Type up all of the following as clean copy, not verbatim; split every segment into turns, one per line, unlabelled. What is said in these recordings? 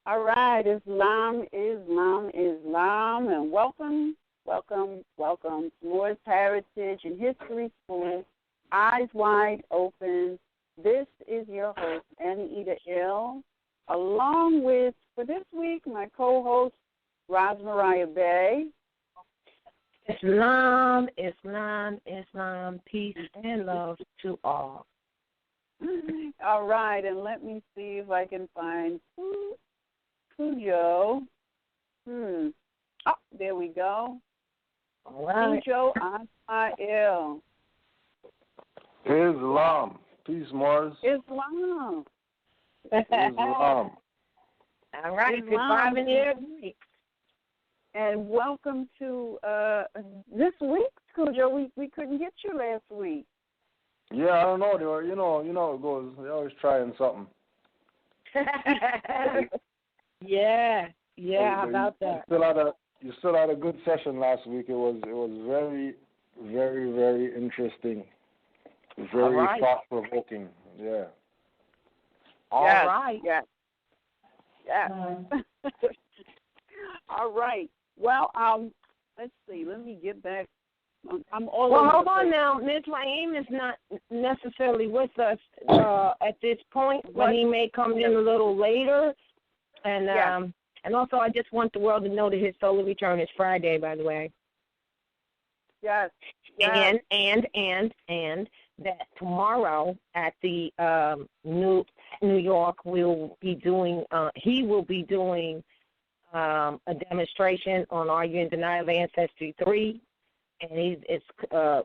All right, Islam, and welcome to Moorish Heritage and History School, Eyes Wide Open. This is your host, Anita Ill, along with, for this week, my co-host, RVBey.
Islam, peace and love to all.
All right, and let me see if I can find Cujo. Oh, there we go.
All right.
Cujo Ismail.
Islam. Peace, Mars.
Islam.
Islam.
All right,
Islam.
good 5 in here.
And welcome to this week, Cujo. We couldn't get you last week.
Yeah, I don't know. They were, you know how it goes. They're always trying something.
Yeah. How about that?
You still had a good session last week. It was very, very, very interesting. Very thought-provoking. Yeah.
All right.
Yes. All right. Well, let's see. Let me get back. I'm all
well,
over
hold
the
on
place.
now. Ms. Raheem is not necessarily with us at this point, but he may come in a little later. And and also, I just want the world to know that his solar return is Friday, by the way.
Yes.
And that tomorrow at the New York will be doing. He will be doing a demonstration on Are You in Denial of Ancestry 3, and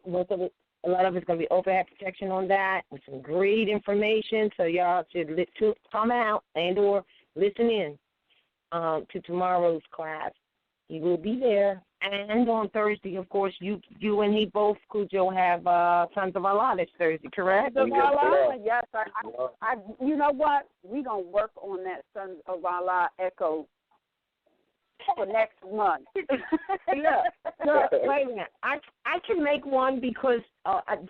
most of it. A lot of it's going to be overhead protection on that with some great information. So y'all should come out and/or listen in to tomorrow's class. He will be there. And on Thursday, of course, you and he both, Cujo, have Sons of Allah this Thursday, correct?
Sons of Allah, yes. I you know what? We're going to work on that Sons of Allah echo for next month.
Look, wait a minute. I can make one because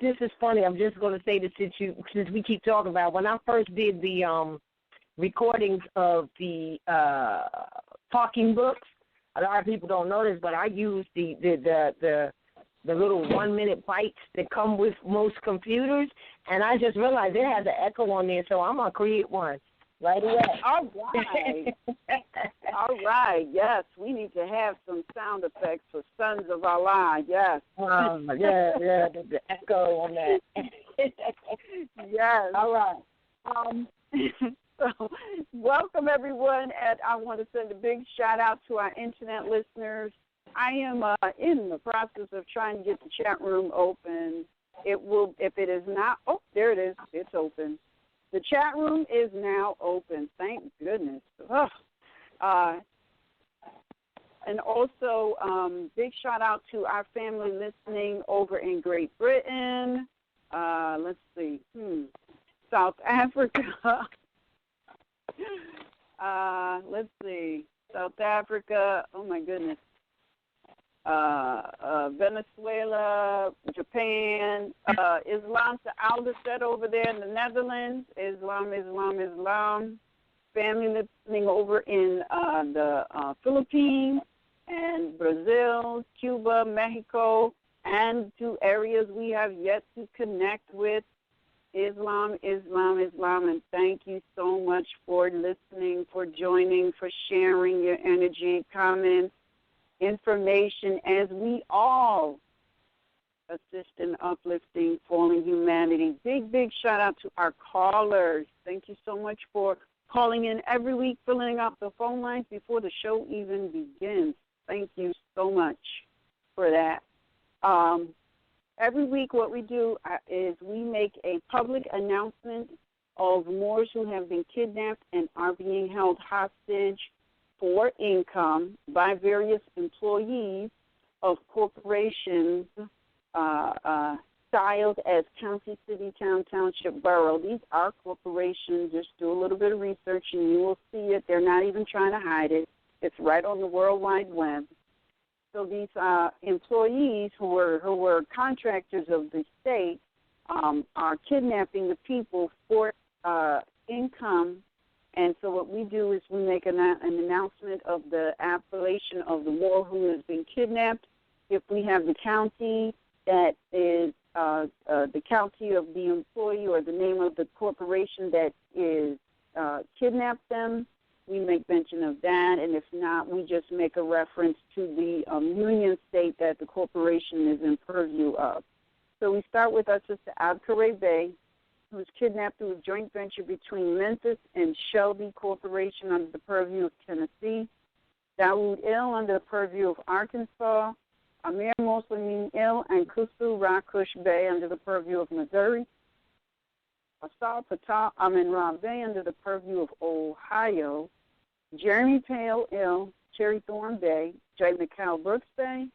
this is funny. I'm just going to say this since we keep talking about it. When I first did the recordings of the talking books, a lot of people don't know this, but I use the little 1 minute bites that come with most computers, and I just realized it has an echo on there, so I'm gonna create one right away.
All right. All right. Yes, we need to have some sound effects for Sons of Allah. Yes.
The echo on that.
Yes.
All right.
So, welcome everyone, and I want to send a big shout out to our internet listeners. I am in the process of trying to get the chat room open. It will, if it is not, oh, there it is. It's open. The chat room is now open. Thank goodness. And also, big shout out to our family listening over in Great Britain. Let's see, South Africa. Let's see, South Africa. Oh my goodness. Venezuela, Japan, Islam to Alderset over there in the Netherlands. Islam. Family listening over in the Philippines and Brazil, Cuba, Mexico, and to areas we have yet to connect with. Islam, and thank you so much for listening, for joining, for sharing your energy, comments, information, as we all assist in uplifting fallen humanity. Big shout out to our callers. Thank you so much for calling in every week, filling up the phone lines before the show even begins. Thank you so much for that. Every week what we do is we make a public announcement of Moors who have been kidnapped and are being held hostage for income by various employees of corporations styled as county, city, town, township, borough. These are corporations. Just do a little bit of research and you will see it. They're not even trying to hide it. It's right on the World Wide Web. So these employees who were contractors of the state are kidnapping the people for income And so what we do is we make an announcement of the appellation of the Moor who has been kidnapped. If we have the county that is the county of the employee or the name of the corporation that is kidnapped them, we make mention of that. And if not, we just make a reference to the union state that the corporation is in purview of. So we start with our sister RVBey, who was kidnapped through a joint venture between Memphis and Shelby Corporation under the purview of Tennessee, Dawood Ill under the purview of Arkansas, Amir Muslimin Ill and Kusu Rakush Bey under the purview of Missouri, Asal Patah Amin Ra Bey under the purview of Ohio, Jeremy Pale Ill, Cherry Thorne Bay, J. McCall Brooks Bay,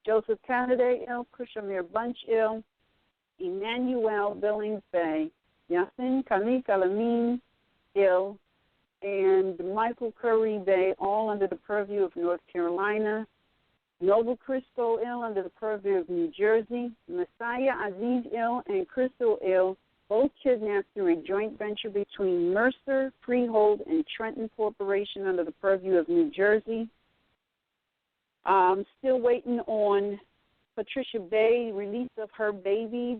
Joseph Kennedy Ill, Kushamir Bunch Ill, Emmanuel Billings Bay, Yasin Kami Kalamin Ill, and Michael Curry Bay, all under the purview of North Carolina, Noble Crystal Ill under the purview of New Jersey, Messiah Aziz Ill and Crystal Ill, both kidnapped through a joint venture between Mercer, Freehold, and Trenton Corporation under the purview of New Jersey. Still waiting on Patricia Bay, release of her baby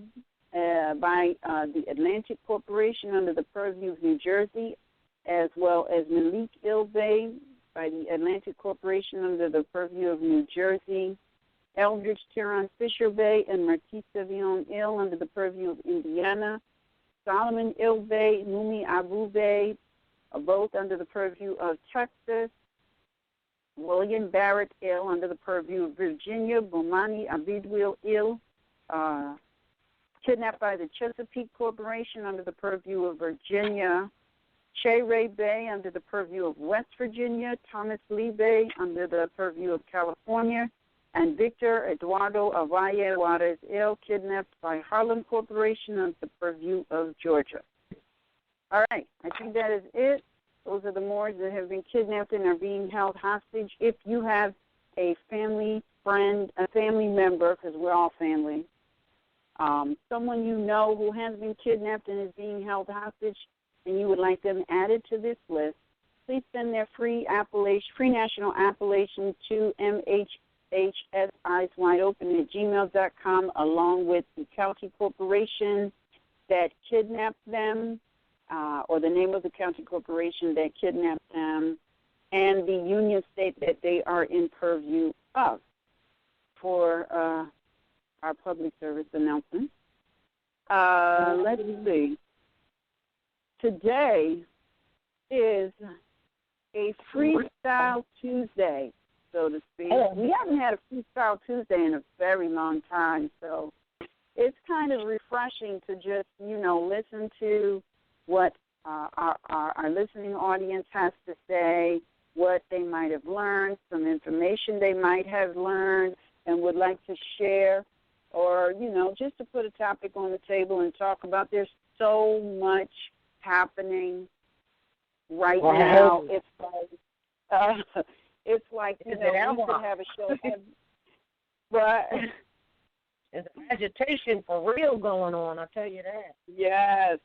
by the Atlantic Corporation under the purview of New Jersey, as well as Malik Ill Bay by the Atlantic Corporation under the purview of New Jersey, Eldridge Teron Fisher Bay and Marquis Sevion Ill under the purview of Indiana, Solomon Ill Bay, Mumi Abu Bay, both under the purview of Texas, William Barrett Ill under the purview of Virginia, Bomani Abidwil Ill, kidnapped by the Chesapeake Corporation under the purview of Virginia, Che Ray Bay under the purview of West Virginia, Thomas Lee Bay under the purview of California, and Victor Eduardo Avalle Juarez Ill, kidnapped by Harlem Corporation under the purview of Georgia. All right, I think that is it. Those are the Moors that have been kidnapped and are being held hostage. If you have a family friend, a family member, because we're all family, someone you know who has been kidnapped and is being held hostage, and you would like them added to this list, please send their free national appellation to MHHS-Eyes Wide Open at gmail.com, along with the county corporation that kidnapped them, or the name of the county corporation that kidnapped them, and the union state that they are in purview of for our public service announcement. Let's see. Today is a Freestyle Tuesday, so to speak. We haven't had a Freestyle Tuesday in a very long time, so it's kind of refreshing to just, listen to what our listening audience has to say, what they might have learned, some information they might have learned and would like to share, or, just to put a topic on the table and talk about. There's so much happening right now. It's like we could have a show. But
there's agitation for real going on, I'll tell you that.
Yes.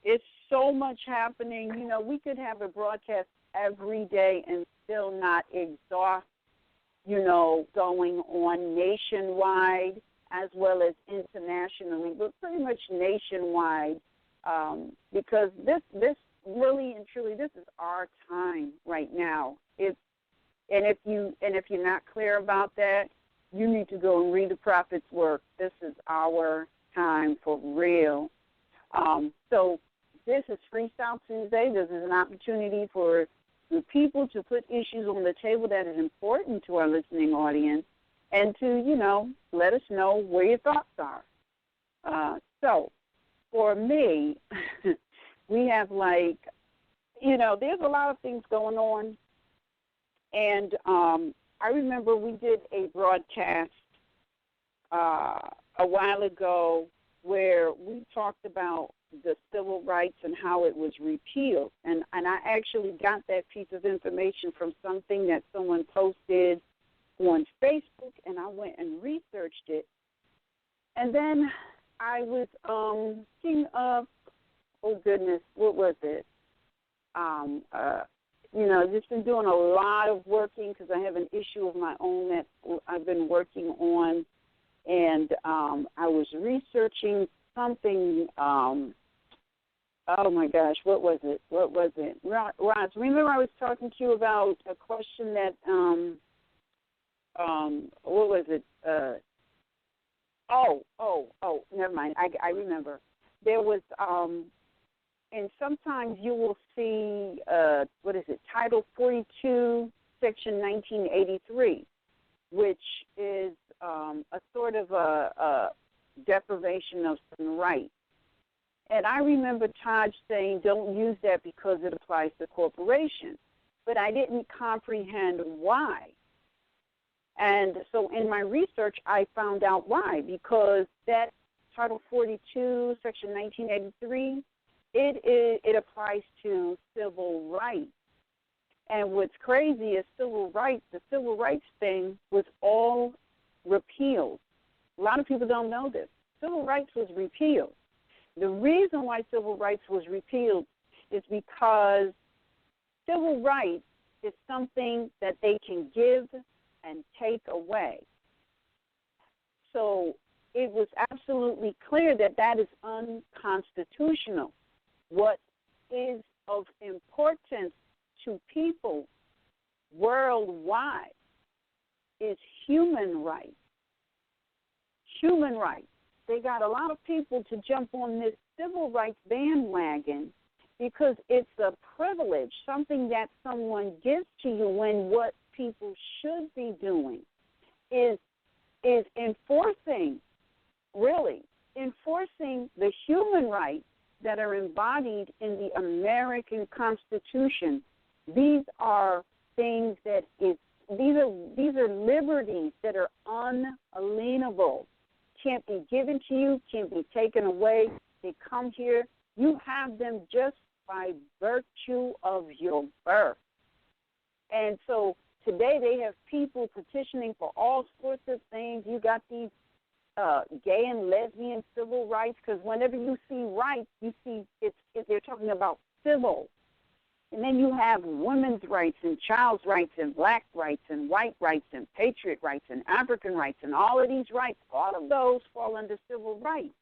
It's so much happening. We could have a broadcast every day and still not exhaust, going on nationwide as well as internationally, but pretty much nationwide, because this really and truly, this is our time right now. And if you're not clear about that, you need to go and read the prophet's work. This is our time for real. So this is Freestyle Tuesday. This is an opportunity for the people to put issues on the table that is important to our listening audience and to, let us know where your thoughts are. So for me, we have there's a lot of things going on. And I remember we did a broadcast a while ago where we talked about the civil rights and how it was repealed. And I actually got that piece of information from something that someone posted on Facebook, and I went and researched it. And then I was thinking of, what was it? Just been doing a lot of working because I have an issue of my own that I've been working on, and I was researching something. Oh my gosh, what was it? Roz, remember I was talking to you about a question that what was it? Never mind. I remember. There was and sometimes you will see Title 42, Section 1983, which is a sort of a deprivation of some rights. And I remember Taj saying, don't use that because it applies to corporations. But I didn't comprehend why. And so in my research, I found out why. Because that Title 42, Section 1983, it applies to civil rights. And what's crazy is the civil rights thing was all repealed. A lot of people don't know this. Civil rights was repealed. The reason why civil rights was repealed is because civil rights is something that they can give and take away. So it was absolutely clear that that is unconstitutional. What is of importance to people worldwide is human rights. Human rights. They got a lot of people to jump on this civil rights bandwagon because it's a privilege, something that someone gives to you, when what people should be doing is enforcing the human rights that are embodied in the American Constitution. These are things that these are liberties that are unalienable. Can't be given to you, can't be taken away. They come here. You have them just by virtue of your birth. And so today they have people petitioning for all sorts of things. You got these gay and lesbian civil rights, because whenever you see rights, you see they're talking about civil. And then you have women's rights and child's rights and black rights and white rights and patriot rights and African rights, and all of these rights, all of those fall under civil rights.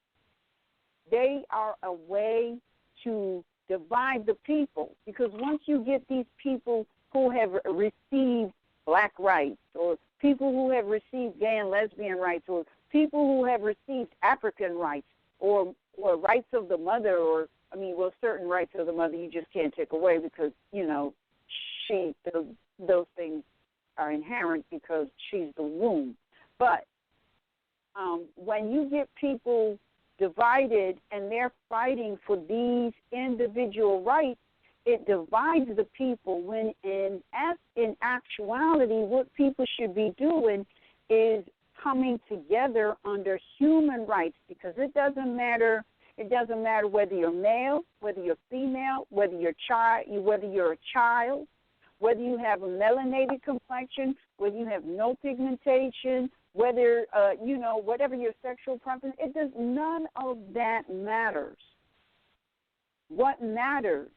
They are a way to divide the people, because once you get these people who have received black rights, or people who have received gay and lesbian rights, or people who have received African rights, or rights of the mother, or certain rights of the mother you just can't take away because, those things are inherent because she's the womb. But when you get people divided and they're fighting for these individual rights, it divides the people, when in actuality what people should be doing is coming together under human rights, because it doesn't matter whether you're male, whether you're female, whether you're a child, whether you have a melanated complexion, whether you have no pigmentation, whether whatever your sexual preference. None of that matters. What matters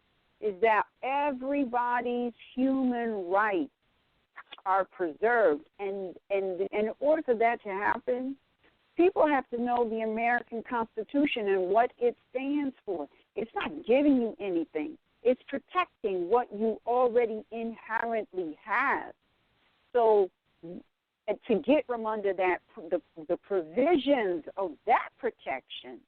is that everybody's human rights are preserved, and in order for that to happen, people have to know the American Constitution and what it stands for. It's not giving you anything. It's protecting what you already inherently have. So to get from under that, the provisions of that protection,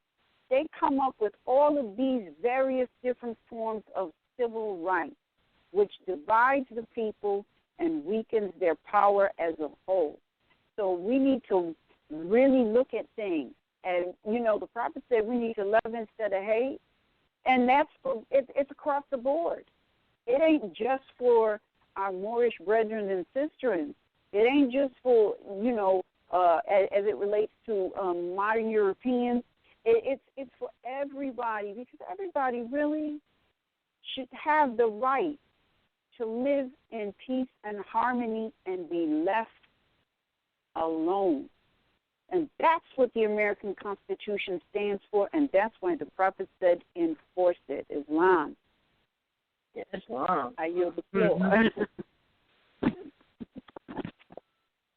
they come up with all of these various different forms of civil rights, which divides the people and weakens their power as a whole. So we need to really look at things. And, the prophet said we need to love instead of hate. And it's across the board. It ain't just for our Moorish brethren and sisters. It ain't just for, as it relates to modern Europeans. It's for everybody, because everybody really should have the right to live in peace and harmony and be left alone. And that's what the American Constitution stands for, and that's why the Prophet said enforce it. Islam
That's wrong.
I yield the floor.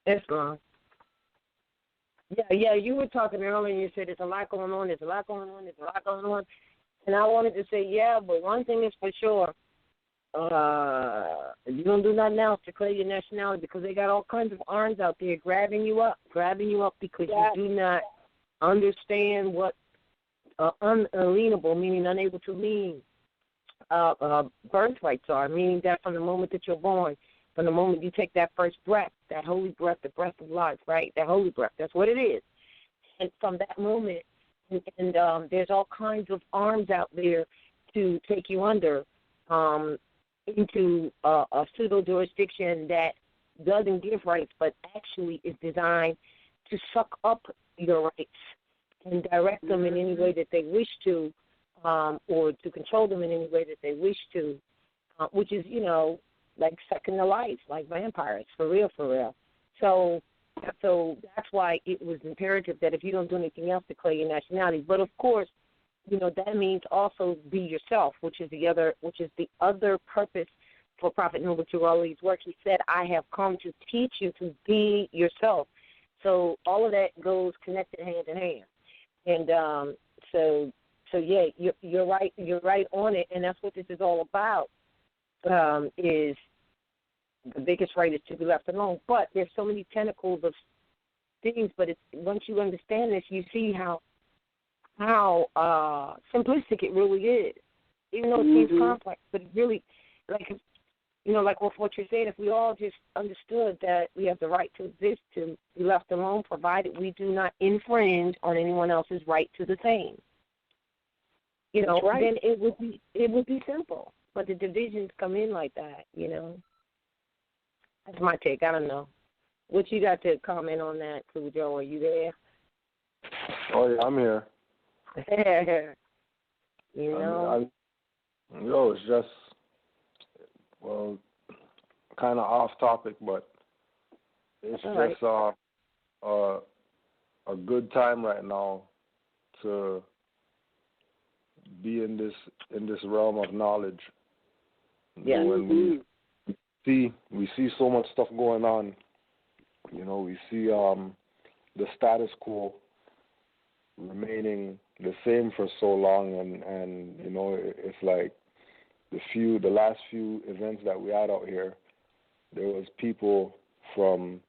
That's wrong. Yeah, you were talking earlier and you said there's a lot going on, there's a lot going on. And I wanted to say, yeah, but one thing is for sure, you don't do nothing else to clear your nationality because they got all kinds of arms out there grabbing you up because you do not understand what unalienable, meaning unable to lean, birthrights are, meaning that from the moment that you're born, from the moment you take that first breath, that holy breath, the breath of life, right? That holy breath, that's what it is. And from that moment, and there's all kinds of arms out there to take you under into a pseudo jurisdiction that doesn't give rights, but actually is designed to suck up your rights and direct them in any way that they wish to, or to control them in any way that they wish to, which is, like sucking the life, like vampires, for real. So that's why it was imperative that if you don't do anything else to clear your nationality, but of course, that means also be yourself, which is the other purpose for Prophet Noble Ali's work. He said, "I have come to teach you to be yourself." So all of that goes connected hand in hand, and so yeah, you're right. You're right on it, and that's what this is all about. Is the biggest right is to be left alone. But there's so many tentacles of things. But once you understand this, you see how simplistic it really is. Even though it seems complex, but it really, like with what you're saying, if we all just understood that we have the right to exist, to be left alone, provided we do not infringe on anyone else's right to the same,
right.
then it would be simple. But the divisions come in like that, That's my take. I don't know. What you got to comment on that, Joe? Are you there?
Oh, yeah, I'm here. It's just, kind of off topic, but it's just a good time right now to be in this realm of knowledge.
Yeah.
When we see so much stuff going on, we see the status quo remaining the same for so long, and it's like the last few events that we had out here, there was people from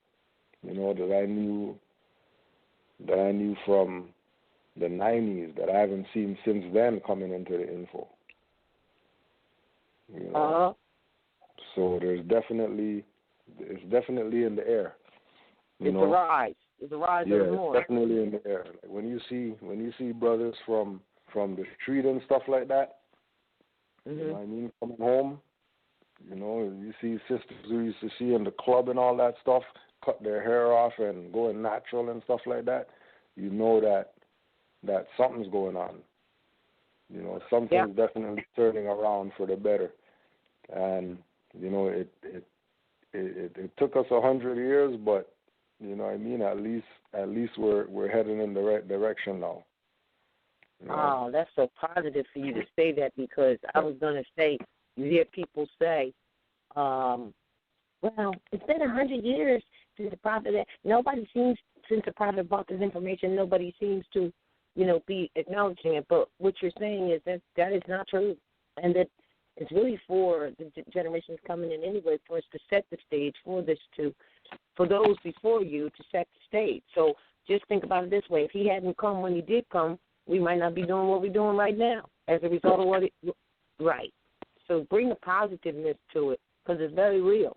that I knew from the 90s that I haven't seen since then coming into the info. So it's definitely in the air.
It's a rise. It's a rise of the Moor.
It's definitely in the air. Like when you see brothers from the street and stuff like that, coming home, you see sisters who used to see in the club and all that stuff, cut their hair off and going natural and stuff like that, that something's going on. Something's definitely turning around for the better. And, it took us 100 years, but, at least we're heading in the right direction now.
Oh, that's so positive for you to say that, because I was going to say, you hear people say, well, it's been 100 years since the Prophet, since the Prophet brought this information, nobody seems to, be acknowledging it. But what you're saying is that is not true, and that it's really for the generations coming in anyway, for us to set the stage for those before you to set the stage. So just think about it this way. If he hadn't come when he did come, we might not be doing what we're doing right now as a result of right. So bring the positiveness to it, because it's very real.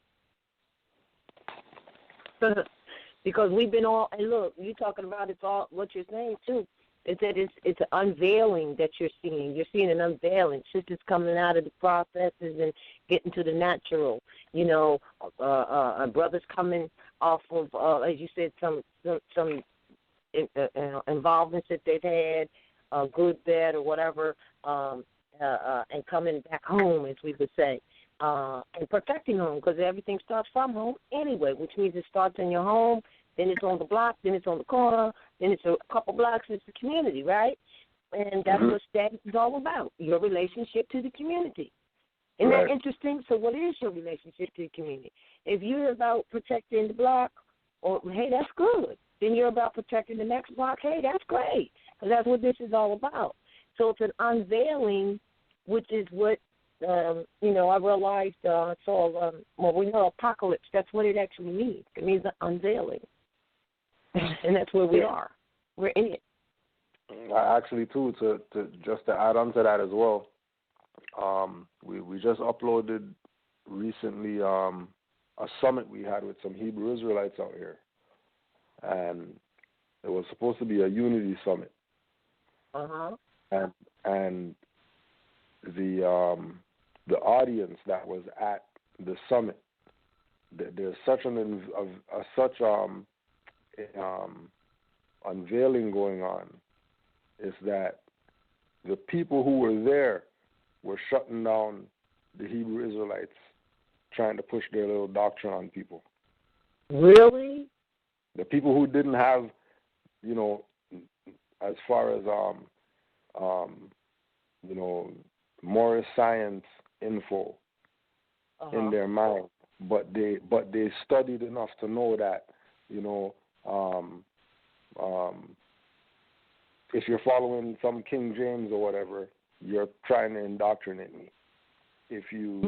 Because we've been and look, you're talking about it's all what you're saying too. Is that it's an unveiling that you're seeing. You're seeing an unveiling. Sisters coming out of the processes and getting to the natural. Brothers coming off of, as you said, some involvements that they've had, good, bad, or whatever, and coming back home, as we would say, and protecting home, because everything starts from home anyway, which means it starts in your home. Then it's on the block, then it's on the corner, then it's a couple blocks, it's the community, right? And that's what status is all about, your relationship to the community. Isn't that interesting? So what is your relationship to the community? If you're about protecting the block, or hey, that's good. Then you're about protecting the next block. Hey, that's great. Because that's what this is all about. So it's an unveiling, which is what, I realized it's all, we know apocalypse. That's what it actually means. It means an unveiling. And that's where we are. We're in it.
Actually, too, to add on to that as well, we just uploaded recently a summit we had with some Hebrew Israelites out here, and it was supposed to be a unity summit. And the audience that was at the summit, there's such unveiling going on, is that the people who were there were shutting down the Hebrew Israelites trying to push their little doctrine on people.
Really?
The people who didn't have, as far as Moorish science info in their mind, but they studied enough to know that, if you're following some King James or whatever, you're trying to indoctrinate me. If you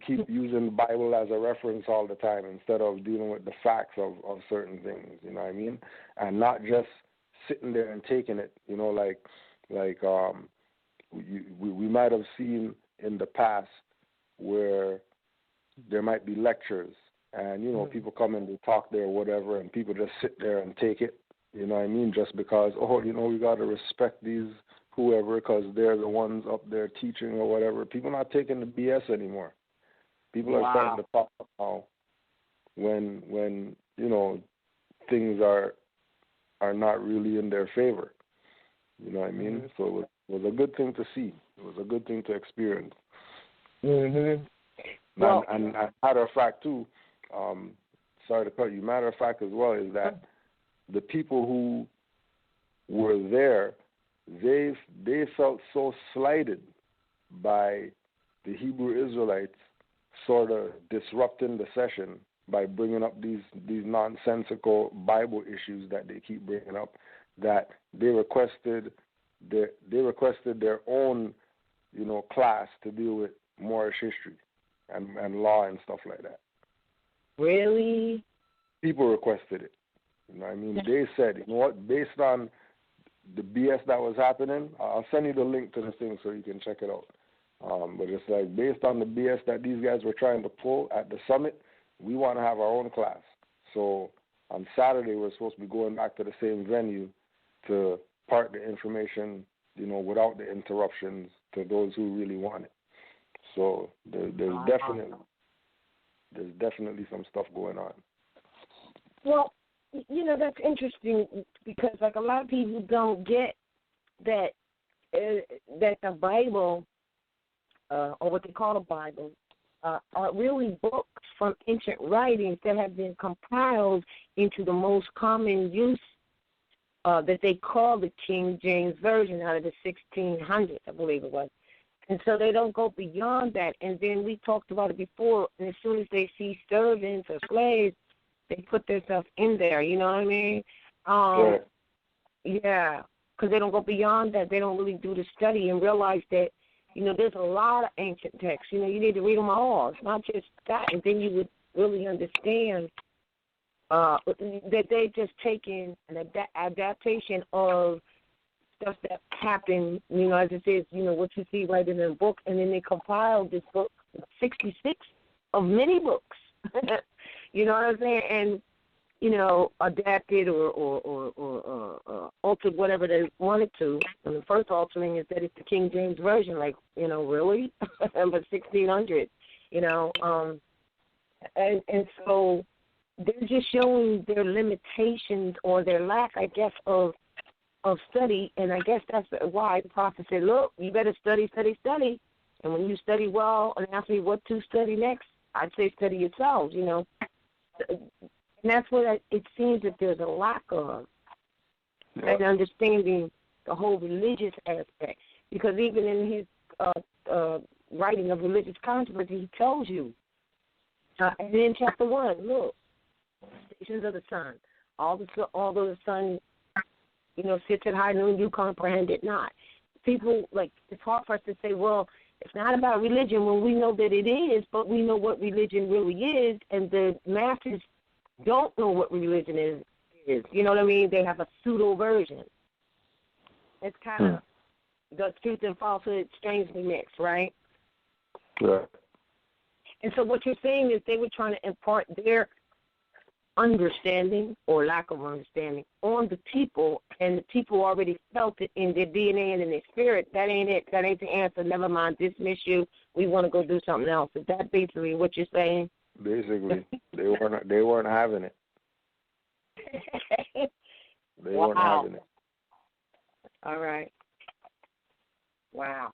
keep using the Bible as a reference all the time instead of dealing with the facts of certain things, you know what I mean? And not just sitting there and taking it, we might have seen in the past where there might be lectures and, people come in to talk there or whatever, and people just sit there and take it, you know what I mean, just because, we got to respect these whoever because they're the ones up there teaching or whatever. People not taking the BS anymore. People are starting to talk now when things are not really in their favor. You know what I mean? So it was a good thing to see. It was a good thing to experience. Well, and matter of fact, too, sorry to cut you, matter of fact as well, is that the people who were there, they felt so slighted by the Hebrew Israelites sort of disrupting the session by bringing up these nonsensical Bible issues that they keep bringing up, that they requested their own, class to deal with Moorish history and law and stuff like that.
Really? People
requested it. You know what I mean? They said, you know what, based on the BS that was happening, I'll send you the link to the thing so you can check it out. But it's like, based on the BS that these guys were trying to pull at the summit, we want to have our own class. So on Saturday, we're supposed to be going back to the same venue to part the information, without the interruptions to those who really want it. So there's definitely some stuff going on.
Well, that's interesting because, a lot of people don't get that the Bible, or what they call the Bible, are really books from ancient writings that have been compiled into the most common use that they call the King James Version out of the 1600s, I believe it was. And so they don't go beyond that. And then we talked about it before, and as soon as they see servants or slaves, they put their stuff in there, you know what I mean? Yeah, because they don't go beyond that. They don't really do the study and realize that, there's a lot of ancient texts. You need to read them all. It's not just that. And then you would really understand that they've just taken an adaptation of stuff that happened, as it says, what you see right in the book, and then they compiled this book, 66 of many books. You know what I'm saying? And, adapted or altered whatever they wanted to. And the first altering is that it's the King James Version, really? But 1600, and so they're just showing their limitations or their lack, I guess, of study. And I guess that's why the prophet said, look, you better study. And when you study well and ask me what to study next, I'd say study yourselves, And that's what it seems that there's a lack of, and understanding the whole religious aspect. Because even in his writing of religious controversy, he tells you. And in chapter 1, look, stations of the sun. Although the sun, sits at high noon, you comprehend it not. People, it's hard for us to say, well, it's not about religion when we know that it is, but we know what religion really is, and the masses don't know what religion is. You know what I mean? They have a pseudo version. It's kind of the truth and falsehood strangely mixed, right?
Yeah.
And so what you're saying is they were trying to impart their understanding or lack of understanding on the people, and the people already felt it in their DNA and in their spirit. That ain't it. That ain't the answer. Never mind. Dismiss you. We want to go do something else. Is that basically what you're saying?
Basically, they weren't having it. They weren't having it.
All right. Wow.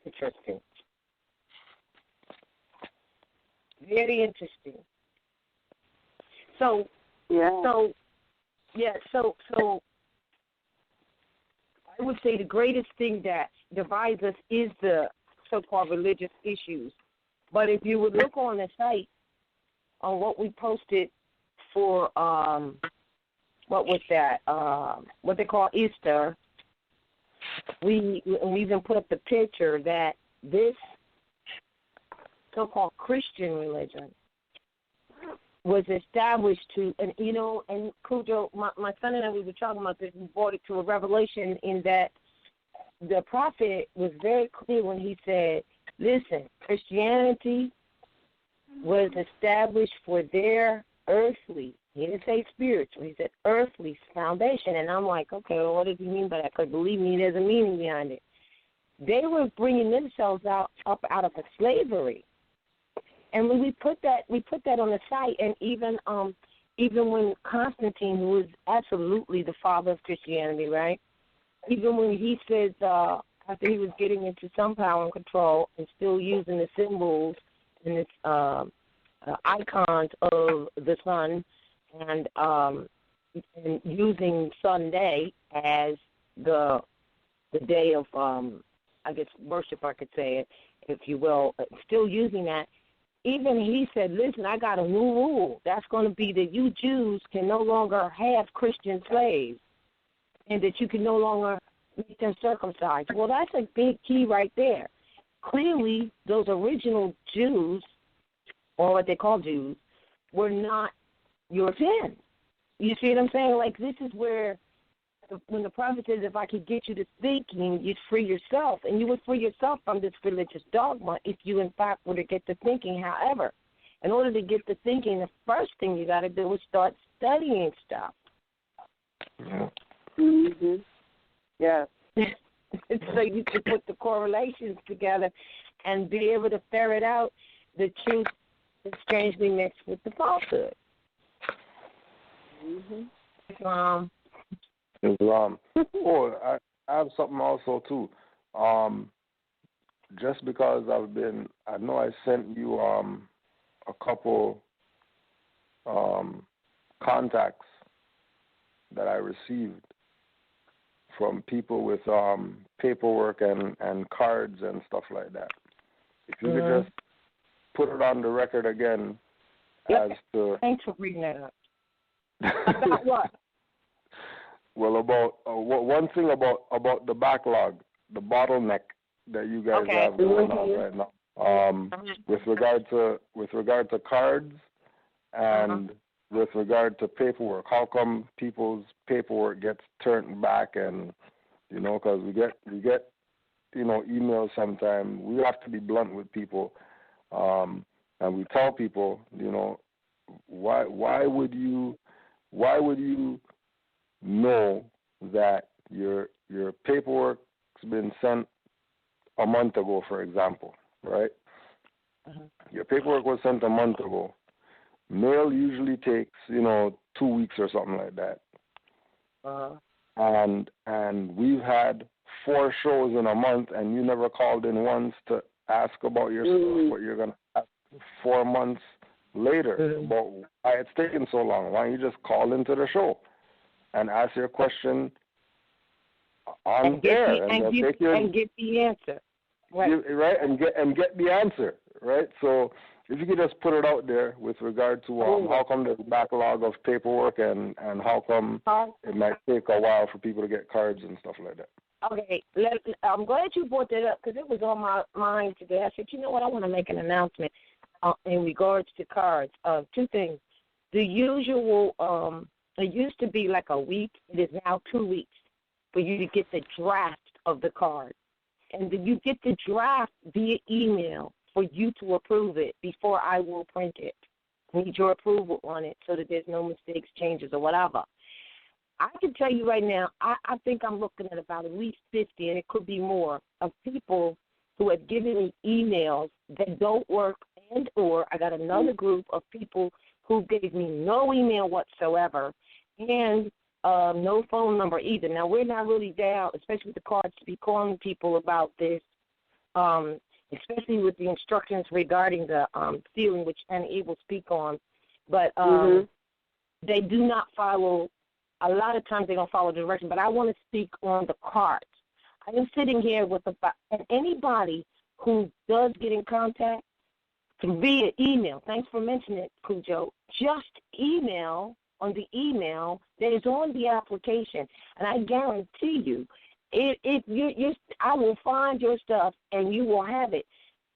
Interesting. Very interesting. So I would say the greatest thing that divides us is the so-called religious issues. But if you would look on the site on what we posted for what they call Easter, we even put up the picture that this so-called Christian religion was established to, and Cujo, my son and I, we were talking about this, we brought it to a revelation in that the prophet was very clear when he said, listen, Christianity was established for their earthly, he didn't say spiritual, he said earthly foundation. And I'm like, okay, well, what does he mean by that? Because believe me, there's a meaning behind it. They were bringing themselves up out of a slavery. And when we put that on the site, and even when Constantine, who was absolutely the father of Christianity, right? Even when he says after he was getting into some power and control and still using the symbols and its icons of the sun and using Sunday as the day of worship, I could say it, if you will, still using that. Even he said, listen, I got a new rule. That's going to be that you Jews can no longer have Christian slaves and that you can no longer make them circumcised. Well, that's a big key right there. Clearly, those original Jews, or what they call Jews, were not European. You see what I'm saying? Like, this is where when the prophet says, if I could get you to thinking, you'd free yourself. And you would free yourself from this religious dogma if you, in fact, were to get to thinking. However, in order to get to thinking, the first thing you got to do is start studying stuff.
Yeah.
Mm-hmm. Yeah.
So you can put the correlations together and be able to ferret out the truth that's strangely mixed with the falsehood.
Mm-hmm.
Islam. I have something also too. Just because I know I sent you a couple contacts that I received from people with paperwork and cards and stuff like that. If you could just put it on the record again as to.
Thanks for bringing that up. About what?
Well, about one thing about the backlog, the bottleneck that you guys have going on right now, with regard to cards and with regard to paperwork. How come people's paperwork gets turned back? And because we get emails sometimes. We have to be blunt with people, and we tell people, why would you know that your paperwork's been sent a month ago, for example, right? Your paperwork was sent a month ago. Mail usually takes 2 weeks or something like that. And we've had 4 shows in a month, and you never called in once to ask about your stuff, what you're gonna ask 4 months later about why it's taking so long. Why don't you just call into the show and ask your question on air
and get the answer.
right, and get the answer, right? So if you could just put it out there with regard to how come there's a backlog of paperwork and how come it might take a while for people to get cards and stuff like that.
Okay, I'm glad you brought that up because it was on my mind today. I said, you know what, I want to make an announcement in regards to cards. Two things. The usual, it used to be like a week. It is now 2 weeks for you to get the draft of the card. And then you get the draft via email for you to approve it before I will print it. I need your approval on it so that there's no mistakes, changes, or whatever. I can tell you right now, I think I'm looking at about at least 50, and it could be more, of people who have given me emails that don't work, and or I got another group of people who gave me no email whatsoever and no phone number either. Now, we're not really down, especially with the cards, to be calling people about this, especially with the instructions regarding the stealing, which Annie will speak on. But they do not follow. A lot of times they don't follow the direction, but I want to speak on the cards. I am sitting here with and anybody who does get in contact via email, thanks for mentioning it, Cujo, just email on the email that is on the application, and I guarantee you, I will find your stuff and you will have it.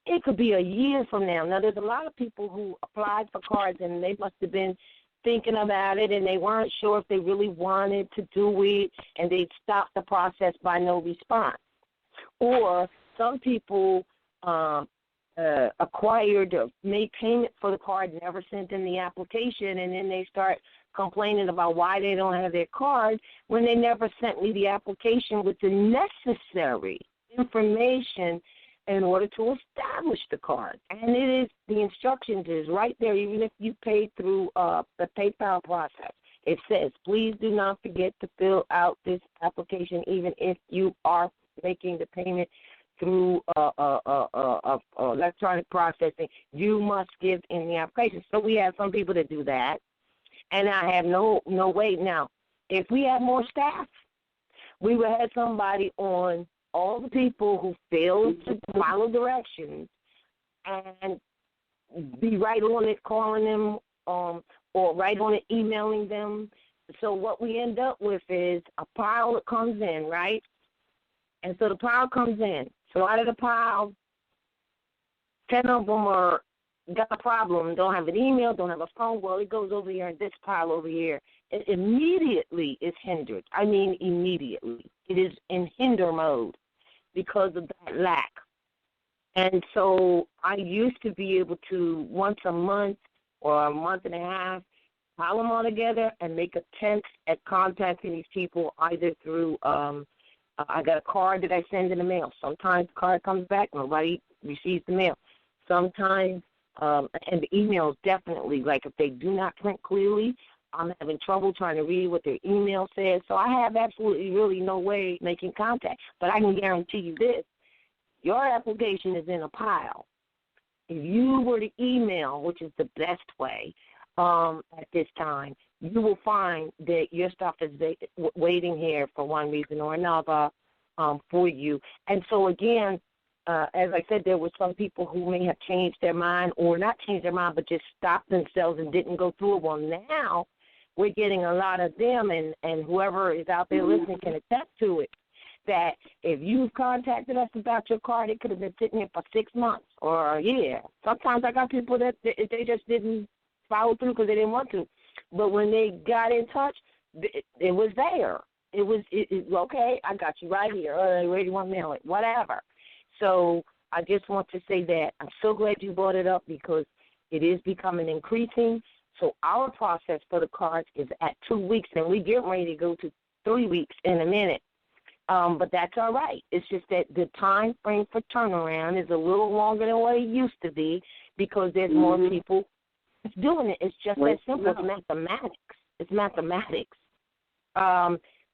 It could be a year from now. Now, there's a lot of people who applied for cards and they must have been thinking about it, and they weren't sure if they really wanted to do it, and they stopped the process by no response. Or some people acquired or made payment for the card, never sent in the application, and then they start complaining about why they don't have their card when they never sent me the application with the necessary information in order to establish the card. And it is, the instructions is right there, even if you pay through the PayPal process. It says, please do not forget to fill out this application, even if you are making the payment through electronic processing. You must give in the application. So we have some people that do that, and I have no way. Now, if we had more staff, we would have somebody on all the people who failed to follow directions and be right on it, calling them, or right on it, emailing them. So what we end up with is a pile that comes in, right? And so the pile comes in. So out of the pile, 10 of them got a problem, don't have an email, don't have a phone. Well, it goes over here in this pile over here. It immediately is hindered. I mean immediately. It is in hinder mode because of that lack. And so I used to be able to, once a month or a month and a half, pile them all together and make attempts at contacting these people either through I got a card that I send in the mail. Sometimes the card comes back, nobody receives the mail. Sometimes, and the emails definitely, like if they do not print clearly, I'm having trouble trying to read what their email says. So I have absolutely really no way making contact. But I can guarantee you this, your application is in a pile. If you were to email, which is the best way at this time, you will find that your stuff is waiting here for one reason or another for you. And so, again, as I said, there were some people who may have changed their mind or not changed their mind but just stopped themselves and didn't go through it. Well, now we're getting a lot of them, and whoever is out there listening can attest to it, that if you've contacted us about your card, it could have been sitting here for 6 months or a year. Sometimes I got people that they just didn't follow through because they didn't want to. But when they got in touch, it was there. It was okay, I got you right here. Where do you want to mail it? Whatever. So I just want to say that I'm so glad you brought it up because it is becoming increasing. So our process for the cards is at 2 weeks, and we get ready to go to 3 weeks in a minute. But that's all right. It's just that the time frame for turnaround is a little longer than what it used to be because there's more people doing it. It's just that simple. It's mathematics. It's mathematics.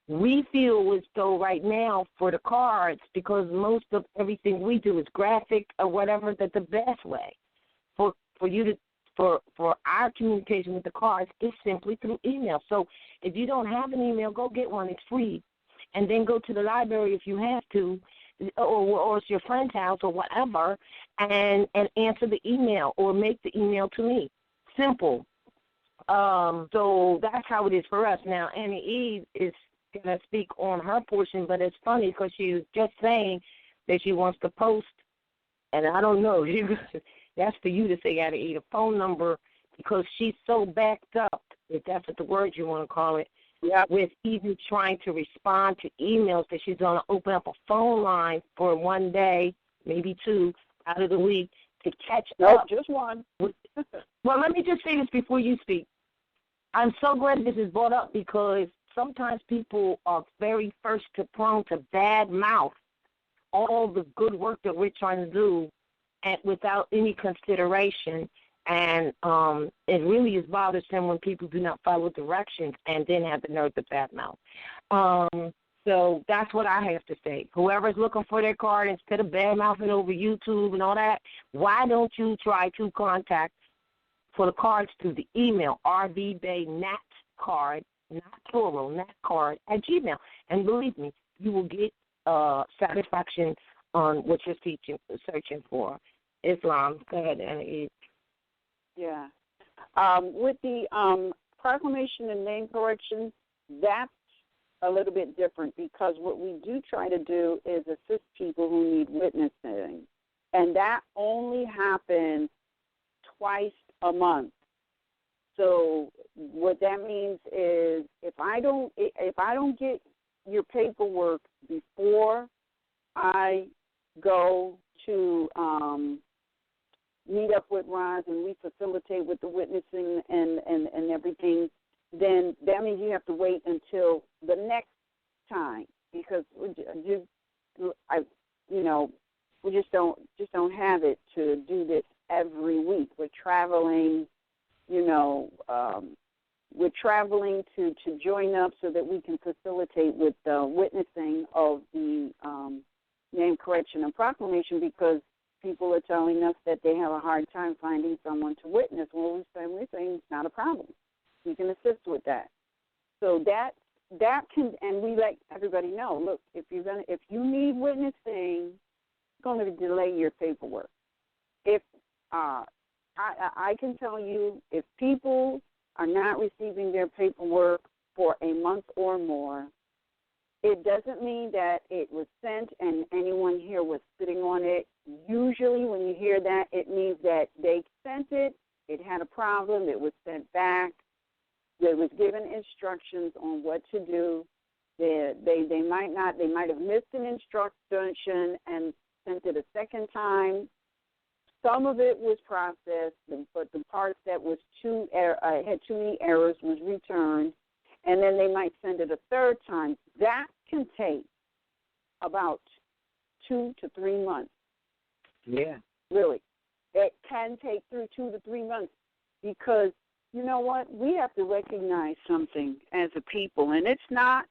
We feel as though right now for the cards, because most of everything we do is graphic or whatever, that the best way for you to for our communication with the cards is simply through email. So if you don't have an email, go get one. It's free. And then go to the library if you have to or it's your friend's house or whatever, and answer the email or make the email to me. Simple. So that's how it is for us. Now, Annie Eve is going to speak on her portion, but it's funny because she was just saying that she wants to post, and I don't know. That's for you to say, Annie Eve, a phone number, because she's so backed up, if that's what the word you want to call it, with even trying to respond to emails, that she's going to open up a phone line for one day, maybe two out of the week to catch up.
Just one.
Well, let me just say this before you speak. I'm so glad this is brought up because sometimes people are very first to prone to bad mouth all the good work that we're trying to do and without any consideration. And it really is bothersome when people do not follow directions and then have the nerve to bad mouth. So that's what I have to say. Whoever's looking for their card, instead of bad mouthing over YouTube and all that, why don't you try to contact for the cards through the email, RVBey natcard, not plural, natcard at Gmail. And believe me, you will get satisfaction on what you're searching for. Islam. Go ahead, Annie.
Yeah. With the proclamation and name correction, that's a little bit different because what we do try to do is assist people who need witnessing. And that only happens twice a month. So what that means is if I don't get your paperwork before I go to meet up with Roz and we facilitate with the witnessing and everything, then that means you have to wait until the next time because we just don't have it to do this every week. We're traveling, we're traveling to join up so that we can facilitate with the witnessing of the name correction and proclamation because people are telling us that they have a hard time finding someone to witness. Well, we're saying it's not a problem. We can assist with that. So that can, and we let everybody know. Look, if you need witnessing, it's going to delay your paperwork. If I can tell you, if people are not receiving their paperwork for a month or more, it doesn't mean that it was sent and anyone here was sitting on it. Usually when you hear that, it means that they sent it, it had a problem, it was sent back, they was given instructions on what to do. They might have missed an instruction and sent it a second time. Some of it was processed, but the parts that was had too many errors was returned, and then they might send it a third time. That can take about 2 to 3 months.
Yeah.
Really. It can take through 2 to 3 months because, you know what, we have to recognize something as a people, and it's not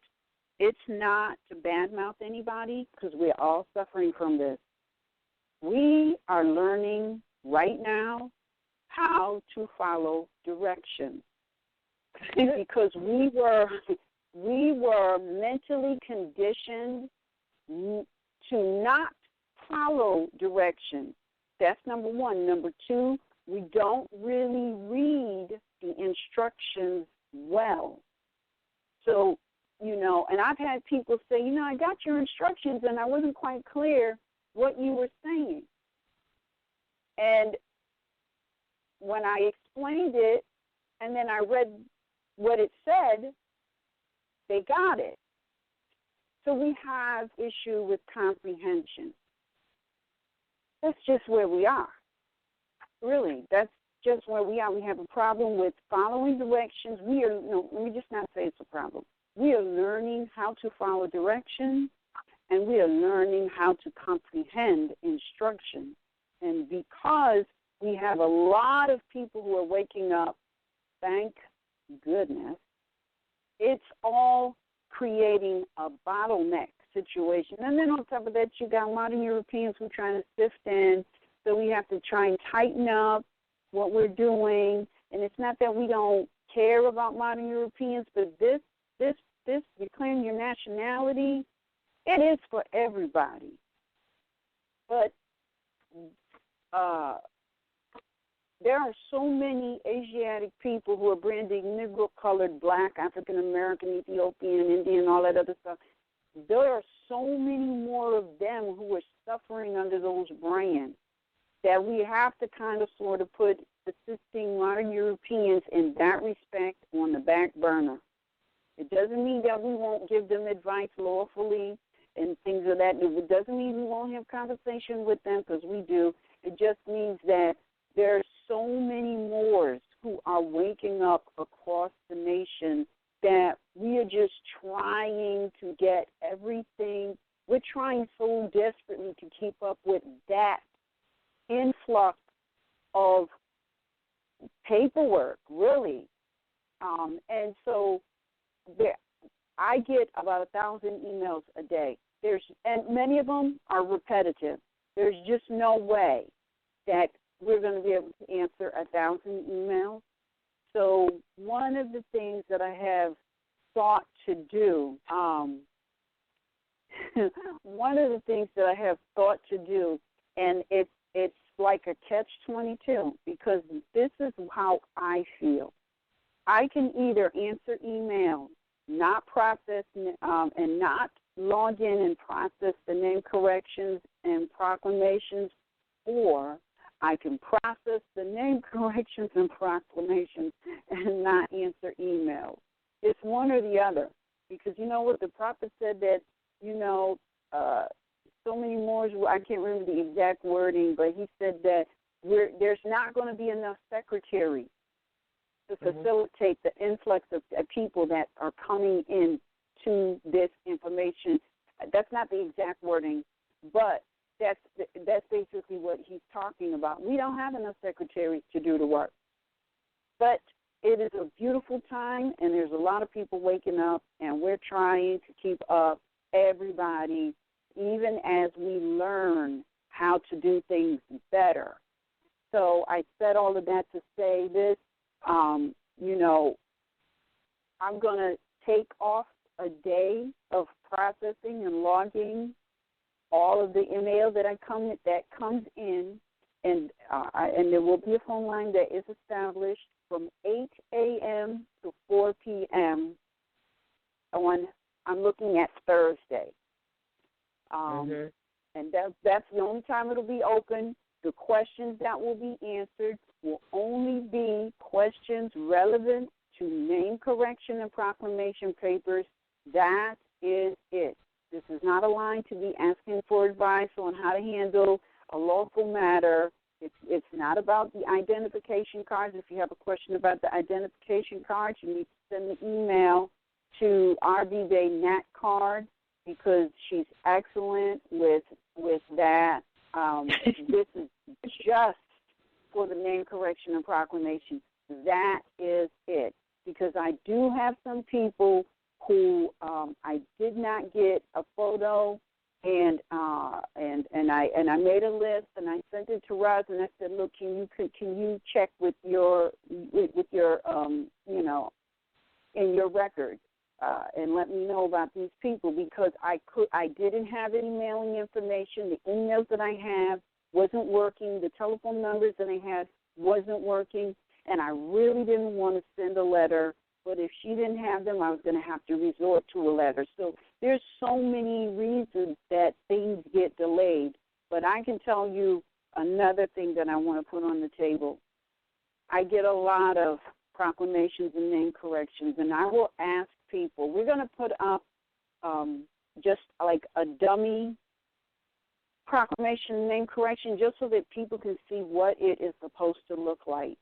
to badmouth anybody because we're all suffering from this. We are learning right now how to follow directions because we were mentally conditioned to not follow directions. That's number one. Number two, we don't really read the instructions well. So, and I've had people say, I got your instructions and I wasn't quite clear what you were saying. And when I explained it and then I read what it said, they got it. So we have issue with comprehension. That's just where we are. Really, that's just where we are. We have a problem with following directions. Let me just not say it's a problem. We are learning how to follow directions, and we are learning how to comprehend instruction. And because we have a lot of people who are waking up, thank goodness, it's all creating a bottleneck situation. And then on top of that, you got modern Europeans who are trying to sift in, so we have to try and tighten up what we're doing. And it's not that we don't care about modern Europeans, but this declaring your nationality, it is for everybody. But there are so many Asiatic people who are branding Negro, colored, Black, African American, Ethiopian, Indian, all that other stuff. There are so many more of them who are suffering under those brands that we have to kind of sort of put assisting modern Europeans in that respect on the back burner. It doesn't mean that we won't give them advice lawfully and things of that. It doesn't mean we won't have conversation with them, because we do. It just means that there are so many Moors who are waking up across the nation that we are just trying to get everything. We're trying so desperately to keep up with that influx of paperwork, really. And so I get about 1,000 emails a day. And many of them are repetitive. There's just no way that we're going to be able to answer 1,000 emails. So one of the things that I have thought to do, and it's like a catch-22, because this is how I feel. I can either answer emails, not process, and not log in and process the name corrections and proclamations, or I can process the name corrections and proclamations and not answer emails. It's one or the other, because you know what the prophet said, that, so many Moors, I can't remember the exact wording, but he said that there's not going to be enough secretaries to facilitate the influx of people that are coming in to this information. That's not the exact wording, but that's basically what he's talking about. We don't have enough secretaries to do the work. But it is a beautiful time, and there's a lot of people waking up, and we're trying to keep up, everybody, even as we learn how to do things better. So I said all of that to say this. I'm going to take off a day of processing and logging all of the email that comes in, and there will be a phone line that is established from 8 a.m. to 4 p.m. I'm looking at Thursday. And that's the only time it'll be open. The questions that will be answered will only be questions relevant to name correction and proclamation papers. That is it. This is not a line to be asking for advice on how to handle a lawful matter. It's not about the identification cards. If you have a question about the identification cards, you need to send the email to RVBey Nat Card, because she's excellent with that. This is just for the name correction and proclamation. That is it. Because I do have some people who I did not get a photo, and I made a list, and I sent it to Roz, and I said, look, can you check with your in your records and let me know about these people, because I didn't have any mailing information. The emails that I have wasn't working. The telephone numbers that I had wasn't working, and I really didn't want to send a letter. But if she didn't have them, I was going to have to resort to a letter. So there's so many reasons that things get delayed. But I can tell you another thing that I want to put on the table. I get a lot of proclamations and name corrections, and I will ask people. We're going to put up just like a dummy proclamation and name correction, just so that people can see what it is supposed to look like.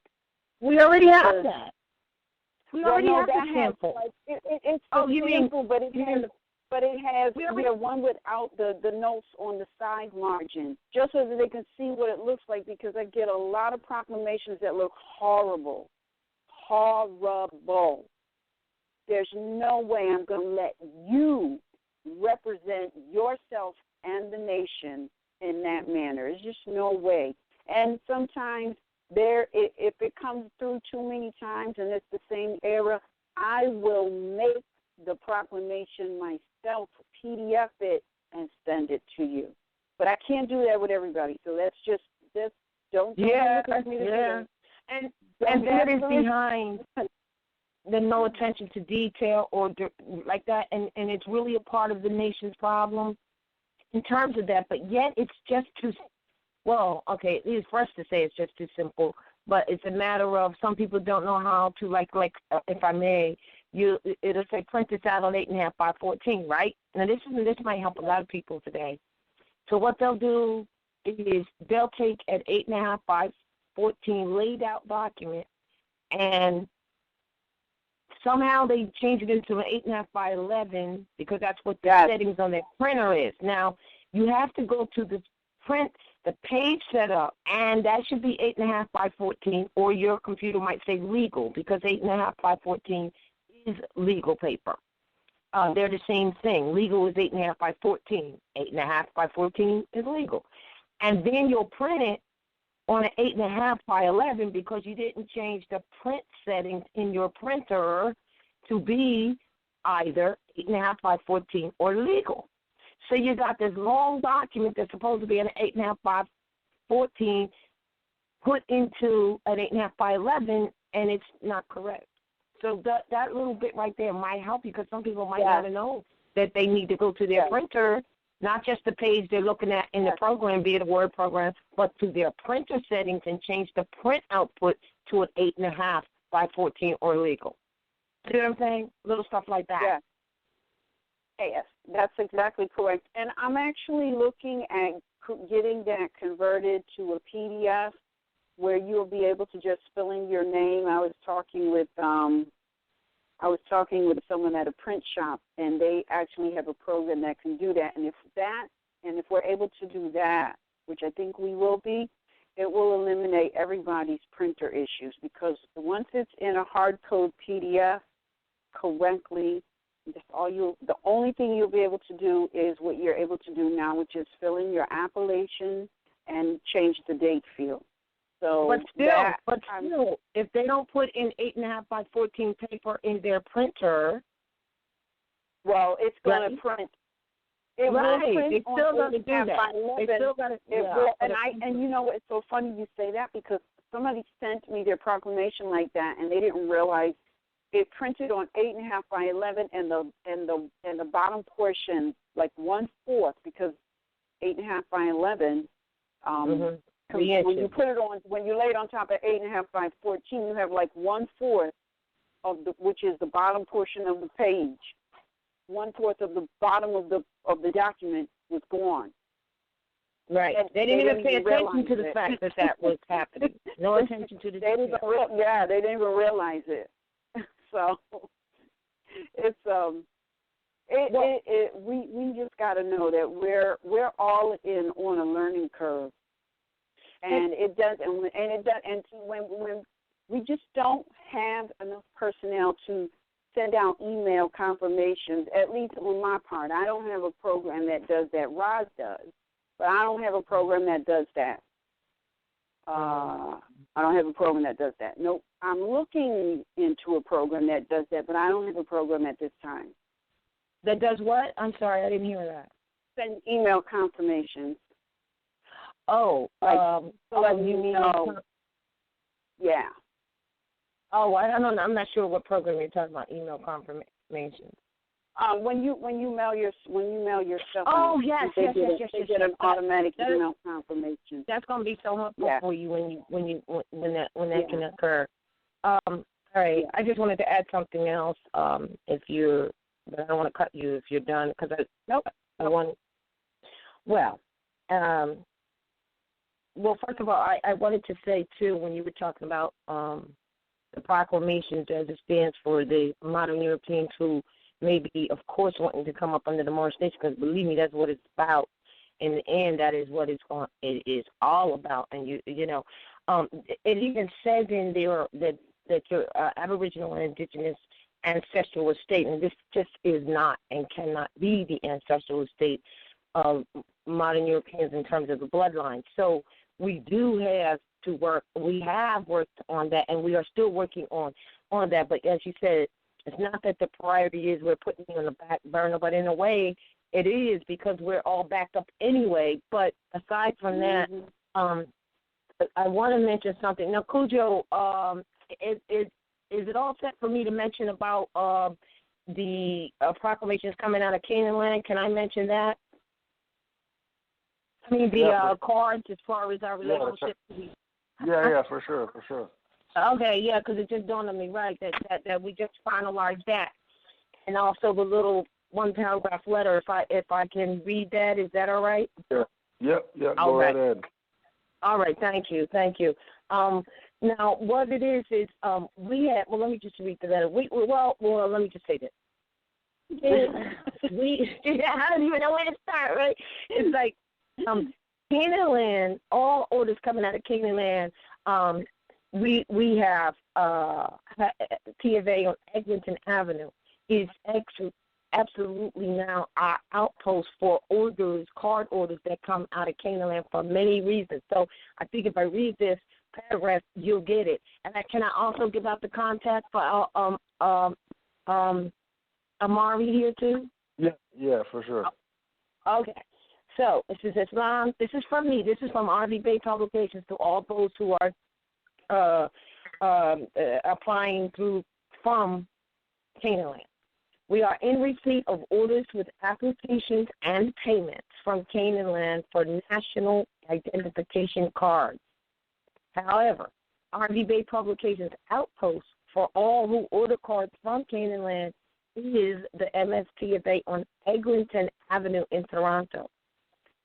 We already have that. We already have
that
the sample.
It's sample, but it has one without the notes on the side margin, just so that they can see what it looks like, because I get a lot of proclamations that look horrible. Horrible. There's no way I'm going to let you represent yourself and the nation in that manner. There's just no way. And sometimes if it comes through too many times and it's the same era, I will make the proclamation myself, PDF it, and send it to you. But I can't do that with everybody. So that's just don't look at me to do that.
And that is behind the no attention to detail or like that, and it's really a part of the nation's problem in terms of that. But yet it's just too it is for us to say it's just too simple. But it's a matter of some people don't know how to like if I may, it'll say print this out on 8.5 by 14, right? Now this might help a lot of people today. So what they'll do is they'll take an 8.5 by 14 laid out document, and somehow they change it into an 8.5 by 11 because that's what the settings on their printer is. Now you have to go to the page setup, and that should be 8.5 by 14, or your computer might say legal because 8.5 by 14 is legal paper. They're the same thing. Legal is 8.5 by 14. 8.5 by 14 is legal. And then you'll print it on an 8.5 by 11 because you didn't change the print settings in your printer to be either 8.5 by 14 or legal. So you got this long document that's supposed to be an 8.5 by 14 put into an 8.5 by 11, and it's not correct. So that little bit right there might help you because some people might not know that they need to go to their printer, not just the page they're looking at in the program, be it a Word program, but to their printer settings and change the print output to an 8.5 by 14 or legal. See what I'm saying? Little stuff like that.
Yeah. Yes, that's exactly correct. And I'm actually looking at getting that converted to a PDF where you'll be able to just fill in your name. I was talking with someone at a print shop, and they actually have a program that can do that. And if we're able to do that, which I think we will be, it will eliminate everybody's printer issues because once it's in a hard code PDF correctly, the only thing you'll be able to do is what you're able to do now, which is fill in your appellation and change the date field. So
but still, if they don't put in 8.5 by 14 paper in their printer,
well, it's going to print. It will print.
They still got to do that. They still got to.
And you know, it's so funny you say that because somebody sent me their proclamation like that, and they didn't realize it printed on 8.5 by 11, and the bottom portion like 1/4 because 8.5 by 11. When you put it on, when you lay it on top of 8.5 by 14, you have like 1/4 of which is the bottom portion of the page. 1/4 of the bottom of the document was gone.
Right.
And
they didn't even pay attention to the fact that was happening. No attention to the detail.
They didn't even realize it. So it's we just got to know that we're all on a learning curve, and when we just don't have enough personnel to send out email confirmations. At least on my part, I don't have a program that does that. Roz does, but I don't have a program that does that. I don't have a program that does that. Nope. I'm looking into a program that does that, but I don't have a program at this time.
That does what? I'm sorry, I didn't hear that.
Send email confirmations.
Oh,
you mean? Yeah.
Oh, I don't know. I'm not sure what program you're talking about. Email confirmations.
When you mail your stuff.
Oh yes,
they get an automatic
that
email confirmation.
That's going to be so helpful for you when that can occur. All right, I just wanted to add something else. But I don't want to cut you if you're done because I want. Well, first of all, I wanted to say too when you were talking about the proclamations as it stands for the modern Europeans who may be, of course, wanting to come up under the Moorish nation, because believe me, that's what it's about. In the end, that is what it is all about. And you know, it even says in there that your Aboriginal and Indigenous ancestral estate, and this just is not and cannot be the ancestral estate of modern Europeans in terms of the bloodline. So we do have to work. We have worked on that, and we are still working on that. But as you said, it's not that the priority is we're putting it on the back burner, but in a way, It is, because we're all backed up anyway. But aside from that, I want to mention something. Now, Cujo, is it all set for me to mention about the proclamations coming out of Canaan land? Can I mention that? I mean, the cards as far as our relationship.
Yeah, for sure.
Okay, yeah, because it just dawned on me, right, that we just finalized that. And also the little one-paragraph letter, if I can read that, is that all right?
Yeah. Yep, go right ahead.
All right, thank you. Now, what it is we had, well, let me just read the letter. Well, let me just say this. I don't even know where to start, right? It's like Canaan land, all orders coming out of Canaan land, we have T of A on Eglinton Avenue is absolutely now our outpost for orders, card orders that come out of Canaan land for many reasons. So I think if I read this paragraph, you'll get it. And can I also give out the contact for Amari here too?
Yeah, for sure.
Okay. So this is Islam. This is from me. This is from RVBey Publications to all those who are applying from Canaan land. We are in receipt of orders with applications and payments from Canaan land for national identification cards. However, RVBey Publications outpost for all who order cards from Canaan land is the MST of A on Eglinton Avenue in Toronto.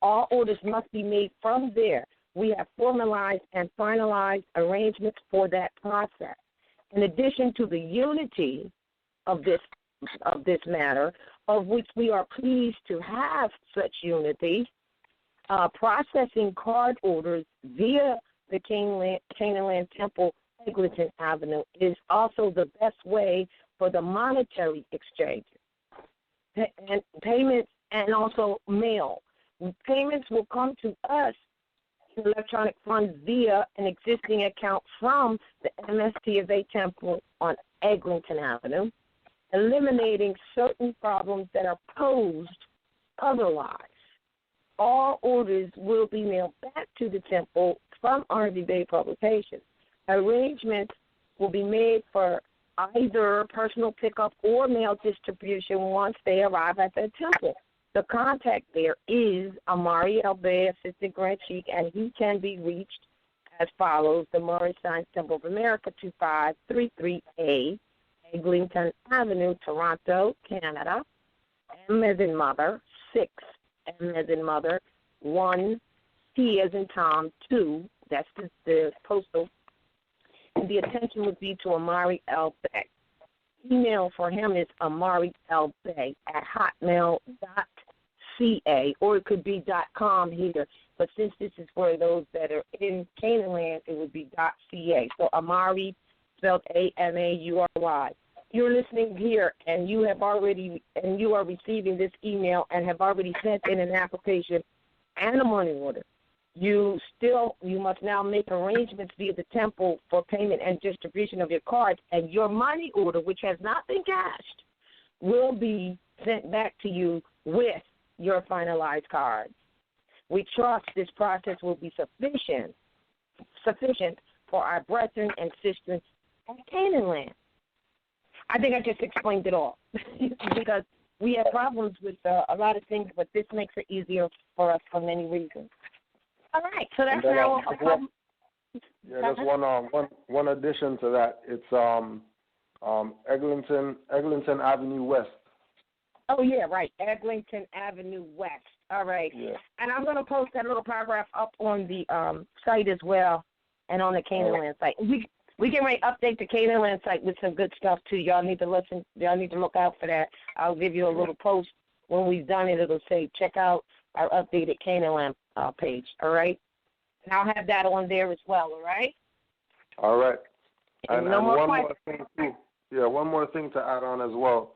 All orders must be made from there. We have formalized and finalized arrangements for that process. In addition to the unity of this matter, of which we are pleased to have such unity, processing card orders via the Canaan land Temple, Eglinton Avenue, is also the best way for the monetary exchange and payments, and also mail. Payments will come to us in electronic funds via an existing account from the MST of A Temple on Eglinton Avenue, eliminating certain problems that are posed otherwise. All orders will be mailed back to the temple from RVBey Publications. Arrangements will be made for either personal pickup or mail distribution once they arrive at the temple. The contact there is Amari Albay, Assistant Grand Chief, and he can be reached as follows: the Moorish Science Temple of America, 2533A, Eglinton Avenue, Toronto, Canada. M as in mother, 6, M as in mother, 1, T as in Tom, 2, that's the postal. And the attention would be to Amari Albay. Email for him is amarylbay at hotmail.ca, or it could be .com here. But since this is for those that are in Canaan land, it would be .ca. So Amari, spelled Amaury. You're listening here, and you are receiving this email and have already sent in an application and a money order. You must now make arrangements via the temple for payment and distribution of your cards, and your money order, which has not been cashed, will be sent back to you with your finalized cards. We trust this process will be sufficient for our brethren and sisters at Canaan land. I think I just explained it all because we have problems with a lot of things, but this makes it easier for us for many reasons. All right, so that's now a problem.
Yeah, there's one addition to that. It's Eglinton Avenue West.
Oh, yeah, right, Eglinton Avenue West. All right. Yeah. And I'm going to post that little paragraph up on the site as well and on the Canaan land site. We can update the Canaan land site with some good stuff, too. Y'all need to listen. Y'all need to look out for that. I'll give you a little post when we've done it. It'll say, check out our updated Canaan land page, all right? And I'll have that on there as well, all right?
All right. And
one
more thing, too. Yeah, one more thing to add on as well.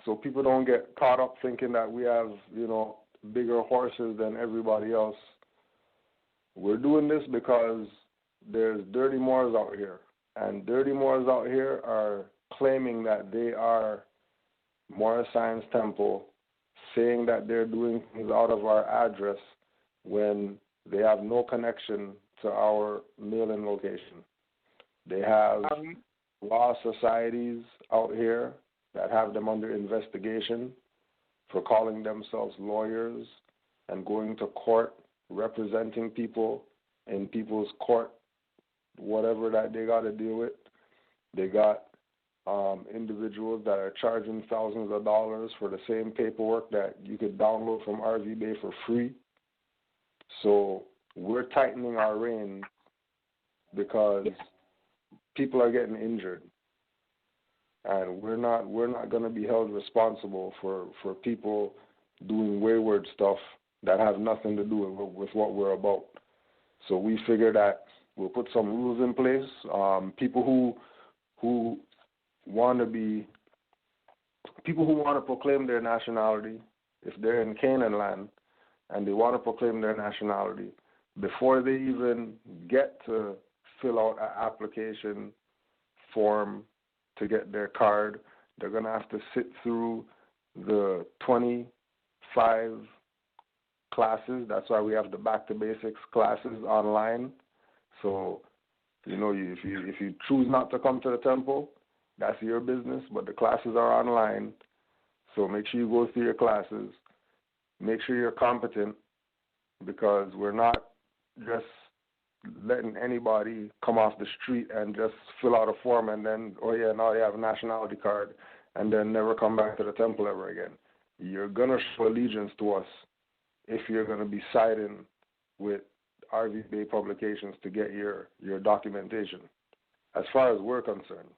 So people don't get caught up thinking that we have, bigger horses than everybody else. We're doing this because there's dirty Moors out here. And dirty Moors out here are claiming that they are Moorish Science Temple saying that they're doing things out of our address when they have no connection to our mail-in location. They have law societies out here that have them under investigation for calling themselves lawyers and going to court, representing people in people's court, whatever that they got to deal with. They got individuals that are charging thousands of dollars for the same paperwork that you could download from RVBey for free. So we're tightening our reins because people are getting injured, and we're not going to be held responsible for people doing wayward stuff that have nothing to do with what we're about. So we figure that we'll put some rules in place. People who want to proclaim their nationality, if they're in Canaan land and they want to proclaim their nationality, before they even get to fill out an application form to get their card, they're going to have to sit through the 25 classes. That's why we have the Back to Basics classes online. So, if you choose not to come to the temple, that's your business, but the classes are online. So make sure you go through your classes. Make sure you're competent, because we're not just letting anybody come off the street and just fill out a form and then, now they have a nationality card, and then never come back to the temple ever again. You're going to show allegiance to us if you're going to be siding with RVBey Publications to get your documentation, as far as we're concerned.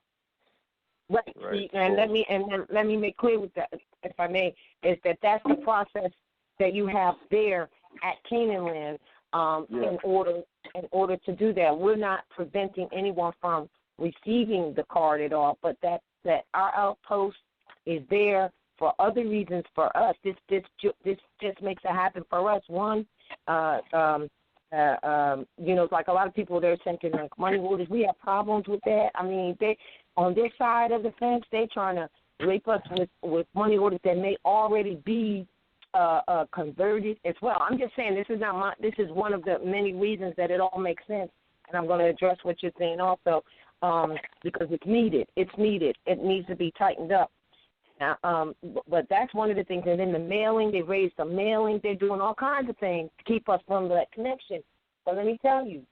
Right. And let me make clear with that, if I may, is that's the process that you have there at Canaan Land. In order to do that, we're not preventing anyone from receiving the card at all, but that our outpost is there for other reasons for us. This just makes it happen for us. One, like a lot of people, they're thinking like money orders. We have problems with that. I mean, they on this side of the fence, they're trying to rape us with money orders that may already be converted as well. I'm just saying this is one of the many reasons that it all makes sense, and I'm going to address what you're saying also, because it's needed. It's needed. It needs to be tightened up. Now, but that's one of the things. And then the mailing, they raised the mailing. They're doing all kinds of things to keep us from that connection. But let me tell you,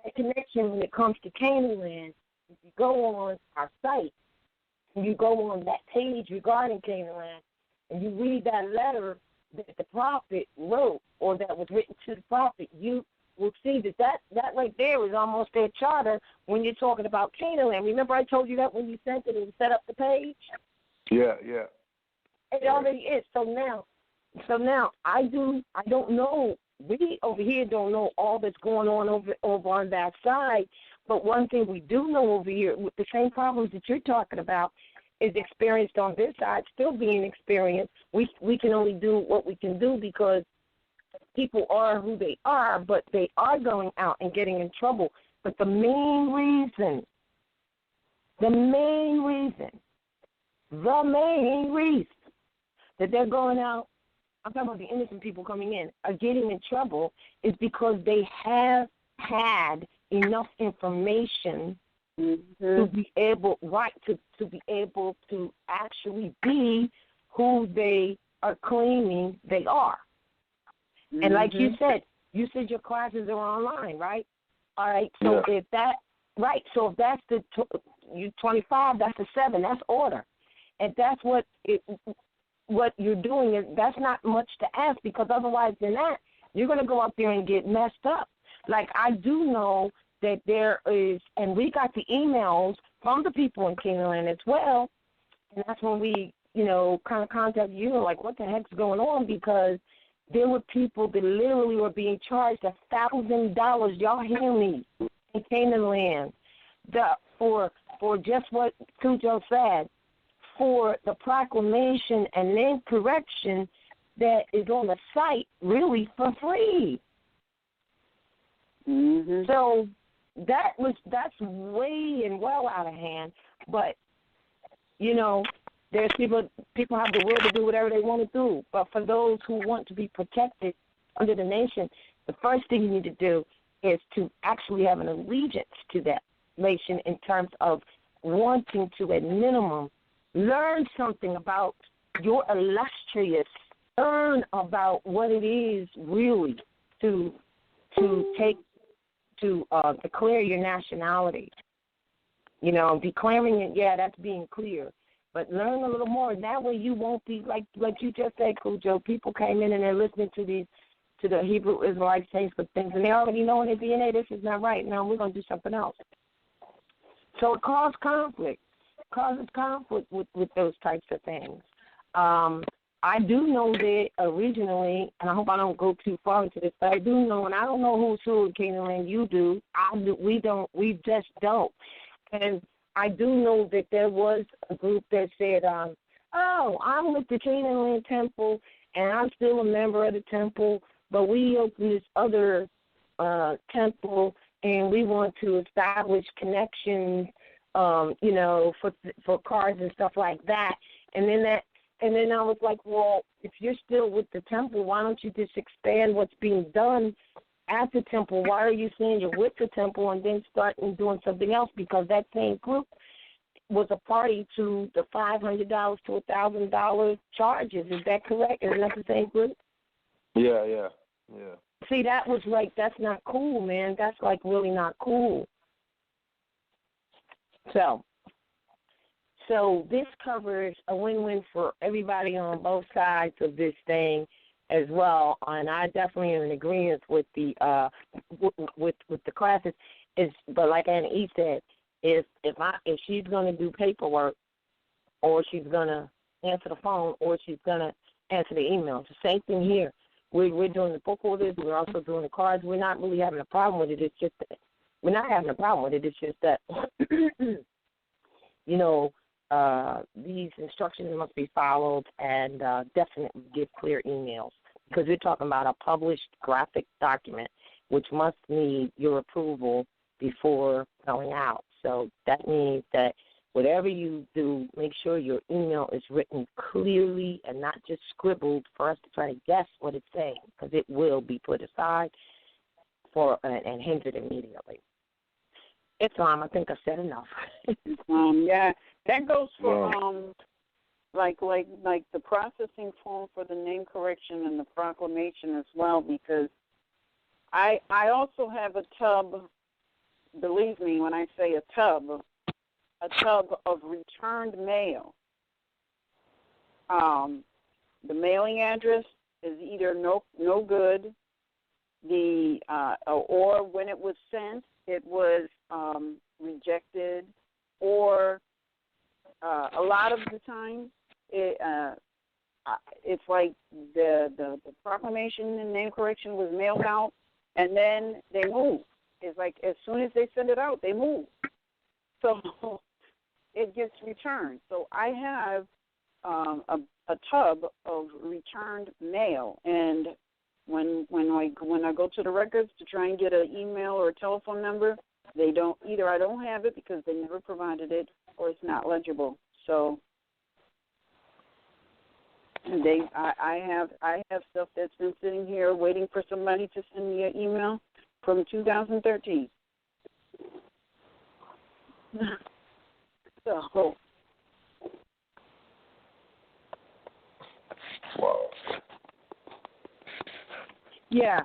that connection when it comes to Canaan Land, if you go on our site and you go on that page regarding Canaan Land and you read that letter that the prophet wrote or that was written to the prophet, you will see that right there is almost their charter when you're talking about Canaan Land. Remember I told you that when you sent it and set up the page? Yeah. It already is. So now I don't know. We over here don't know all that's going on over on that side. But one thing we do know over here, with the same problems that you're talking about, is experienced on this side, still being experienced. We can only do what we can do because people are who they are, but they are going out and getting in trouble. But the main reason that they're going out, I'm talking about the innocent people coming in, are getting in trouble is because they have had enough information to be able, to be able to actually be who they are claiming they are. And like you said your classes are online, right? All right. So if that's the 25, that's the 7, that's order. And that's what you're doing is that's not much to ask, because otherwise than that, you're going to go out there and get messed up. Like I do know that there is, and we got the emails from the people in Canaan Land as well, and that's when we, kind of contacted you, like, what the heck's going on? Because there were people that literally were being charged $1,000. Y'all hear me? In Canaan Land, for just what Cujo said, for the proclamation and name correction that is on the site, really for free. So that's way and well out of hand. But There's people have the will to do whatever they want to do. But for those who want to be protected under the nation, the first thing you need to do is to actually have an allegiance to that nation in terms of wanting to, at minimum, learn something about your illustrious, learn about what it is really to declare your nationality. You know, declaring it, yeah, that's being clear. But learn a little more. That way you won't be, like you just said, Cujo, people came in and they're listening to the Hebrew Israelites saying some things, and they already know in their DNA this is not right. Now we're going to do something else. So it causes conflict. With those types of things. I do know that originally, and I hope I don't go too far into this, but I do know, and I don't know who's who in Canaan Land. You do. We just don't. And I do know that there was a group that said, I'm with the Canaan Land Temple, and I'm still a member of the temple, but we opened this other temple, and we want to establish connections, for cars and stuff like that. And then I was like, well, if you're still with the temple, why don't you just expand what's being done at the temple? Why are you saying you're with the temple and then start doing something else? Because that same group was a party to the $500 to $1,000 charges. Is that correct? Isn't that the same group?
Yeah.
See, that was like, that's not cool, man. That's like really not cool. So this covers a win-win for everybody on both sides of this thing as well. And I definitely am in agreement with the with the classes. But like Anna E said, if she's going to do paperwork, or she's going to answer the phone, or she's going to answer the email, it's the same thing here. We're doing the book orders. We're also doing the cards. We're not really having a problem with it. It's just that we're not having a problem with it. It's just that, these instructions must be followed, and definitely give clear emails, because we're talking about a published graphic document, which must need your approval before going out. So that means that whatever you do, make sure your email is written clearly and not just scribbled for us to try to guess what it's saying, because it will be put aside and hindered immediately. It's I think I said enough.
Yeah, that goes for like the processing form for the name correction and the proclamation as well, because I also have a tub. Believe me when I say a tub of returned mail. The mailing address is either no good, or when it was sent, it was rejected, or a lot of the time it's like the proclamation and name correction was mailed out, and then they move. It's like as soon as they send it out, they move. So it gets returned. So I have a tub of returned mail, and when I go to the records to try and get an email or a telephone number, they don't. Either I don't have it because they never provided it, or it's not legible. So I have stuff that's been sitting here waiting for somebody to send me an email from 2013. So.
Wow.
Yeah.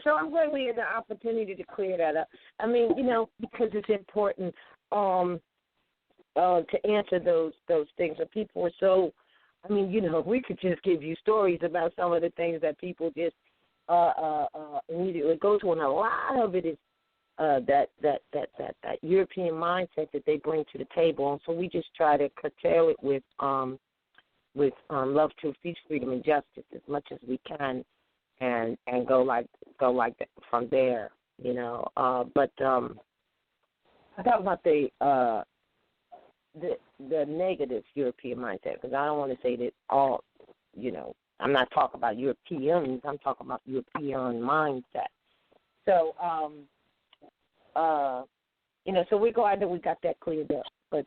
So I'm glad we had the opportunity to clear that up. I mean, because it's important to answer those things. And people are so. I mean, we could just give you stories about some of the things that people just immediately go to, and a lot of it is that European mindset that they bring to the table, and so we just try to curtail it with love, truth, peace, freedom, and justice as much as we can, and go like that from there, But I talk about the negative European mindset, because I don't want to say that all, I'm not talking about Europeans. I'm talking about European mindset. So, so we're glad that we got that cleared up. But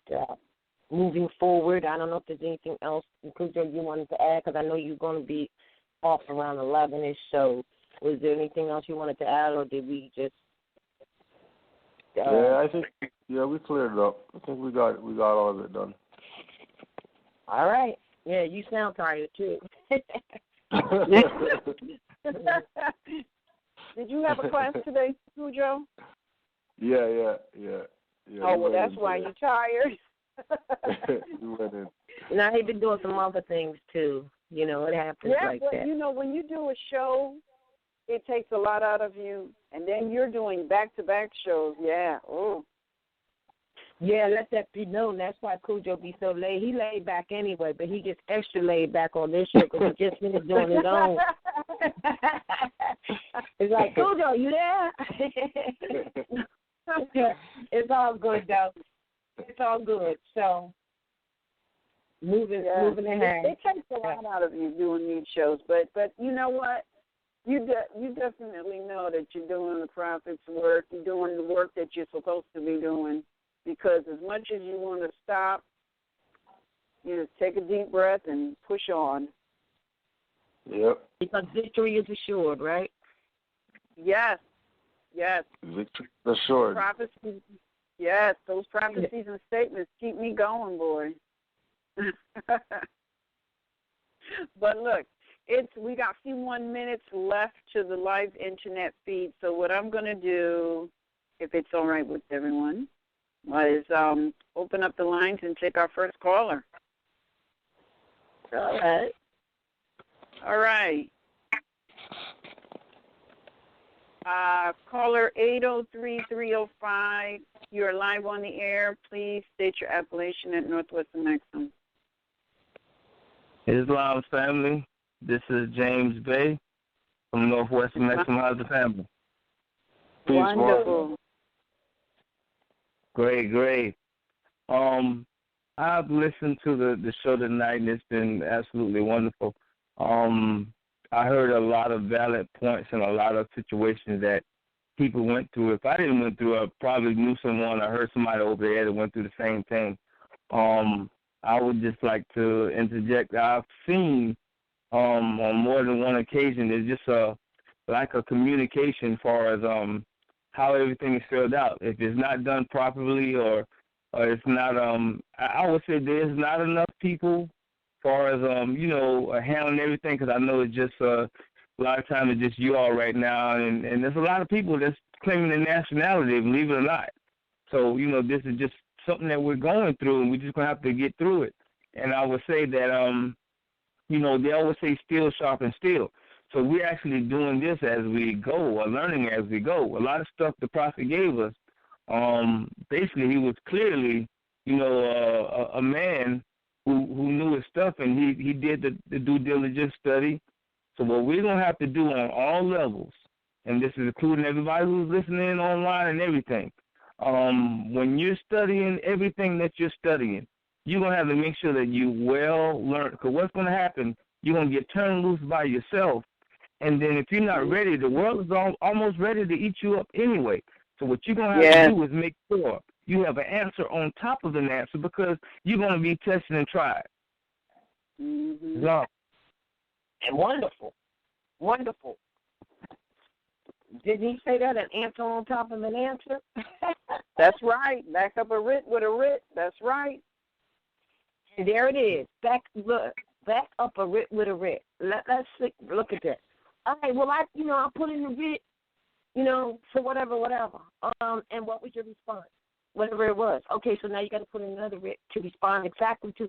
moving forward. I don't know if there's anything else, Cujo, you wanted to add, because I know you're going to be off around 11ish. So, was there anything else you wanted to add, or did we just?
I think we cleared it up. I think we got all of it done.
All right. Yeah, you sound tired too.
Did you have a class today, Cujo?
Yeah.
Oh, well, that's why you're tired.
We went in.
Now, he's been doing some other things, too. You know, it happens like that.
Yeah, but, when you do a show, it takes a lot out of you, and then you're doing back-to-back shows. Yeah,
Yeah, let that be known. That's why Cujo be so laid. He laid back anyway, but he gets extra laid back on this show because he just finished doing his own. It's like, Cujo, you there? It's all good, though. It's all good. So, moving ahead.
It takes a lot out of you doing these shows, but you know what? You definitely know that you're doing the prophet's work. You're doing the work that you're supposed to be doing, because as much as you want to stop, you just take a deep breath and push on.
Yep.
Because victory is assured, right?
Yes.
Victory is assured.
Prophecies. Yes, those prophecies and statements keep me going, boy. But look, we got a few more minutes left to the live internet feed. So what I'm going to do, if it's all right with everyone, is open up the lines and take our first caller. All right. Caller 803-305, you're live on the air. Please state your appellation at Northwestern Maxim.
Islam family, this is James Bay from Northwestern Maxim. How's the family?
Peace,
wonderful.
Great. I've listened to the show tonight, and it's been absolutely wonderful. I heard a lot of valid points and a lot of situations that people went through. If I didn't went through, I probably knew someone. I heard somebody over there that went through the same thing. I would just like to interject. I've seen on more than one occasion there's just a lack of communication as far as how everything is filled out. If it's not done properly or it's not, I would say there's not enough people as far as, handling everything, because I know it's just a lot of times it's just you all right now, and there's a lot of people that's claiming their nationality, believe it or not. So, this is just something that we're going through, and we're just going to have to get through it. And I would say that, they always say steel sharpens steel. So we're actually doing this as we go, or learning as we go. A lot of stuff the prophet gave us, basically he was clearly, a man who knew his stuff, and he did the due diligence study. So what we're going to have to do on all levels, and this is including everybody who's listening online and everything, when you're studying everything that you're studying, you're going to have to make sure that you well learn, because what's going to happen, you're going to get turned loose by yourself, and then if you're not ready, the world is almost ready to eat you up anyway. So what you're going to have to do is make sure you have an answer on top of an answer, because you're going to be tested and tried.
Mm-hmm.
Yeah. And wonderful. Didn't he say that, an answer on top of an answer?
That's right. Back up a writ with a writ. That's right.
And there it is. Back up a writ with a writ. Let's look at that. All right, well, I put in the writ, for whatever. And what was your response? Whatever it was. Okay, so now you got to put in another writ to respond exactly to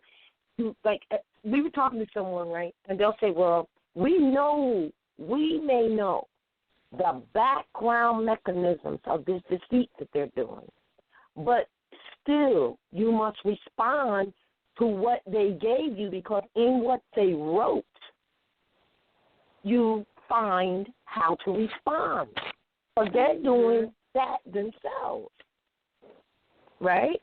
like, we were talking to someone, right? And they'll say, well, we may know the background mechanisms of this deceit that they're doing, but still you must respond to what they gave you, because in what they wrote, you find how to respond. Because they're doing that themselves, right?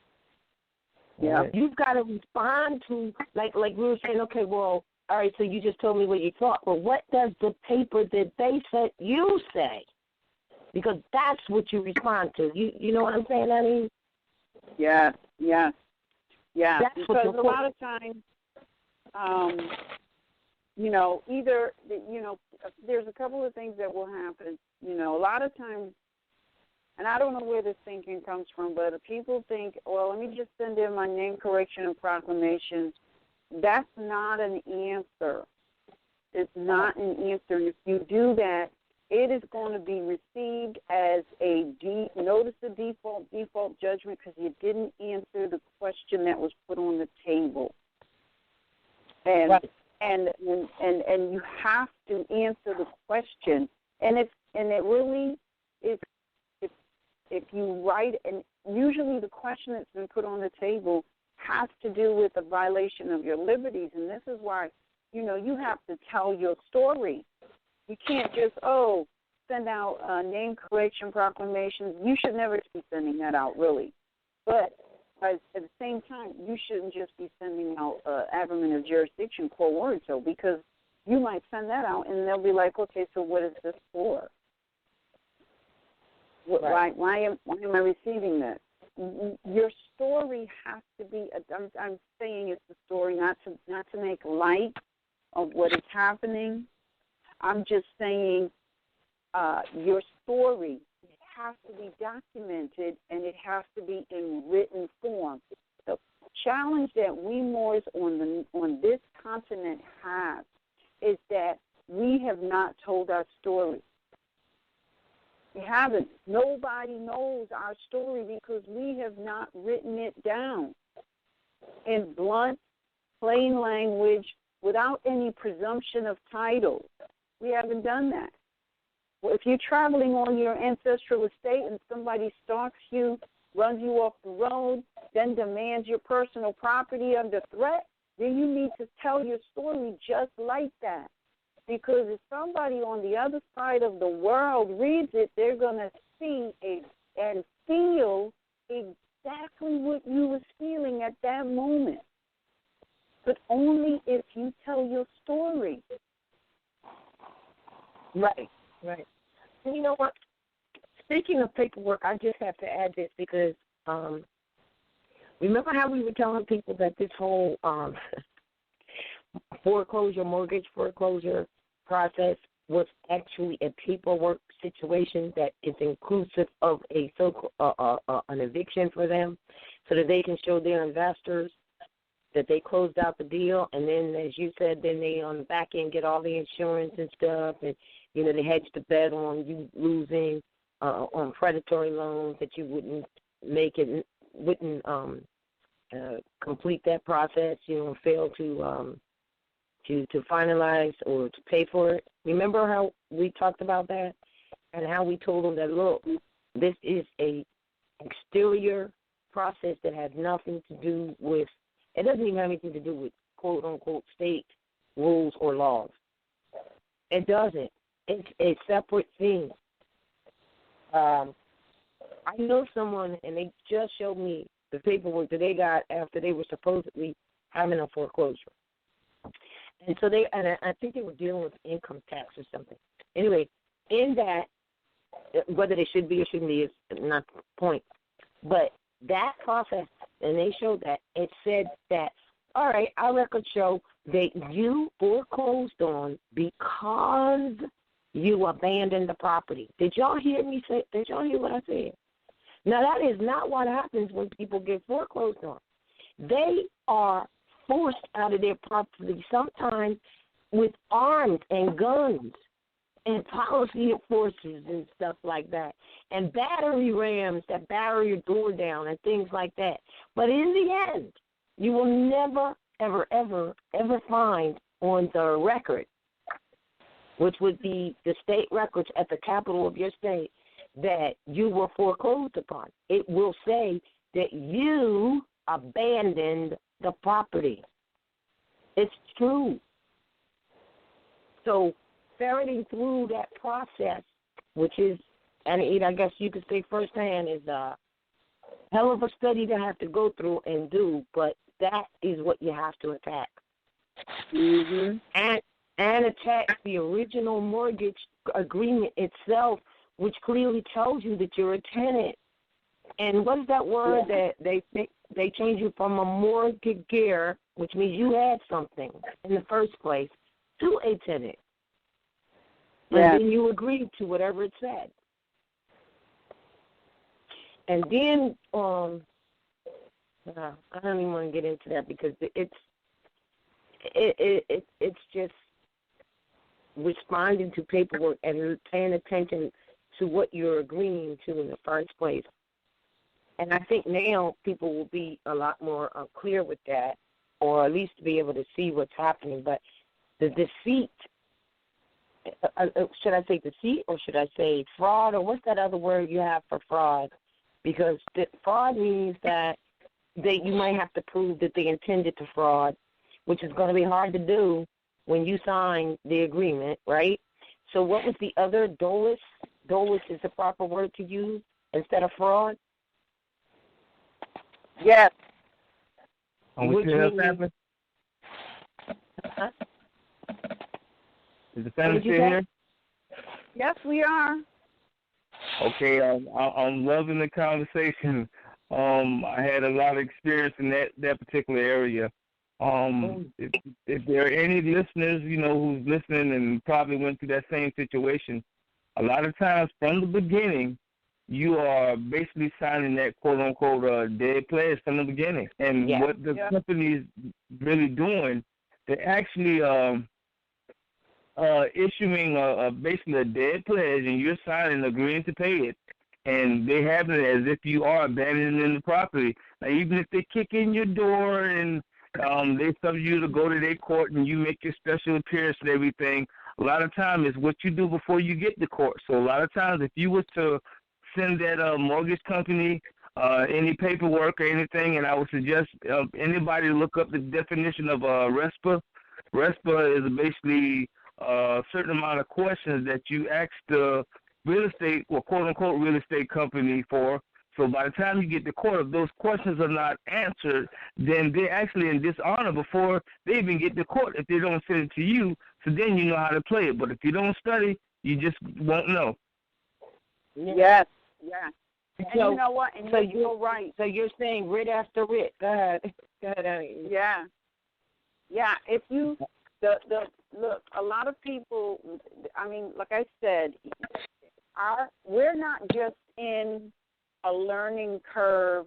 Yeah.
You've got to respond to, like we were saying, okay, well, all right, so you just told me what you thought, but what does the paper that they sent you say? Because that's what you respond to. You know what I'm saying, Annie?
Yeah. Yeah,
That's
because a lot of times, either, there's a couple of things that will happen. A lot of times, and I don't know where this thinking comes from, but people think, well, let me just send in my name correction and proclamation. That's not an answer. It's not an answer. If you do that, it is going to be received as a notice of default judgment because you didn't answer the question that was put on the table. And
right.
and you have to answer the question. And it really is, if you write, and usually the question that's been put on the table has to do with a violation of your liberties, and this is why, you have to tell your story. You can't just, send out name correction proclamations. You should never be sending that out, really. But at the same time, you shouldn't just be sending out abandonment of jurisdiction, core word, because you might send that out, and they'll be like, okay, so what is this for?
Right.
Why am I receiving this? Your story has to be. I'm saying it's a story, not to make light of what is happening. I'm just saying your story has to be documented, and it has to be in written form. The challenge that we Moors on this continent have is that we have not told our story. We haven't. Nobody knows our story because we have not written it down in blunt, plain language without any presumption of title. We haven't done that. Well, if you're traveling on your ancestral estate and somebody stalks you, runs you off the road, then demands your personal property under threat, then you need to tell your story just like that. Because if somebody on the other side of the world reads it, they're going to see and feel exactly what you was feeling at that moment. But only if you tell your story.
Right. And you know what? Speaking of paperwork, I just have to add this because remember how we were telling people that this whole mortgage foreclosure process was actually a paperwork situation that is inclusive of an eviction for them, so that they can show their investors that they closed out the deal, and then, as you said, then they on the back end get all the insurance and stuff, and they hedge the bet on you losing on predatory loans, that you wouldn't complete that process, fail to finalize or to pay for it. Remember how we talked about that and how we told them that, look, this is a exterior process that has nothing to do with, it doesn't even have anything to do with quote-unquote state rules or laws. It doesn't. It's a separate thing. I know someone, and they just showed me the paperwork that they got after they were supposedly having a foreclosure. And so I think they were dealing with income tax or something. Anyway, in that, whether they should be or shouldn't be is not the point. But that process, and they showed that, it said that, all right, our records show that you foreclosed on because you abandoned the property. Did y'all hear me say? Did y'all hear what I said? Now, that is not what happens when people get foreclosed on. They are forced out of their property sometimes with arms and guns and policy enforcers and stuff like that, and battery rams that batter your door down and things like that. But in the end, you will never, ever, ever, ever find on the record, which would be the state records at the capital of your state, that you were foreclosed upon. It will say that you abandoned the property. It's true. So ferreting through that process, which is, and I guess you could say firsthand, is a hell of a study to have to go through and do, but that is what you have to attack.
Mm-hmm.
And attack the original mortgage agreement itself, which clearly tells you that you're a tenant. And what is that word that they change you from a mortgagor, which means you had something in the first place, to a tenant. And then you agreed to whatever it said. And then I don't even want to get into that because it's just responding to paperwork and paying attention to what you're agreeing to in the first place. And I think now people will be a lot more clear with that, or at least be able to see what's happening. But the deceit, should I say deceit or should I say fraud, or what's that other word you have for fraud? Because fraud means that you might have to prove that they intended to fraud, which is going to be hard to do when you sign the agreement, right? So what was the other, dolus? Dolus is the proper word to use instead of fraud?
Yes.
Which means, is the family still here?
Yes, we are.
Okay, I'm loving the conversation. I had a lot of experience in that particular area. If there are any listeners, who's listening and probably went through that same situation, a lot of times from the beginning, you are basically signing that quote-unquote dead pledge from the beginning. And what the company's really doing, they're actually issuing basically a dead pledge, and you're signing, agreeing to pay it. And they have it as if you are abandoning the property. Now, even if they kick in your door and they tell you to go to their court and you make your special appearance and everything, a lot of times it's what you do before you get to court. So a lot of times if you were to send that mortgage company any paperwork or anything, and I would suggest anybody look up the definition of RESPA. RESPA is basically a certain amount of questions that you ask the real estate, or quote-unquote real estate company for. So by the time you get to court, if those questions are not answered, then they're actually in dishonor before they even get to court if they don't send it to you. So then you know how to play it. But if you don't study, you just won't know.
Yes, yeah. And you know what? And you're right.
So you're saying writ after writ. Go ahead.
Yeah. Yeah, if you, look, a lot of people, I mean, like I said, we're not just in a learning curve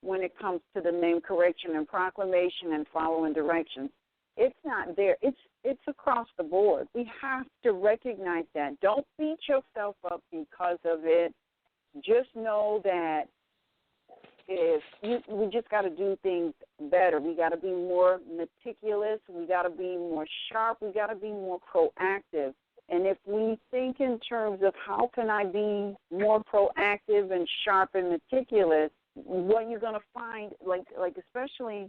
when it comes to the name correction and proclamation and following directions. It's not there. It's across the board. We have to recognize that. Don't beat yourself up because of it. Just know that we just got to do things better. We got to be more meticulous. We got to be more sharp. We got to be more proactive. And if we think in terms of how can I be more proactive and sharp and meticulous, what you're going to find, like especially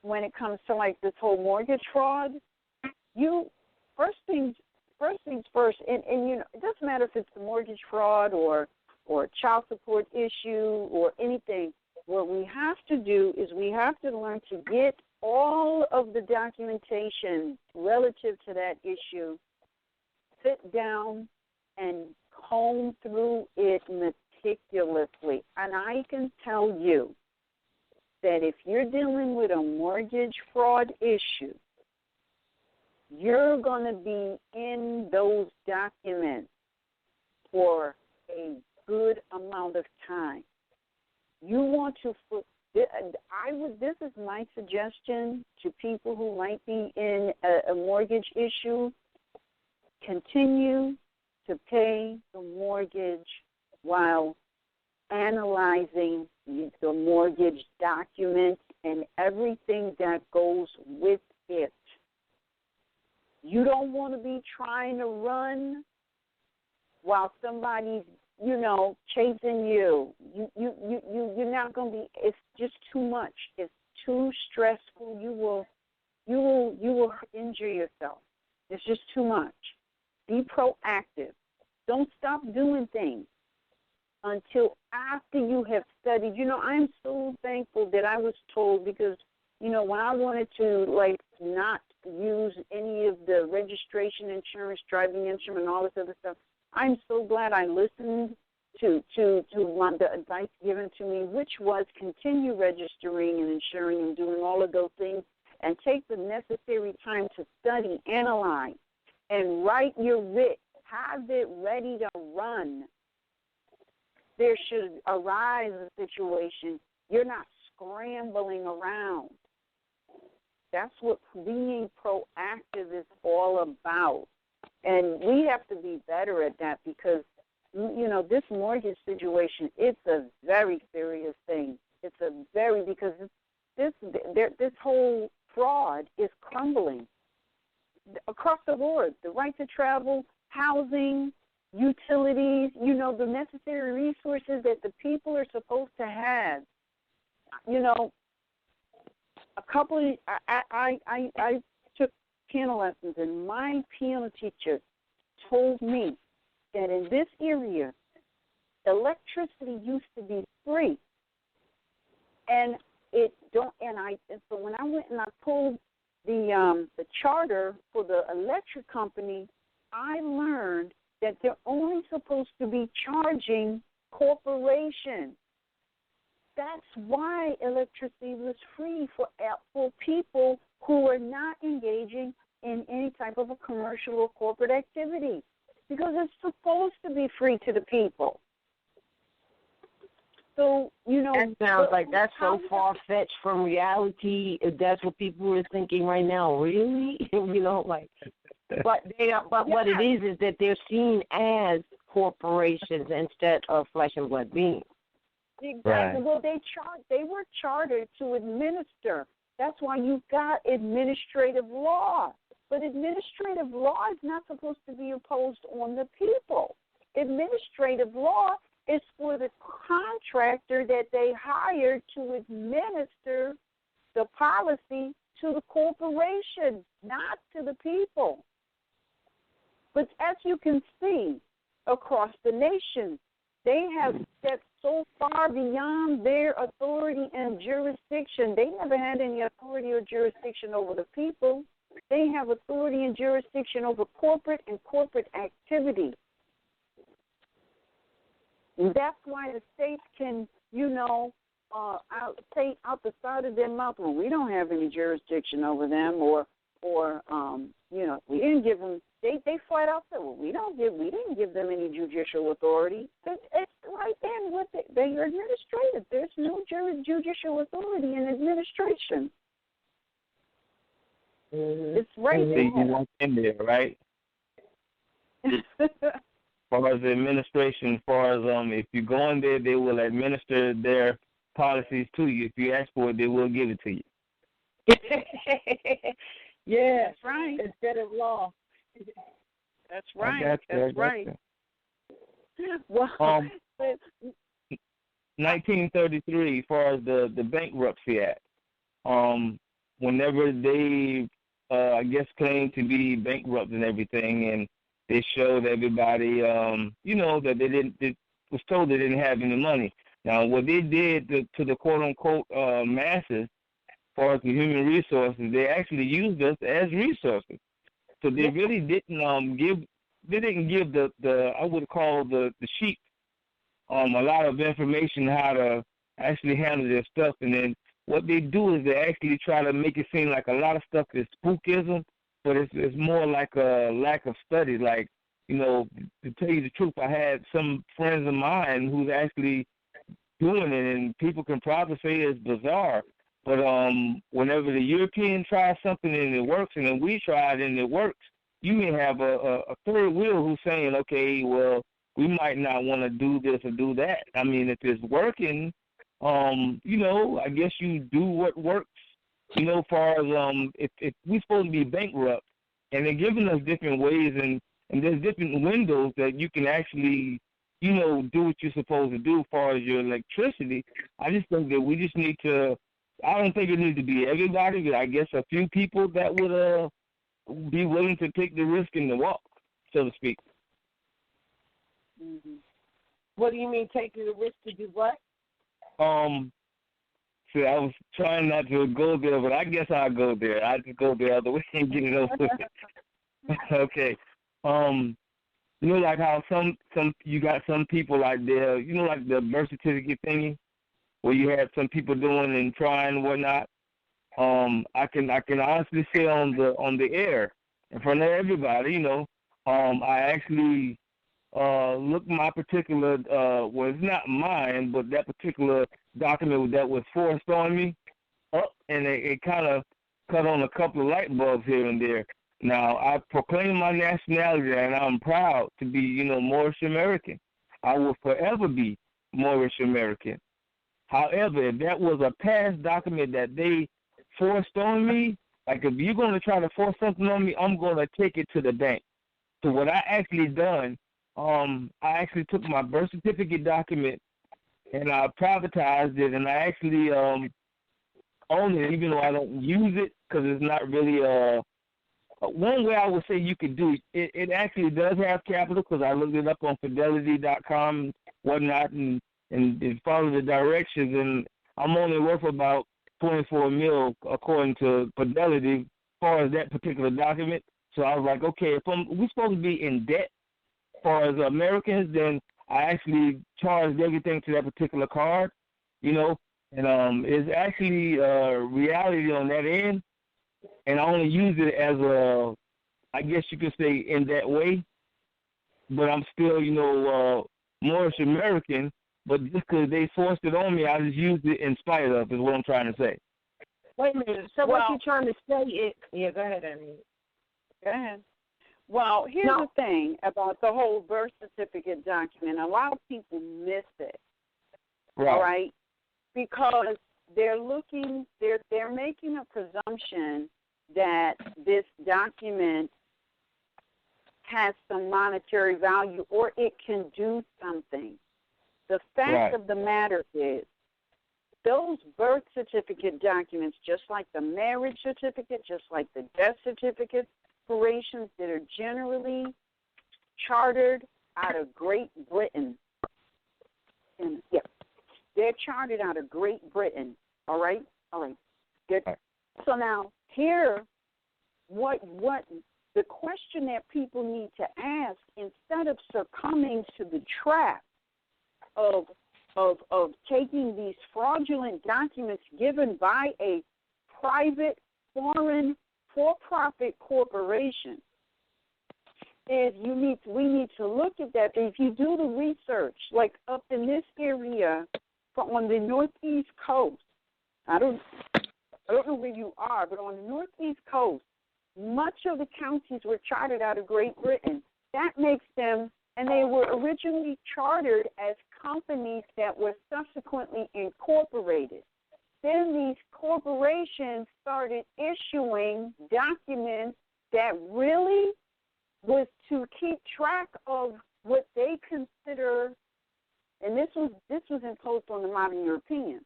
when it comes to like this whole mortgage fraud, first things first. And you know, it doesn't matter if it's the mortgage fraud or child support issue or anything. What we have to do is we have to learn to get all of the documentation relative to that issue, sit down and comb through it meticulously. And I can tell you that if you're dealing with a mortgage fraud issue, you're going to be in those documents for a good amount of time. You want to, this is my suggestion to people who might be in a mortgage issue. Continue to pay the mortgage while analyzing the mortgage documents and everything that goes with it. You don't want to be trying to run while somebody's, chasing you. You're not going to be. It's just too much. It's too stressful. You will injure yourself. It's just too much. Be proactive. Don't stop doing things until after you have studied. I'm so thankful that I was told, because, when I wanted to, not use any of the registration insurance, driving insurance, and all this other stuff, I'm so glad I listened the advice given to me, which was continue registering and insuring and doing all of those things, and take the necessary time to study, analyze, and write your writ. Have it ready to run. There should arise a situation. You're not scrambling around. That's what being proactive is all about. And we have to be better at that because, you know, this mortgage situation, it's a very serious thing. Because this whole fraud is crumbling across the board. The right to travel, housing, utilities, you know, the necessary resources that the people are supposed to have. You know, I took piano lessons, and my piano teacher told me that in this area, electricity used to be free, and so when I went and I pulled the charter for the electric company, I learned that they're only supposed to be charging corporations. That's why electricity was free for people who are not engaging in any type of a commercial or corporate activity, because it's supposed to be free to the people. So, you know,
that sounds like that's so far-fetched from reality. If that's what people are thinking right now, really? You know, like, but what it is that they're seen as corporations instead of flesh and blood beings.
Exactly. Right. Well, they were chartered to administer. That's why you've got administrative law. But administrative law is not supposed to be imposed on the people. Administrative law is for the contractor that they hired to administer the policy to the corporation, not to the people. But as you can see across the nation, they have stepped so far beyond their authority and jurisdiction. They never had any authority or jurisdiction over the people. They have authority and jurisdiction over corporate and corporate activity. That's why the states can, you know, say out the side of their mouth, well, we don't have any jurisdiction over them, or you know, we didn't give them. They flat out said, well, we didn't give them any judicial authority. It's right there with it. They are administrative. There's no judicial authority in administration. It's right there.
You want in there, right? As far as the administration, as far as if you go in there, they will administer their policies to you. If you ask for it, they will give it to you.
Yeah,
that's right.
Instead of law.
That's right. That's right. Well,
1933, as far as the Bankruptcy Act, whenever they, I guess, claimed to be bankrupt and everything, and they showed everybody, you know, that they was told they didn't have any money. Now, what they did to the quote-unquote masses, as far as the human resources, they actually used us as resources. So they really didn't give the I would call the sheep a lot of information how to actually handle their stuff. And then what they do is they actually try to make it seem like a lot of stuff is spookism, but it's more like a lack of study. Like, you know, to tell you the truth, I had some friends of mine who's actually doing it, and people can probably say it's bizarre. But whenever the European tries something and it works, and then we try it and it works, you may have a third wheel who's saying, okay, well, we might not want to do this or do that. I mean, if it's working, you know, I guess you do what works, you know, as far as if we're supposed to be bankrupt, and they're giving us different ways, and there's different windows that you can actually, you know, do what you're supposed to do as far as your electricity. I just think that we just need to, I don't think it needs to be everybody, but I guess a few people that would be willing to take the risk and the walk, so to speak.
Mm-hmm. What do you mean taking the risk to do what?
See, I was trying not to go there, but I guess I'll go there. I just go the other way and get it over with. Okay. You know, like how some you got some people like like the birth certificate thingy, where you had some people doing and trying and whatnot. I can honestly say on the air in front of everybody, I actually looked my particular well, it's not mine, but that particular document that was forced on me up, and it kind of cut on a couple of light bulbs here and there. Now, I proclaim my nationality, and I'm proud to be, Moorish American. I will forever be Moorish American. However, if that was a past document that they forced on me, like if you're going to try to force something on me, I'm going to take it to the bank. So what I actually done, I actually took my birth certificate document and I privatized it, and I actually own it, even though I don't use it because it's not really one way I would say you could do it. It actually does have capital because I looked it up on Fidelity.com and whatnot, and follow the directions, and I'm only worth about $24 million according to Fidelity as far as that particular document. So I was like, okay, if we're supposed to be in debt as far as Americans, then I actually charged everything to that particular card, and it's actually reality on that end, and I only use it as I guess you could say in that way, but I'm still, Moorish American. But just because they forced it on me, I just used it in spite of, is what I'm trying to say.
Wait a minute. So what you're trying to say is... Yeah, go ahead, Annie.
Go ahead. Well, here's the thing about the whole birth certificate document. A lot of people miss it,
right.
All right? Because they're making a presumption that this document has some monetary value or it can do something. The fact of the matter is, those birth certificate documents, just like the marriage certificate, just like the death certificates, corporations that are generally chartered out of Great Britain. And, they're chartered out of Great Britain. All right? So now, here, what the question that people need to ask, instead of succumbing to the trap of taking these fraudulent documents given by a private foreign for-profit corporation, is we need to look at that. If you do the research, like up in this area on the northeast coast, I don't know where you are, but on the northeast coast, much of the counties were chartered out of Great Britain. That makes them, and they were originally chartered as companies that were subsequently incorporated. Then these corporations started issuing documents that really was to keep track of what they consider, and this was imposed on the modern Europeans.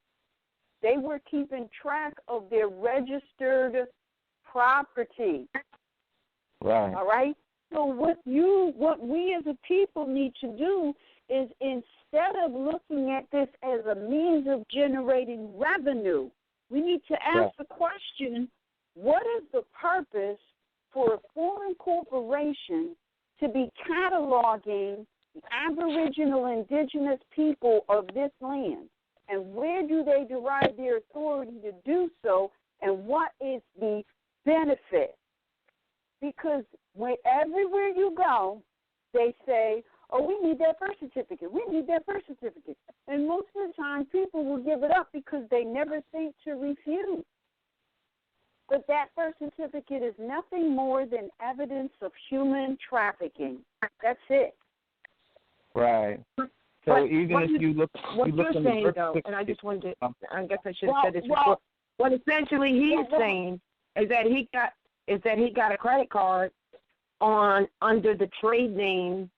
They were keeping track of their registered property.
Right.
All right? So what we as a people need to do is, instead of looking at this as a means of generating revenue, we need to ask the question, what is the purpose for a foreign corporation to be cataloging the Aboriginal indigenous people of this land? And where do they derive their authority to do so? And what is the benefit? Because everywhere you go, they say, oh, we need that birth certificate. We need that birth certificate. And most of the time, people will give it up because they never think to refuse. But that birth certificate is nothing more than evidence of human trafficking. That's it.
Right. So
but
even if you look,
what you're saying, though, and I just wanted to, I guess I should have said this before. What essentially he's saying is that he got a credit card under the trade name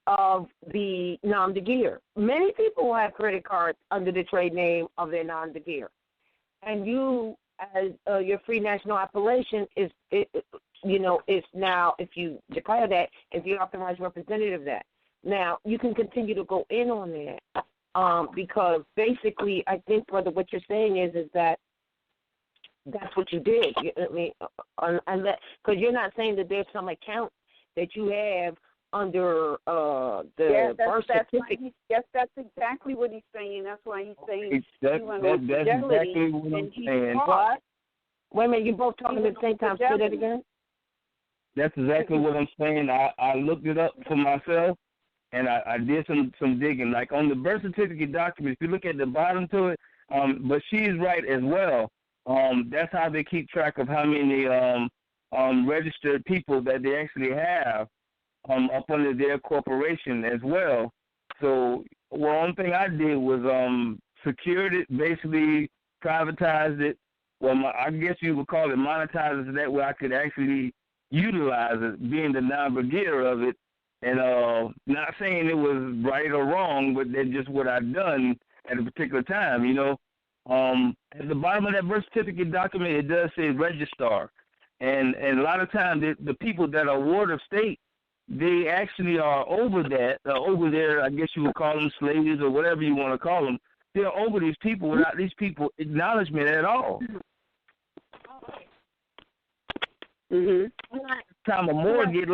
of the nom de guerre. Many people have credit cards under the trade name of their nom de guerre, and you, as your free national appellation, is now, if you declare that, if you're authorized representative of that. Now, you can continue to go in on that because basically, I think, brother, what you're saying is that that's what you did. I mean, because you're not saying that there's some account that you have under the birth certificate.
Yes, that's exactly what he's saying. That's why he's saying
that's exactly what I'm saying.
What? Wait a minute, you both talking at the same time. Say that again.
That's exactly what I'm saying. I looked it up for myself, and I did some digging. Like on the birth certificate document, if you look at the bottom to it, but she's right as well. That's how they keep track of how many registered people that they actually have up under their corporation as well. So one thing I did was secured it, basically privatized it. Well, I guess you would call it monetized it, that way I could actually utilize it, being the non-brigadier of it. And not saying it was right or wrong, but that's just what I'd done at a particular time, you know. At the bottom of that birth certificate document, it does say registrar. And a lot of times, the people that are ward of state, they actually are over that, over there, I guess you would call them slaves or whatever you want to call them. They're over these people without these people acknowledgement at all.
Mm-hmm.
Every time a Moor gets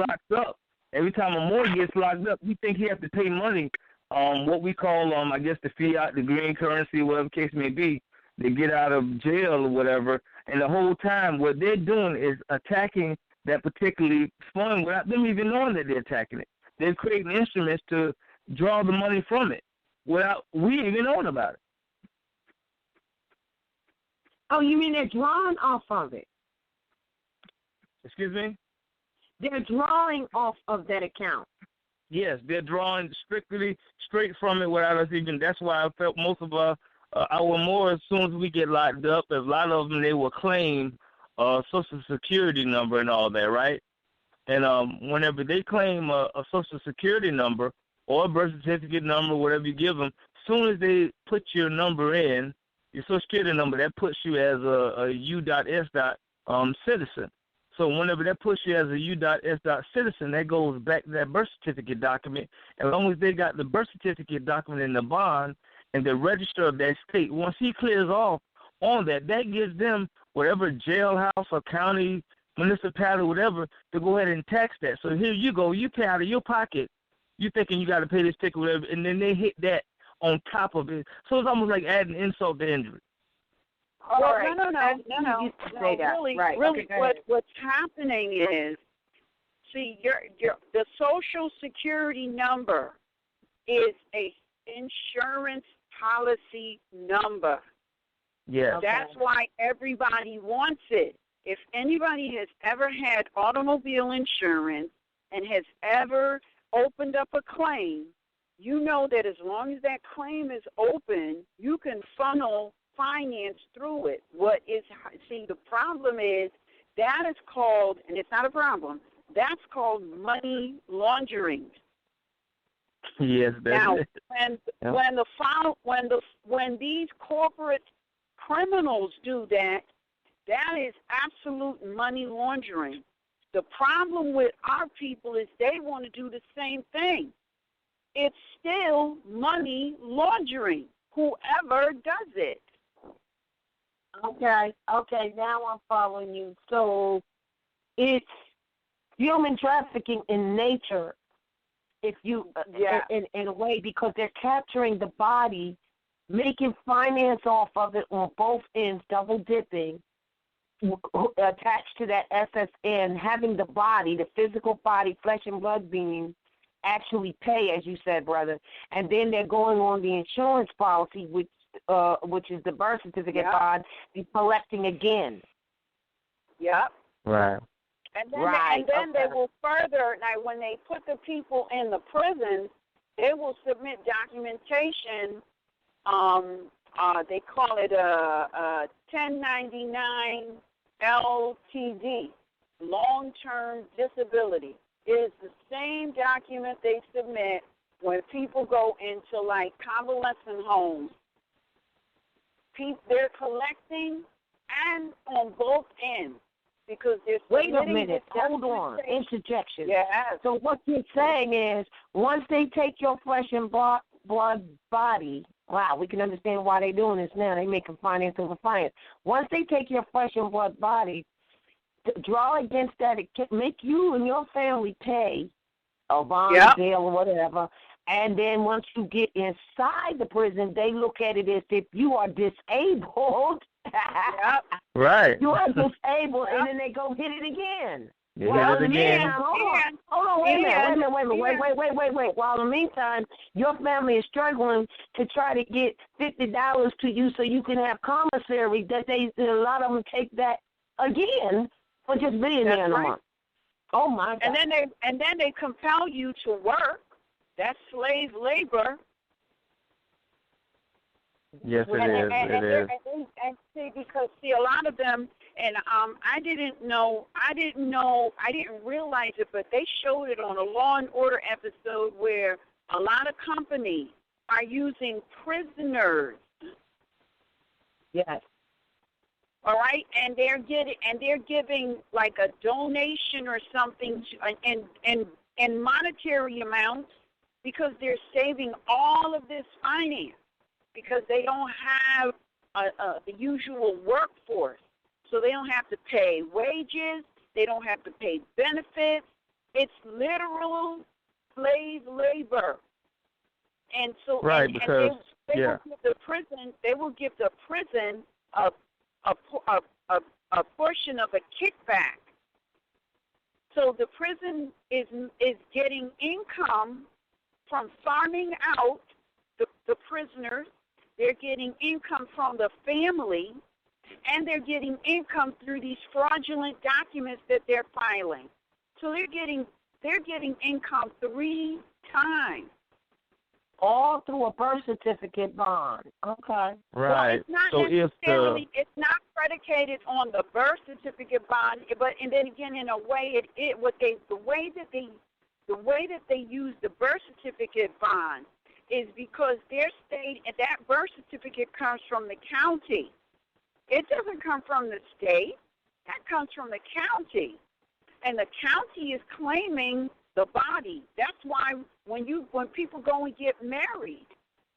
locked up, we think he has to pay money, what we call, I guess, the fiat, the green currency, whatever the case may be, to get out of jail or whatever. And the whole time, what they're doing is attacking that particular fund without them even knowing that they're attacking it. They're creating instruments to draw the money from it without we even knowing about it.
Oh, you mean they're drawing off of it?
Excuse me?
They're drawing off of that account.
Yes, they're drawing straight from it without us even. That's why I felt most of our Moors, as soon as we get locked up, a lot of them, they will claim Social Security number and all that, right? And whenever they claim a Social Security number or a birth certificate number, whatever you give them, as soon as they put your number in, your Social Security number, that puts you as a U.S. citizen. So whenever that puts you as a U.S. citizen, that goes back to that birth certificate document. As long as they got the birth certificate document in the bond and the register of that state, once he clears off on that, that gives them whatever jailhouse or county, municipality, whatever, to go ahead and tax that. So here you go, you pay out of your pocket, you thinking you got to pay this ticket, whatever, and then they hit that on top of it. So it's almost like adding insult to injury.
Well,
right.
No. Really,
right.
really, okay, what's happening is, see, the Social Security number is a insurance policy number.
Yeah.
That's why everybody wants it. If anybody has ever had automobile insurance and has ever opened up a claim, you know that as long as that claim is open, you can funnel finance through it. The problem is that is called, and it's not a problem, that's called money laundering.
Yes,
now, when these corporate criminals do that, that is absolute money laundering. The problem with our people is they want to do the same thing. It's still money laundering, whoever does it.
Okay, now I'm following you. So it's human trafficking in nature, if you in a way, because they're capturing the body, making finance off of it on both ends, double dipping, attached to that SSN, having the body, the physical body, flesh and blood being actually pay, as you said, brother, and then they're going on the insurance policy, which is the birth certificate bond, and collecting again.
Yep.
Right.
And then they will further, now when they put the people in the prisons, they will submit documentation, they call it a 1099 LTD, long-term disability. It is the same document they submit when people go into, like, convalescent homes. They're collecting and on both ends because they're
Wait a minute. Hold on. Interjection.
Yeah.
So what you're saying is once they take your flesh and blood body, wow, we can understand why they're doing this now. They're making finance over finance. Once they take your flesh and blood body, draw against that, make you and your family pay or bond jail or whatever. And then once you get inside the prison, they look at it as if you are disabled.
Right.
You are disabled, and then they go hit it again.
Hit it again.
Hold on, wait a minute. While in the meantime, your family is struggling to try to get $50 to you so you can have commissary. A lot of them take that again for just being there in a month. Oh my God!
And then they compel you to work. That's slave labor.
Yes, it is.
And see, a lot of them, and I didn't realize it, but they showed it on a Law and Order episode where a lot of companies are using prisoners.
Yes.
All right, and they're giving like a donation or something in monetary amounts because they're saving all of this finance because they don't have the usual workforce. So they don't have to pay wages. They don't have to pay benefits. It's literal slave labor. And so
right,
and
because
they will give the prison a portion of a kickback. So the prison is getting income from farming out the prisoners. They're getting income from the family, and they're getting income through these fraudulent documents that they're filing. So they're getting income 3 times.
All through a birth certificate bond. Okay.
Right.
Well, it's not predicated on the birth certificate bond, and then again, in a way, the way that they use the birth certificate bond is because their state, and that birth certificate comes from the county. It doesn't come from the state. That comes from the county, and the county is claiming the body. That's why when people go and get married,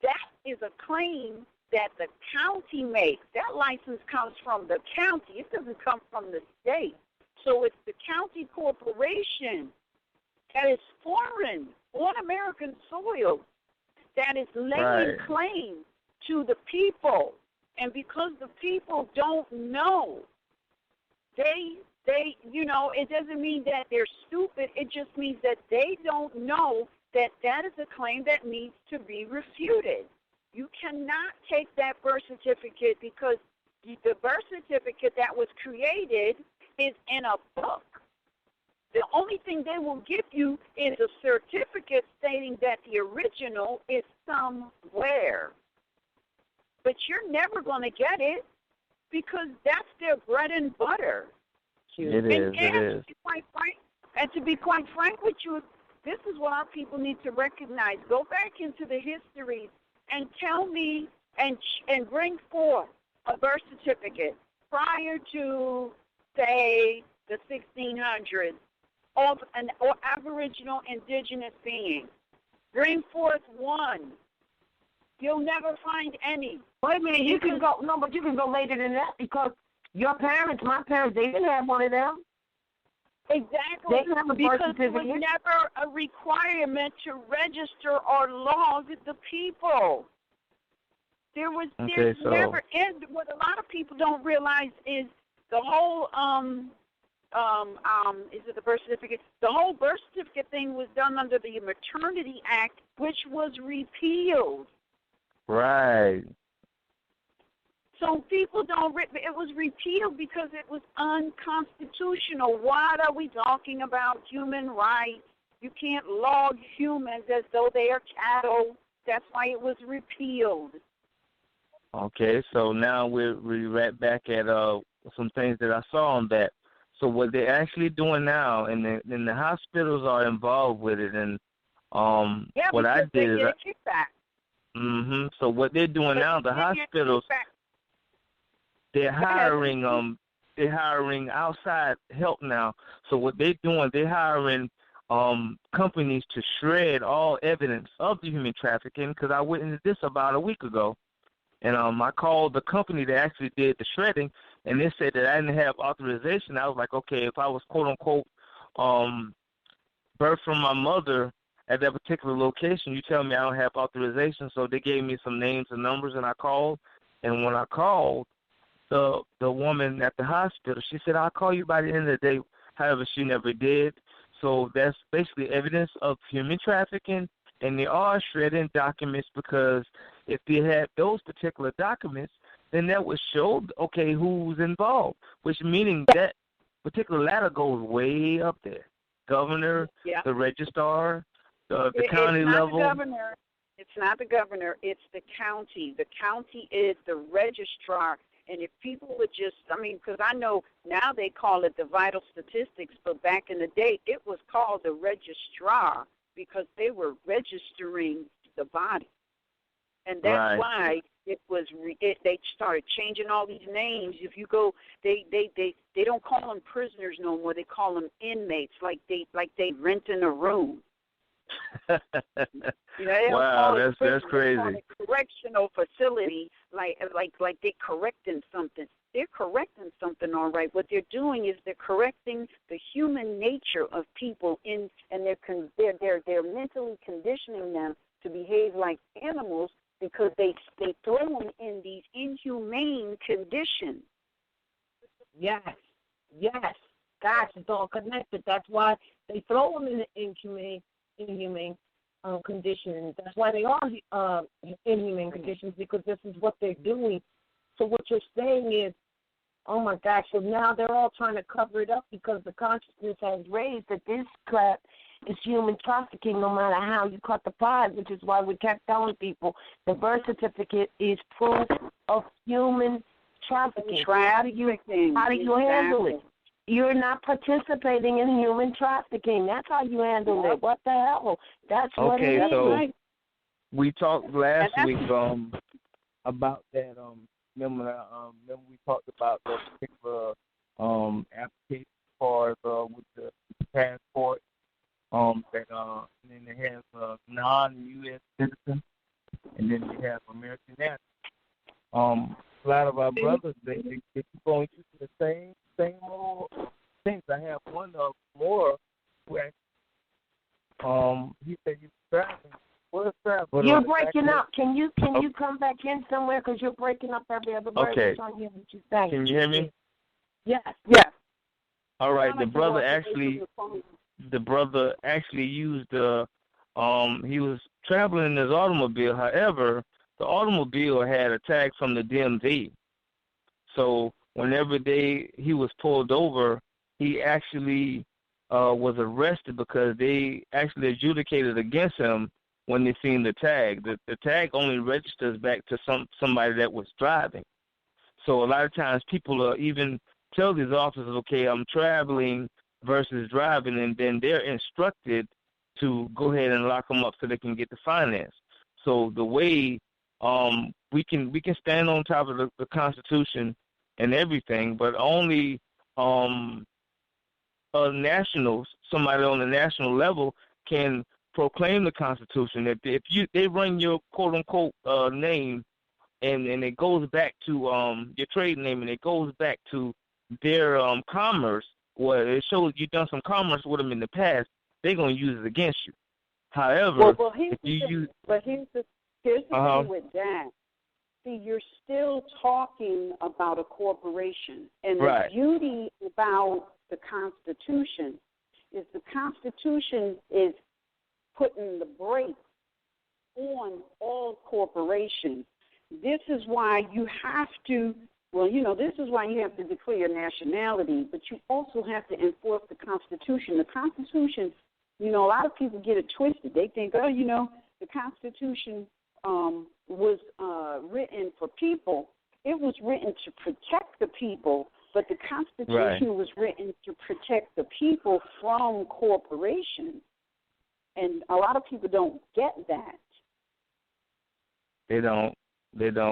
that is a claim that the county makes. That license comes from the county. It doesn't come from the state. So it's the county corporation that is foreign on American soil that is laying claim to the people. And because the people don't know, it doesn't mean that they're stupid. It just means that they don't know that is a claim that needs to be refuted. You cannot take that birth certificate because the birth certificate that was created is in a book. The only thing they will give you is a certificate stating that the original is somewhere. But you're never going to get it because that's their bread and butter.
It is.
And to be quite frank with you, this is what our people need to recognize. Go back into the history and tell me and bring forth a birth certificate prior to, say, the 1600s of an Aboriginal indigenous being. Bring forth one. You'll never find any.
Wait a minute, you can go later than that because my parents, they didn't have one of them.
Exactly.
They didn't have a birth certificate.
Because there was never a requirement to register or log the people. There's never, and what a lot of people don't realize is the whole is it the birth certificate? The whole birth certificate thing was done under the Maternity Act, which was repealed.
Right.
So people it was repealed because it was unconstitutional. What are we talking about? Human rights. You can't log humans as though they are cattle. That's why it was repealed.
Okay, so now we're right back at some things that I saw on that. So what they're actually doing now, and the hospitals are involved with it, and what I did is so what they're doing now, the hospitals, they're hiring outside help now. So what they're doing, they're hiring companies to shred all evidence of the human trafficking, because I witnessed this about a week ago. And I called the company that actually did the shredding, and they said that I didn't have authorization. I was like, okay, if I was, quote-unquote, birth from my mother at that particular location, you tell me I don't have authorization. So they gave me some names and numbers, and I called. And when I called, the woman at the hospital, she said, I'll call you by the end of the day. However, she never did. So that's basically evidence of human trafficking, and they are shredding documents, because if they had those particular documents, then that would show, okay, who's involved, which meaning that particular ladder goes way up there. Governor, the registrar, the county level.
It's not the governor. It's the county. The county is the registrar. And if people would just, because I know now they call it the vital statistics, but back in the day it was called the registrar, because they were registering the body. And that's why it was. They started changing all these names. If you go, they don't call them prisoners no more. They call them inmates, like they renting a room.
Wow, that's crazy.
They correctional facility, like they're correcting something. They're correcting something, all right. What they're doing is they're correcting the human nature of people, and they're mentally conditioning them to behave like animals, because they throw them in these inhumane conditions.
Yes. Gosh, it's all connected. That's why they throw them in the inhumane conditions. That's why they are inhumane conditions, because this is what they're doing. So what you're saying is, oh my gosh, so now they're all trying to cover it up, because the consciousness has raised that this crap is human trafficking, no matter how you cut the pie, which is why we kept telling people the birth certificate is proof of human trafficking. How do you handle it? You're not participating in human trafficking. That's how you handle it. What the hell? That's what it is.
Okay, so we talked last week about that. Remember we talked about the particular application card with the passport. And then they have non-U.S. citizen, and then they have American national. A lot of our brothers, they keep going to the same old things. I have one of Moor who he said he was traveling.
You're breaking up. Can you come back in somewhere, because you're breaking up every other word?
Okay.
What you're saying.
Can you hear me?
Yes.
All right. The brother actually used he was traveling in his automobile. However, the automobile had a tag from the DMV. So whenever he was pulled over, he actually was arrested, because they actually adjudicated against him when they seen the tag. The tag only registers back to somebody that was driving. So a lot of times people even tell these officers, okay, I'm traveling versus driving, and then they're instructed to go ahead and lock them up so they can get the finance. So the way we can stand on top of the Constitution and everything, but only nationals, somebody on the national level, can proclaim the Constitution. If they run your quote unquote name, and it goes back to your trade name, and it goes back to their commerce, well, it shows you've done some commerce with them in the past, they're going to use it against you. However, if you use...
But here's the thing with that. See, you're still talking about a corporation. And the beauty about the Constitution is the Constitution is putting the brakes on all corporations. This is why you have to... Well, this is why you have to declare your nationality, but you also have to enforce the Constitution. The Constitution, a lot of people get it twisted. They think, the Constitution was written for people. It was written to protect the people, but the Constitution was written to protect the people from corporations. And a lot of people don't get that.
They don't.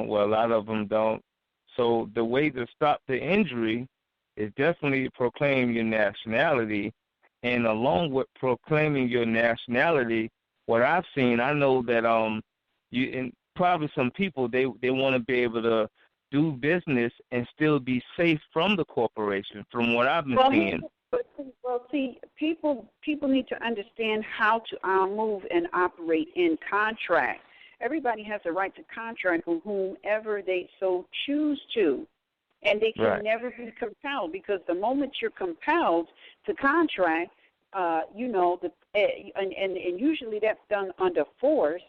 Well, a lot of them don't. So the way to stop the injury is definitely proclaim your nationality. And along with proclaiming your nationality, what I've seen, I know that and probably some people, they want to be able to do business and still be safe from the corporation, from what I've been seeing.
Well, see, people need to understand how to move and operate in contract. Everybody has a right to contract with whomever they so choose to, and they can never be compelled, because the moment you're compelled to contract, and usually that's done under force.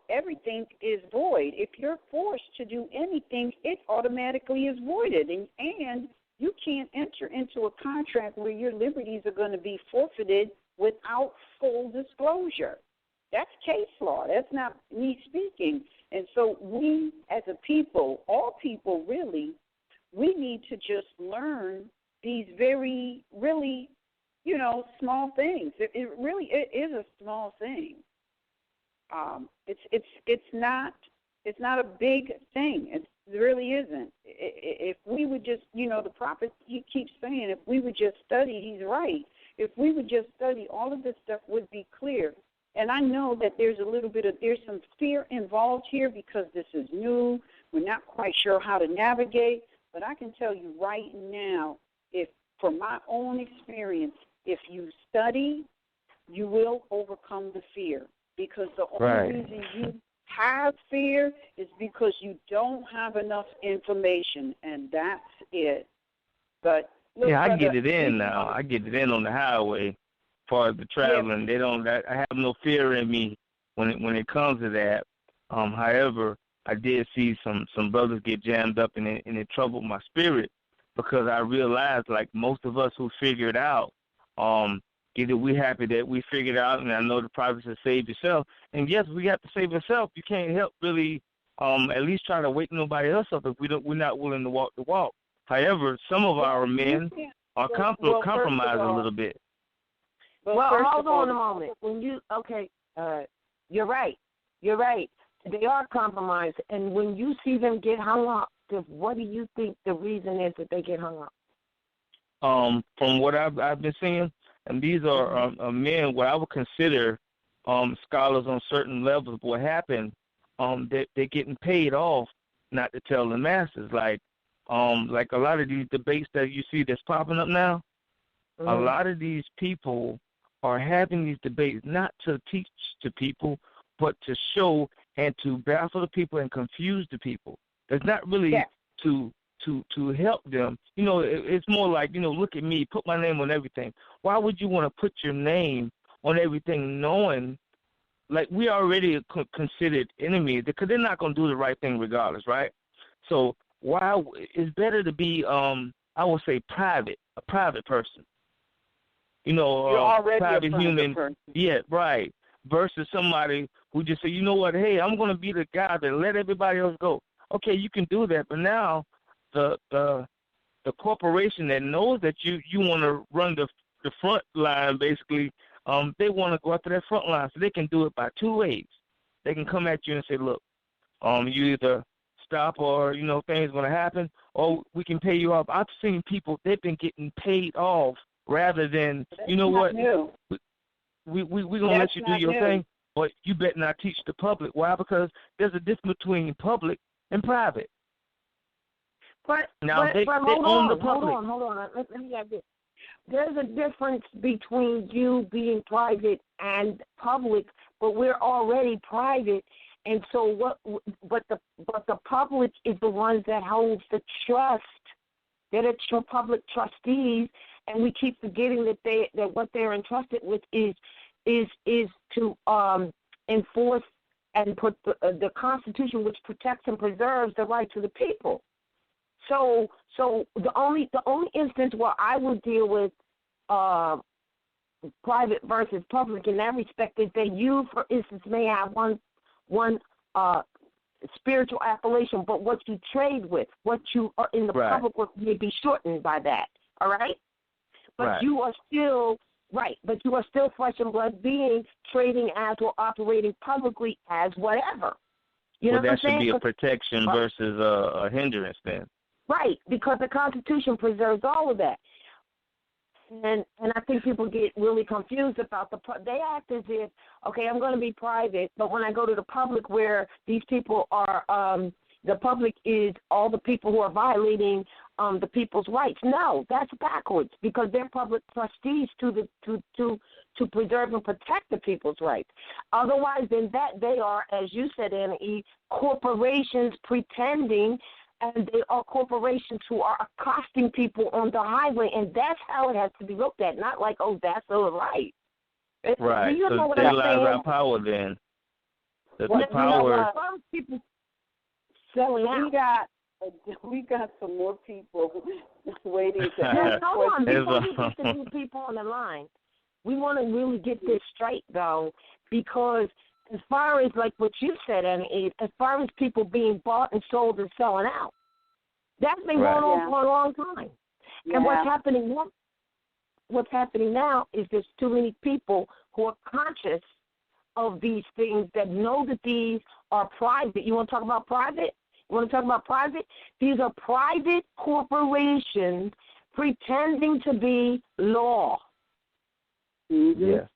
Everything is void. If you're forced to do anything, it automatically is voided, and you can't enter into a contract where your liberties are going to be forfeited without full disclosure. That's case law. That's not me speaking. And so we, as a people, all people really, we need to just learn these very, really, small things. It really is a small thing. It's not a big thing. It really isn't. If we would just, the prophet, he keeps saying, if we would just study, he's right. If we would just study, all of this stuff would be clear. And I know that there's some fear involved here because this is new. We're not quite sure how to navigate. But I can tell you right now, from my own experience, if you study, you will overcome the fear. Because the only reason you have fear is because you don't have enough information, and that's it. But look,
I get it in now. I get it in on the highway. As far as the traveling, I have no fear in me when it comes to that. However, I did see some brothers get jammed up, and it troubled my spirit, because I realized, like most of us who figured out, either we're happy that we figured out, and I know the prophet says save yourself. And yes, we have to save ourselves. You can't help really at least try to wake nobody else up if we're not willing to walk the walk. However, some of our men are compromised a little bit.
Well, hold on a moment. You're right. You're right. They are compromised, and when you see them get hung up, what do you think the reason is that they get hung up?
From what I've been seeing, and these are men, what I would consider scholars on certain levels. What happened? They're getting paid off not to tell the masses. Like a lot of these debates that you see that's popping up now. A lot of these people are having these debates not to teach to people, but to show and to baffle the people and confuse the people. It's not really to help them. It's more like, look at me, put my name on everything. Why would you want to put your name on everything knowing, like, we already considered enemies, because they're not going to do the right thing regardless, right? So why it's better to be, I would say, a private person.
You're already
private
a
human
person.
Yeah, right. Versus somebody who just say, you know what, hey, I'm going to be the guy that let everybody else go. Okay, you can do that, but now the corporation that knows that you want to run the front line, basically, they want to go after that front line, so they can do it by two ways. They can come at you and say, look, you either stop or, things going to happen, or we can pay you off. I've seen people, they've been getting paid off rather than, we're going to let you do your thing, but you better not teach the public. Why? Because there's a difference between public and private.
But hold on. Let me have this. There's a difference between you being private and public, but we're already private, and so what? But the public is the ones that holds the trust. They're the public trustees, and we keep forgetting that what they're entrusted with is to enforce and put the Constitution, which protects and preserves the rights of the people. So the only instance where I would deal with private versus public in that respect is that you, for instance, may have one spiritual appellation, but what you trade with, what you are in the public with, may be shortened by that. All right, but you are still. Right, but you are still flesh and blood beings trading as or operating publicly as whatever. You know what I'm saying?
That should be a protection versus a hindrance then.
Right, because the Constitution preserves all of that. And I think people get really confused about they act as if, okay, I'm going to be private, but when I go to the public where these people are, the public is all the people who are violating the people's rights. No, that's backwards because they're public trustees to preserve and protect the people's rights. Otherwise, than that, they are, as you said, Anna E., corporations pretending, and they are corporations who are accosting people on the highway, and that's how it has to be looked at. Not like, oh, that's all right.
Right.
You know
so
what
they
I'm
lies
saying?
our power then. The
power.
power.
People selling out.
We got some more people waiting to
No,
ask
hold on.
questions.
Before we get the new people on the line, we want to really get this straight, though, because as far as like what you said, Annie, as far as people being bought and sold and selling out, that's been going on for a long time.
Yeah.
And what's happening now is there's too many people who are conscious of these things that know that these are private. You want to talk about private? You want to talk about private? These are private corporations pretending to be law.
Mm-hmm.
Yeah.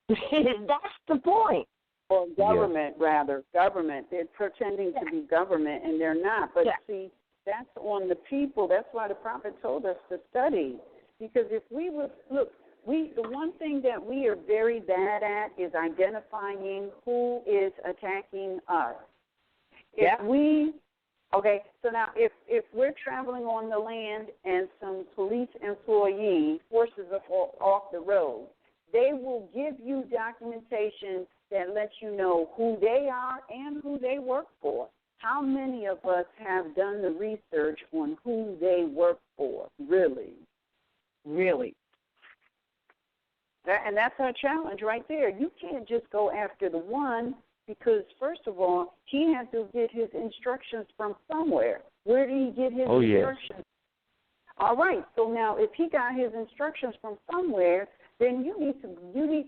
That's the point.
Or government, rather. Government. They're pretending to be government, and they're not. But see, that's on the people. That's why the prophet told us to study. Because if we would look, the one thing that we are very bad at is identifying who is attacking us. So now if we're traveling on the land and some police employee forces us off the road, they will give you documentation that lets you know who they are and who they work for. How many of us have done the research on who they work for, really? Really. And that's our challenge right there. You can't just go after the one because, first of all, he has to get his instructions from somewhere. Where did he get his instructions? All right. So now if he got his instructions from somewhere, then you need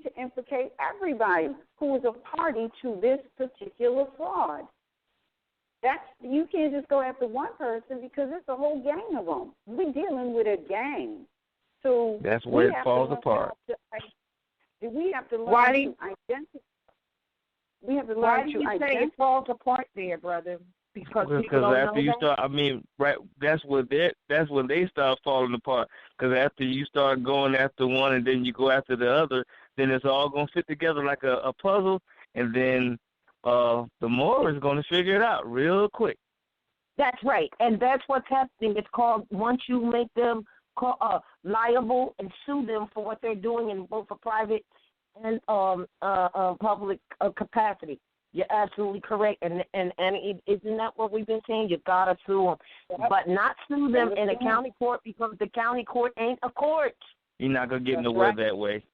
to implicate everybody who is a party to this particular fraud. You can't just go after one person because it's a whole gang of them. We're dealing with a gang. So
that's where it falls apart.
We have to learn to identify. We have to learn
Why do you say it falls apart there, brother? Because
after you start, that's when they start falling apart. Because after you start going after one and then you go after the other, then it's all going to fit together like a puzzle, and then the Moor is going to figure it out real quick.
That's right, and that's what's happening. It's called once you make them liable and sue them for what they're doing in both a private and public capacity. You're absolutely correct, and isn't that what we've been saying? You gotta sue them, but not sue them in a county court because the county court ain't a court.
You're not gonna get nowhere that way.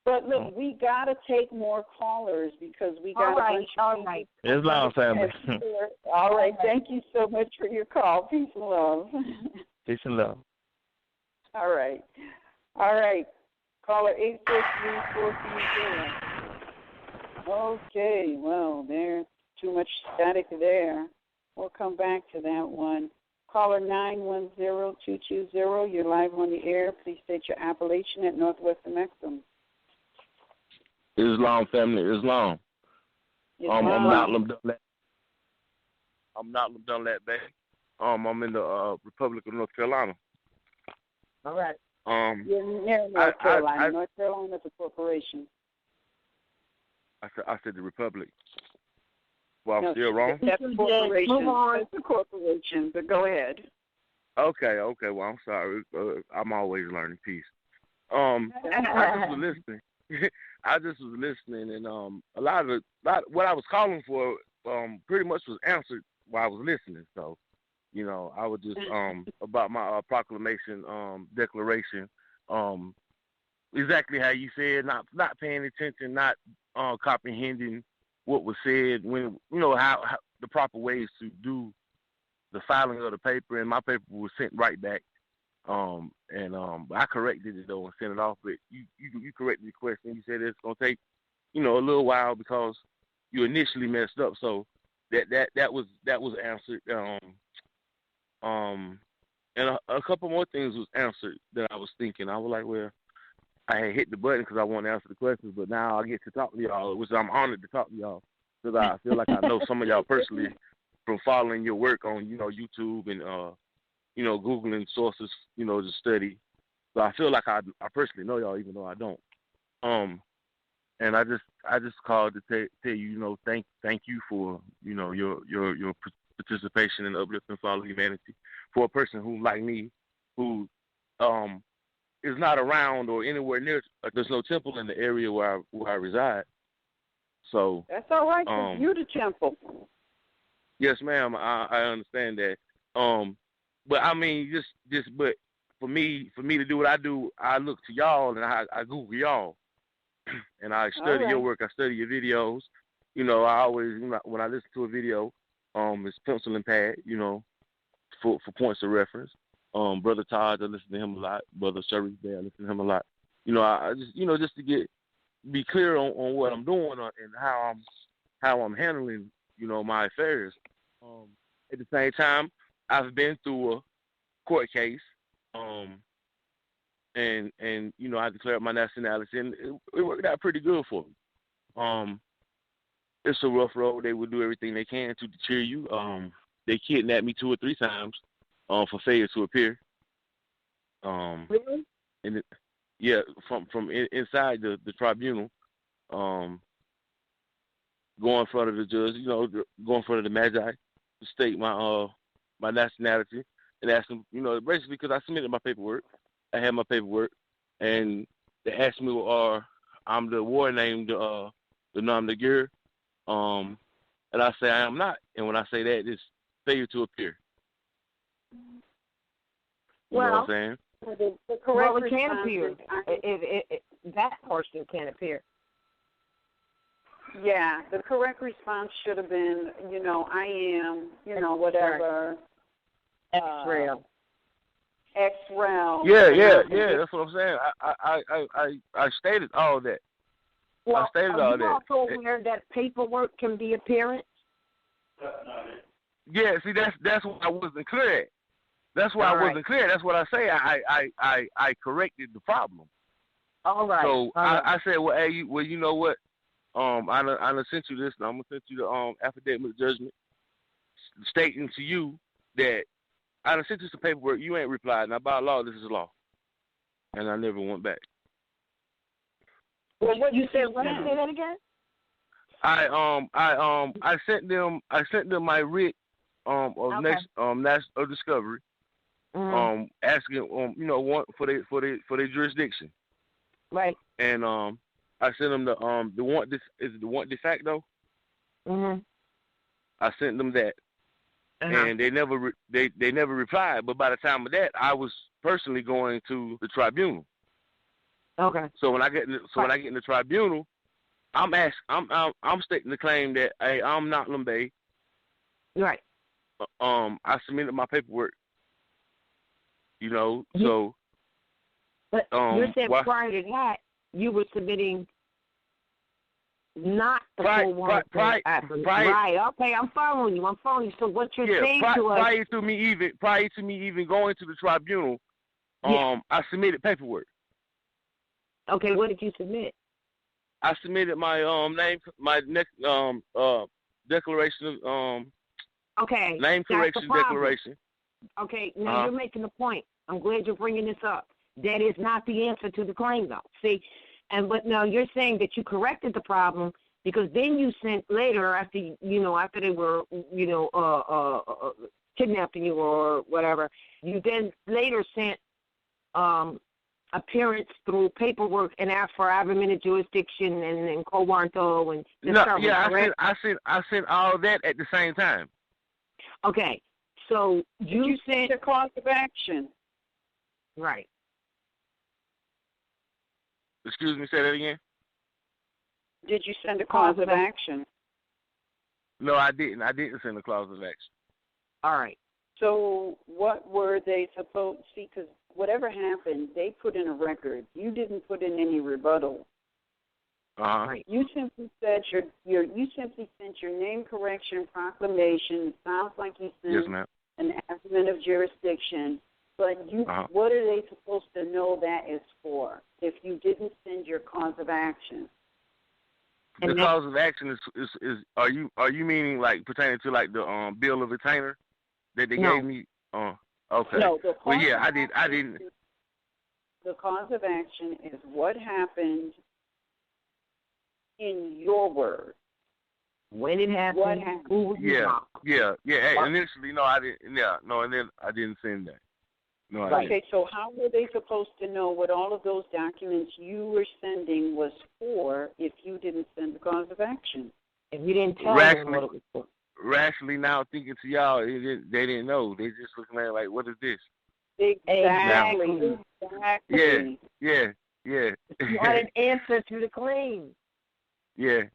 But look, we gotta take more callers because we got
all right.
Islam family.
All right, thank you so much for your call. Peace and love.
Peace and love.
All right. Caller 843-430. Okay, well, there's too much static there. We'll come back to that one. Caller 910-220, you're live on the air. Please state your appellation at Northwestern Maxim.
Islam family, Islam. I'm not Dunlap Bay. I'm in the Republic of North Carolina.
All right.
You're near North Carolina. North Carolina is a corporation.
I said the Republic. Well, I'm still wrong?
That's a corporation. It's a corporation, but go ahead.
Okay. Well, I'm sorry. I'm always learning. Peace. I just was listening. And a lot what I was calling for pretty much was answered while I was listening. So, I was just about my proclamation declaration. Exactly how you said, not paying attention, not comprehending what was said, when how the proper ways to do the filing of the paper, and my paper was sent right back. I corrected it though and sent it off, but you corrected the question. You said it's gonna take a little while because you initially messed up. So that was answered. And a couple more things was answered that I was thinking. I was like, well, I had hit the button because I want to answer the questions, but now I get to talk to y'all, which I'm honored to talk to y'all because I feel like I know some of y'all personally from following your work on, YouTube and
Googling sources, to study. So I feel like I personally know y'all, even though I don't. And I just called to tell you, thank you for, your participation in uplifting follow humanity. For a person who, like me, who is not around or anywhere near, there's no temple in the area where I reside. So
that's all right. You're the temple.
Yes, ma'am. I understand that. But I mean, but for me to do what I do, I look to y'all and I Google y'all, and I study your work. I study your videos. I always, when I listen to a video, it's pencil and pad. For points of reference. Brother Todd, I listen to him a lot. Brother RVBey, I listen to him a lot. I just, just to be clear on what I'm doing and how I'm handling, my affairs. At the same time, I've been through a court case, and I declared my nationality, and it worked out pretty good for me. It's a rough road. They will do everything they can to deter you. They kidnapped me 2 or 3 times for failure to appear.
Really?
And from inside the tribunal, go in front of the judge, go in front of the Magi to state my nationality and ask them, basically because I submitted my paperwork. I had my paperwork, and they asked me, I'm the war named the Nam Nagir, and I say I am not. And when I say that, it's failure to appear. You know what I'm saying?
The correct
it can appear. That person can appear.
Yeah, the correct response should have been, I am, whatever.
X-Rail.
X-Rail.
Yeah. That's what I'm saying. I stated all that.
Well,
I stated all that.
Are you also aware that paperwork can be appearance?
Yeah, see, that's what I wasn't clear at. That's why I wasn't clear. That's what I say. I corrected the problem.
All right.
So I said, well, hey, you know what? I done sent you this, and I'm gonna send you the affidavit of judgment stating to you that I done sent you some paperwork. You ain't replied. Now by law, this is law, and I never went back.
Well, what you said? What did you say that again?
I sent them my writ of of discovery.
Mm-hmm.
Asking one for their jurisdiction.
Right.
And I sent them the warrant. This is the warrant de facto.
Mhm.
I sent them that, and they never replied. But by the time of that, I was personally going to the tribunal.
Okay.
So when I get in the tribunal, I'm stating the claim that hey, I'm not Lumbay.
Right.
I submitted my paperwork. So.
But you said prior to that, you were submitting not the full warrant. Right. Okay, I'm following you. So what you're saying to us?
Prior to me even going to the tribunal, I submitted paperwork.
Okay, what did you submit?
I submitted my name, my next declaration of name correction declaration.
Okay, now you're making a point. I'm glad you're bringing this up. That is not the answer to the claim, though. See, but now you're saying that you corrected the problem because then you sent later after they were kidnapping you or whatever. You then later sent appearance through paperwork and asked for abrogated jurisdiction and co-warranto and discovery.
I sent all that at the same time.
Okay, so you sent
a cause of action.
Right.
Excuse me, say that again.
Did you send a cause of action?
No, I didn't. I didn't send a cause of action.
All right.
So what were they supposed to see? Because whatever happened, they put in a record. You didn't put in any rebuttal.
Right.
You simply said you simply sent your name correction proclamation. It sounds like you sent an abrogated of jurisdiction. But what are they supposed to know that is for if you didn't send your cause of action?
The cause of action is are you meaning like pertaining to like the bill of attainder that they gave me? Okay.
No, the
well, yeah, I didn't.
The cause of action is what happened in your words.
When it happened,
What happened?
who was
Yeah. Hey, initially, no, I didn't. Yeah, no, and then I didn't send that. No, I didn't.
Okay, so how were they supposed to know what all of those documents you were sending was for if you didn't send the cause of action?
If you didn't tell them what it was for.
Rationally now thinking to y'all, they didn't know. They just looking at it like, what is this?
Exactly.
Yeah.
You had an answer to the claim.
Yeah.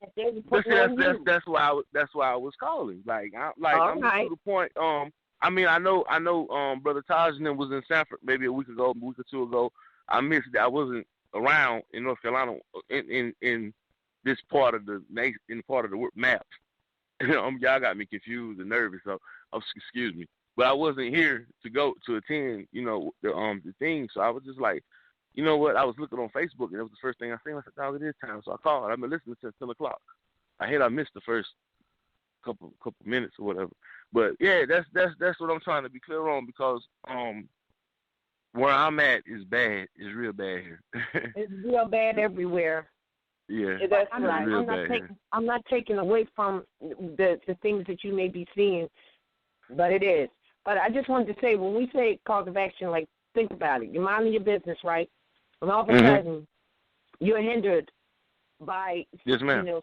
But see, that's why I was calling. I'm just to the point. I mean, I know. Brother Taj and them was in Sanford maybe a week or two ago. I missed it. I wasn't around in North Carolina in this part of the nation, in part of the map. Y'all got me confused and nervous. So, excuse me. But I wasn't here to attend. The thing. So I was just like, you know what? I was looking on Facebook and it was the first thing I seen. I said, "Dog, it is time." So I called. I've been listening since 10 o'clock. I hate I missed the first couple minutes or whatever. But yeah, that's what I'm trying to be clear on, because where I'm at is bad. It's real bad here.
It's real bad everywhere.
Yeah,
that's
right. I'm not taking away from the things that you may be seeing, but it is. But I just wanted to say, when we say cause of action, like, think about it. You're minding your business, right? And all of a sudden, you're hindered by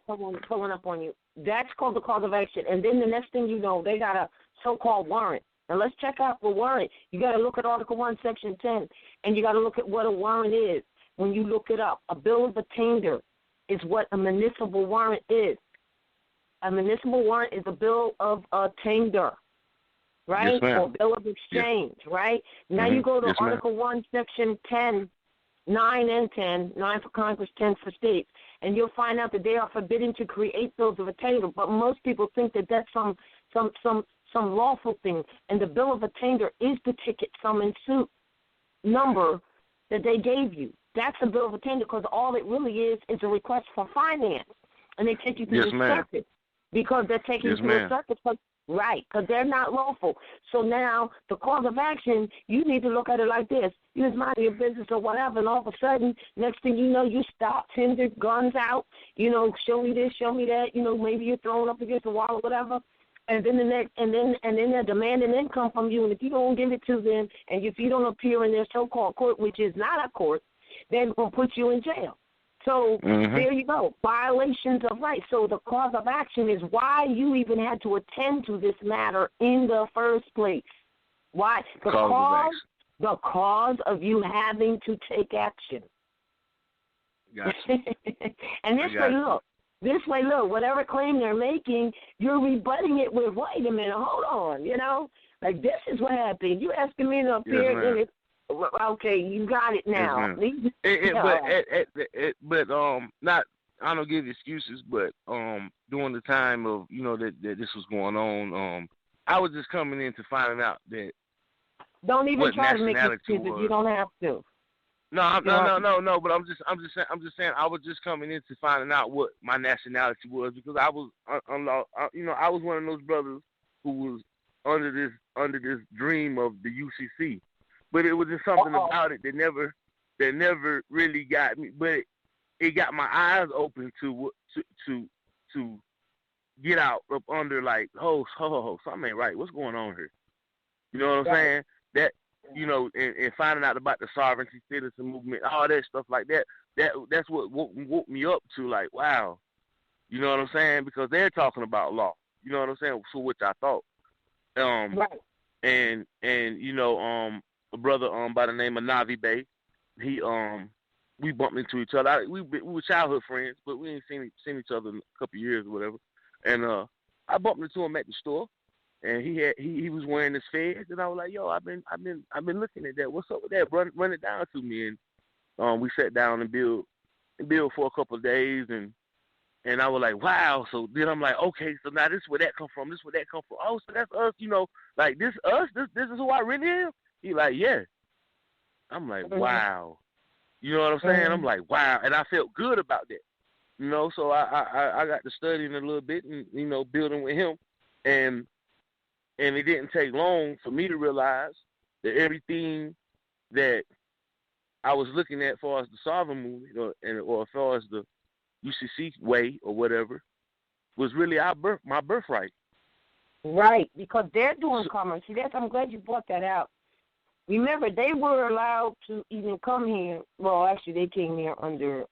someone pulling up on you. That's called the cause of action. And then the next thing you know, they got a so-called warrant. Now, let's check out the warrant. You got to look at Article 1, Section 10, and you got to look at what a warrant is. When you look it up, a bill of attainder is what a municipal warrant is. A municipal warrant is a bill of attainder, right?
Yes, ma'am.
Or bill of exchange, right? Now you go to Article 1, Section 10, 9 and 10, 9 for Congress, 10 for states, and you'll find out that they are forbidden to create bills of attainder. But most people think that that's some lawful thing, and the bill of attainder is the ticket summons suit number that they gave you. That's a bill of attainder, because all it really is a request for finance, and they take you through the circuit, because they're taking you through the circuit. Right, because they're not lawful. So now the cause of action, you need to look at it like this. You just mind your business or whatever, and all of a sudden, next thing you know, you stop, tender, guns out, show me this, show me that, maybe you're thrown up against the wall or whatever. And then and then they're demanding income from you, and if you don't give it to them, and if you don't appear in their so-called court, which is not a court, then we'll put you in jail. So there you go, violations of rights. So the cause of action is why you even had to attend to this matter in the first place. Why? The cause of you having to take action.
Gotcha.
And this way, look, whatever claim they're making, you're rebutting it with, wait a minute, hold on, like, this is what happened. You asking me to appear in it. Okay, you got it now.
Not, I don't give excuses, but during the time of that this was going on, I was just coming in to finding out that.
Don't even try to make excuses. You don't have to.
No. But I'm just saying I was just coming in to finding out what my nationality was, because I was I was one of those brothers who was under this dream of the UCC. But it was just something about it that never really got me. But it got my eyes open to get out up under, like, something ain't right. What's going on here? You know what I'm saying? That and finding out about the sovereignty citizen movement, all that stuff like that. That's what woke me up to, like, wow. You know what I'm saying? Because they're talking about law. You know what I'm saying? So which I thought.
Right.
And a brother by the name of RVBey, he we bumped into each other. We were childhood friends, but we ain't seen each other in a couple of years or whatever. And I bumped into him at the store, and he was wearing his feds, and I was like, yo, I've been looking at that. What's up with that? Run it down to me. And we sat down and build for a couple of days, and I was like, wow. So then I'm like, okay, so now this is where that come from. This is where that come from. Oh, so that's us. Like, this us. This is who I really am. He like, yeah. I'm like, wow. You know what I'm saying? I'm like, wow. And I felt good about that. So I got to studying a little bit and, building with him. And it didn't take long for me to realize that everything that I was looking at as far as the sovereign movement or as far as the UCC way or whatever was really my birthright.
Right, because they're doing commerce. See, I'm glad you brought that out. Remember, they were allowed to even come here. Well, actually, they came here under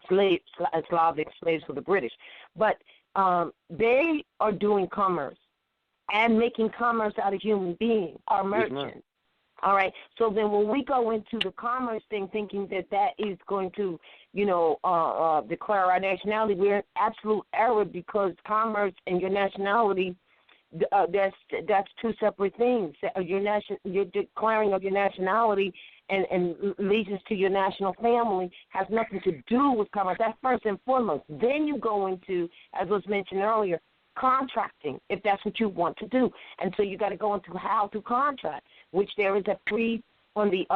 Slavic slaves for the British. But they are doing commerce and making commerce out of human beings, our merchants. All right. So then when we go into the commerce thing thinking that is going to, declare our nationality, we're in absolute error because commerce and your nationality, that's two separate things. Your declaring of your nationality and allegiance to your national family has nothing to do with commerce. That's first and foremost. Then you go into, as was mentioned earlier, contracting, if that's what you want to do. And so you got to go into how to contract, which there is a free on the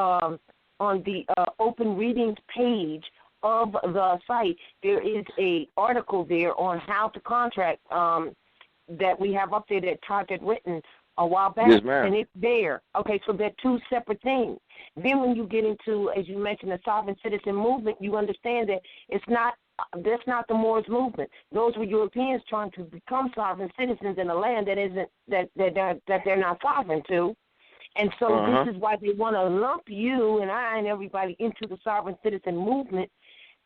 open readings page of the site. There is a article there on how to contract that we have up there that Todd had written a while back,
yes, ma'am.
And it's there. Okay, so they're two separate things. Then when you get into, as you mentioned, the sovereign citizen movement, you understand that that's not the Moorish movement. Those were Europeans trying to become sovereign citizens in a land that they're not sovereign to. And so this is why they want to lump you and I and everybody into the sovereign citizen movement,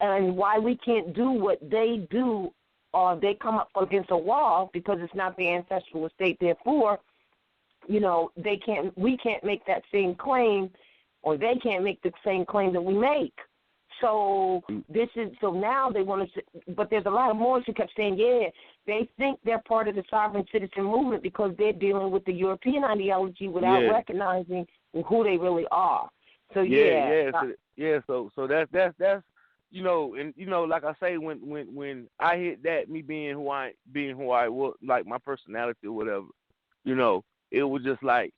and why we can't do what they do, or they come up against a wall because it's not their ancestral estate. Therefore, we can't make that same claim, or they can't make the same claim that we make. So now they want to, but there's a lot of Moors who kept saying, they think they're part of the sovereign citizen movement because they're dealing with the European ideology without recognizing who they really are. So So that's and like I say, when I hit that, me being who I was, like my personality or whatever, it was just like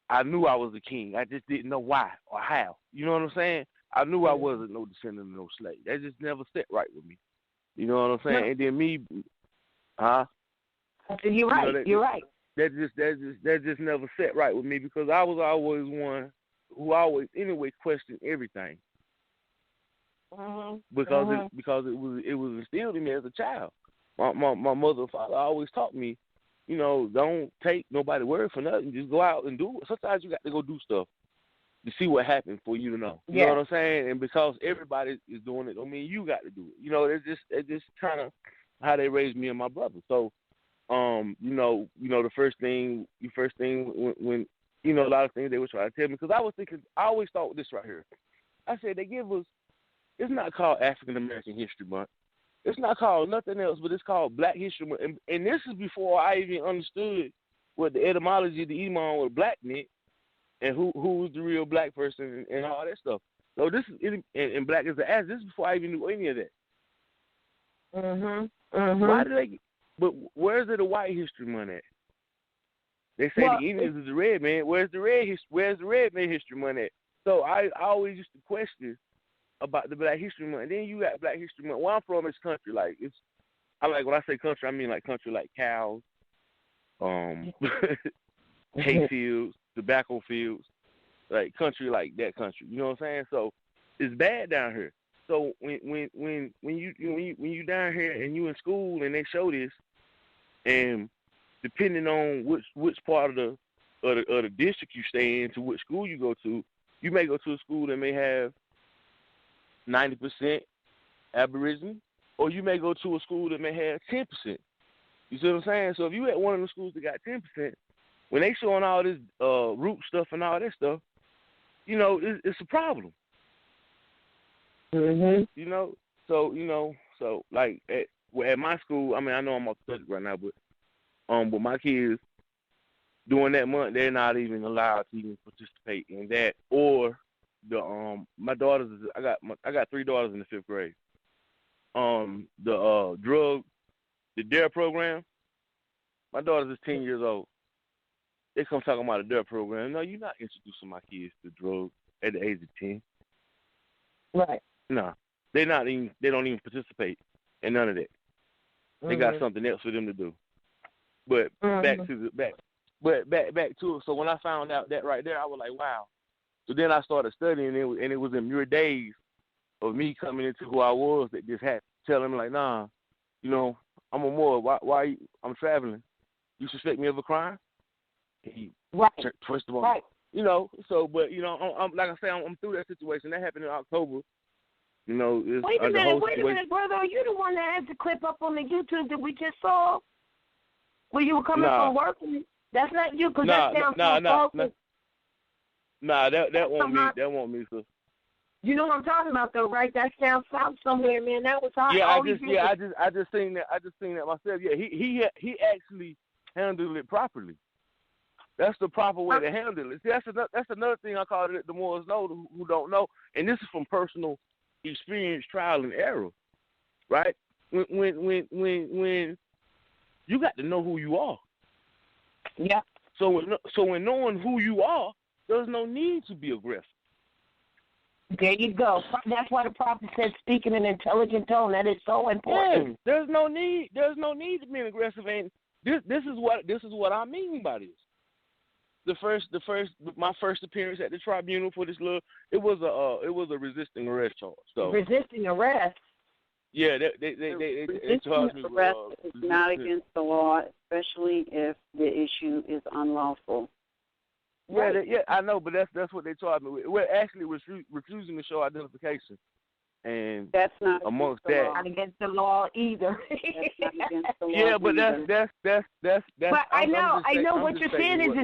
I knew I was a king. I just didn't know why or how. You know what I'm saying? I knew I wasn't no descendant of no slave. That just never set right with me. You know what I'm saying? No. And then me, You're right. You're right.
That just never set right with me because I was always one who always anyway questioned everything. Because it was instilled in me as a child. My mother and father always taught me, don't take nobody's word for nothing. Just go out and do it. Sometimes you got to go do stuff to see what happens for you to know. You know what I'm saying? And because everybody is doing it, don't mean you got to do it. It's just kind of how they raised me and my brother. So, the first thing when a lot of things they were trying to tell me, because I always thought this right here. I said they give us. It's not called African American History Month. It's not called nothing else, but it's called Black History Month. And this is before I even understood what the etymology of the Iman with black meant and who was the real black person and all that stuff. So this is and black is the ass. This is before I even knew any of that. Why do they? But where's the white history month at? They say the Indians is the red man. Where's the red man history month at? So I always used to question about the Black History Month. And then you got Black History Month. Where I'm from is country. Like when I say country, I mean like country like cows, hay fields, tobacco fields, like country like that country. You know what I'm saying? So it's bad down here. So when you down here and you in school and they show this, and depending on which part of the district you stay in to which school you go to, you may go to a school that may have 90% Aboriginal, or you may go to a school that may have 10%. You see what I'm saying? So if you at one of the schools that got 10%, when they showing all this root stuff and all that stuff, it's a problem. So like at my school, I mean, I know I'm off the subject right now, but my kids during that month, they're not even allowed to even participate in that or my daughters. I got 3 daughters in the 5th grade. The DARE program. My daughter's is 10 years old. They come talking about a DARE program. No, you're not introducing my kids to drugs at the age of 10.
Right.
No, they don't even participate in none of that. They got something else for them to do. But back But back to it. So when I found out that right there, I was like, wow. So then I started studying, and it was in mere days of me coming into who I was that just had telling me like, nah, you know, I'm a Moor. Why I'm traveling? You suspect me of a crime?
Right.
First of all,
right.
You know. So, but you know, I'm like I say, I'm through that situation. That happened in October. You know,
wait a minute, brother. Are you the one that has the clip up on the YouTube that we just saw? Where you were coming from work? That's not you, because that's down south.
Nah, that won't me. That won't me, sir.
You know what I'm talking about, though, right? That's down south somewhere, man. That was hot.
Yeah, I just seen that myself. Yeah, he actually handled it properly. That's the proper way to handle it. See, that's another thing I call it. The Moors know who don't know, and this is from personal experience, trial and error, right? When you got to know who you are.
Yeah.
So when knowing who you are, there's no need to be aggressive.
There you go. That's why the prophet said, speak in an intelligent tone. That is so important.
Yeah, there's no need to be aggressive. And this is what I mean by this. My first appearance at the tribunal for this it was a resisting arrest charge. So
resisting arrest.
Yeah, they charged me with
arrest is not against the law, especially if the issue is unlawful.
Yeah, I know, but that's what they charged me with. Well, actually, refusing to show identification, and
that's not
amongst that.
Not against the law either.
That's not against the law.
Yeah, but that's.
But I know what you're saying is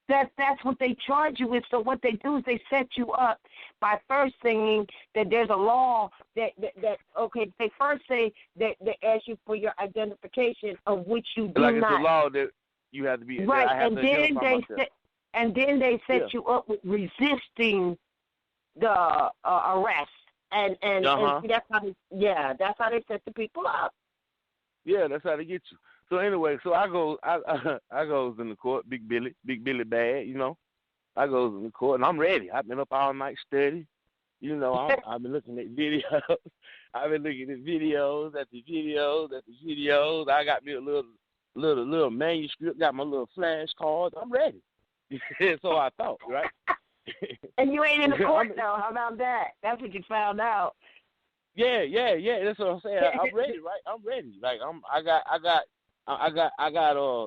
that's what they charge you with. So what they do is they set you up by first saying that there's a law that they first say that they ask you for your identification, of which you do
like
not.
It's a law that you have to be
right,
and then
they set you up with resisting the arrest, and that's how they set the people up.
Yeah, that's how they get you. So anyway, I goes in the court, Big Billy bad, you know. I goes in the court and I'm ready. I've been up all night studying. You know, I've been looking at videos. I've been looking at videos after videos. I got me a little manuscript, got my little flashcards. I'm ready. So I thought, right?
And you ain't in the court though. How about that? That's what you found out.
Yeah. That's what I'm saying. I'm ready, right? I'm ready. Like I got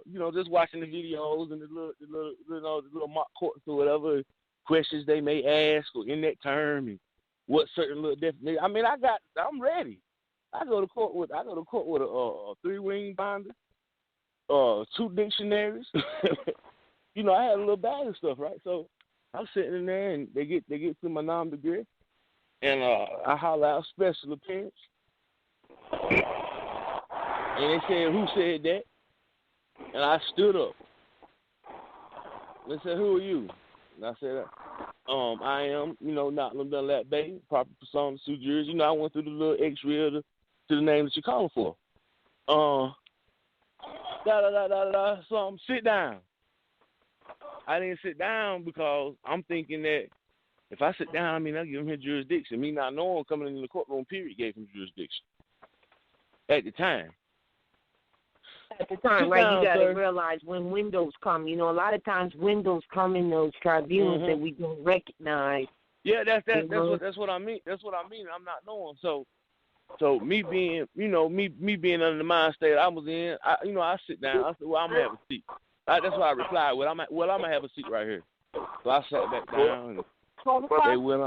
you know, just watching the videos and the little mock courts or whatever questions they may ask or in that term and what certain little definition. I mean, I'm ready. I go to court with a 3-wing binder, 2 dictionaries. You know, I had a little bag of stuff, right? So I'm sitting in there and they get to my nom de guerre, and I holler out special appearance. And they said, who said that? And I stood up. They said, who are you? And I said, I am, you know, Nationality, proper persona, sui juris. You know, I went through the little X-ray to the name that you're calling for. So sit down. I didn't sit down because I'm thinking that if I sit down, I mean, I'll give him his jurisdiction. Me not knowing coming in the courtroom, period, gave him jurisdiction. At the time.
Right, you got to realize when windows come, you know, a lot of times windows come in those tribunals that we don't recognize.
Yeah, that's what I mean. That's what I mean. I'm not knowing. So me being, you know, me being under the mind state I was in, I sit down. I said, well, I'm gonna have a seat. That's what I replied with. I'm gonna have a seat right here. So I sat back down. And they went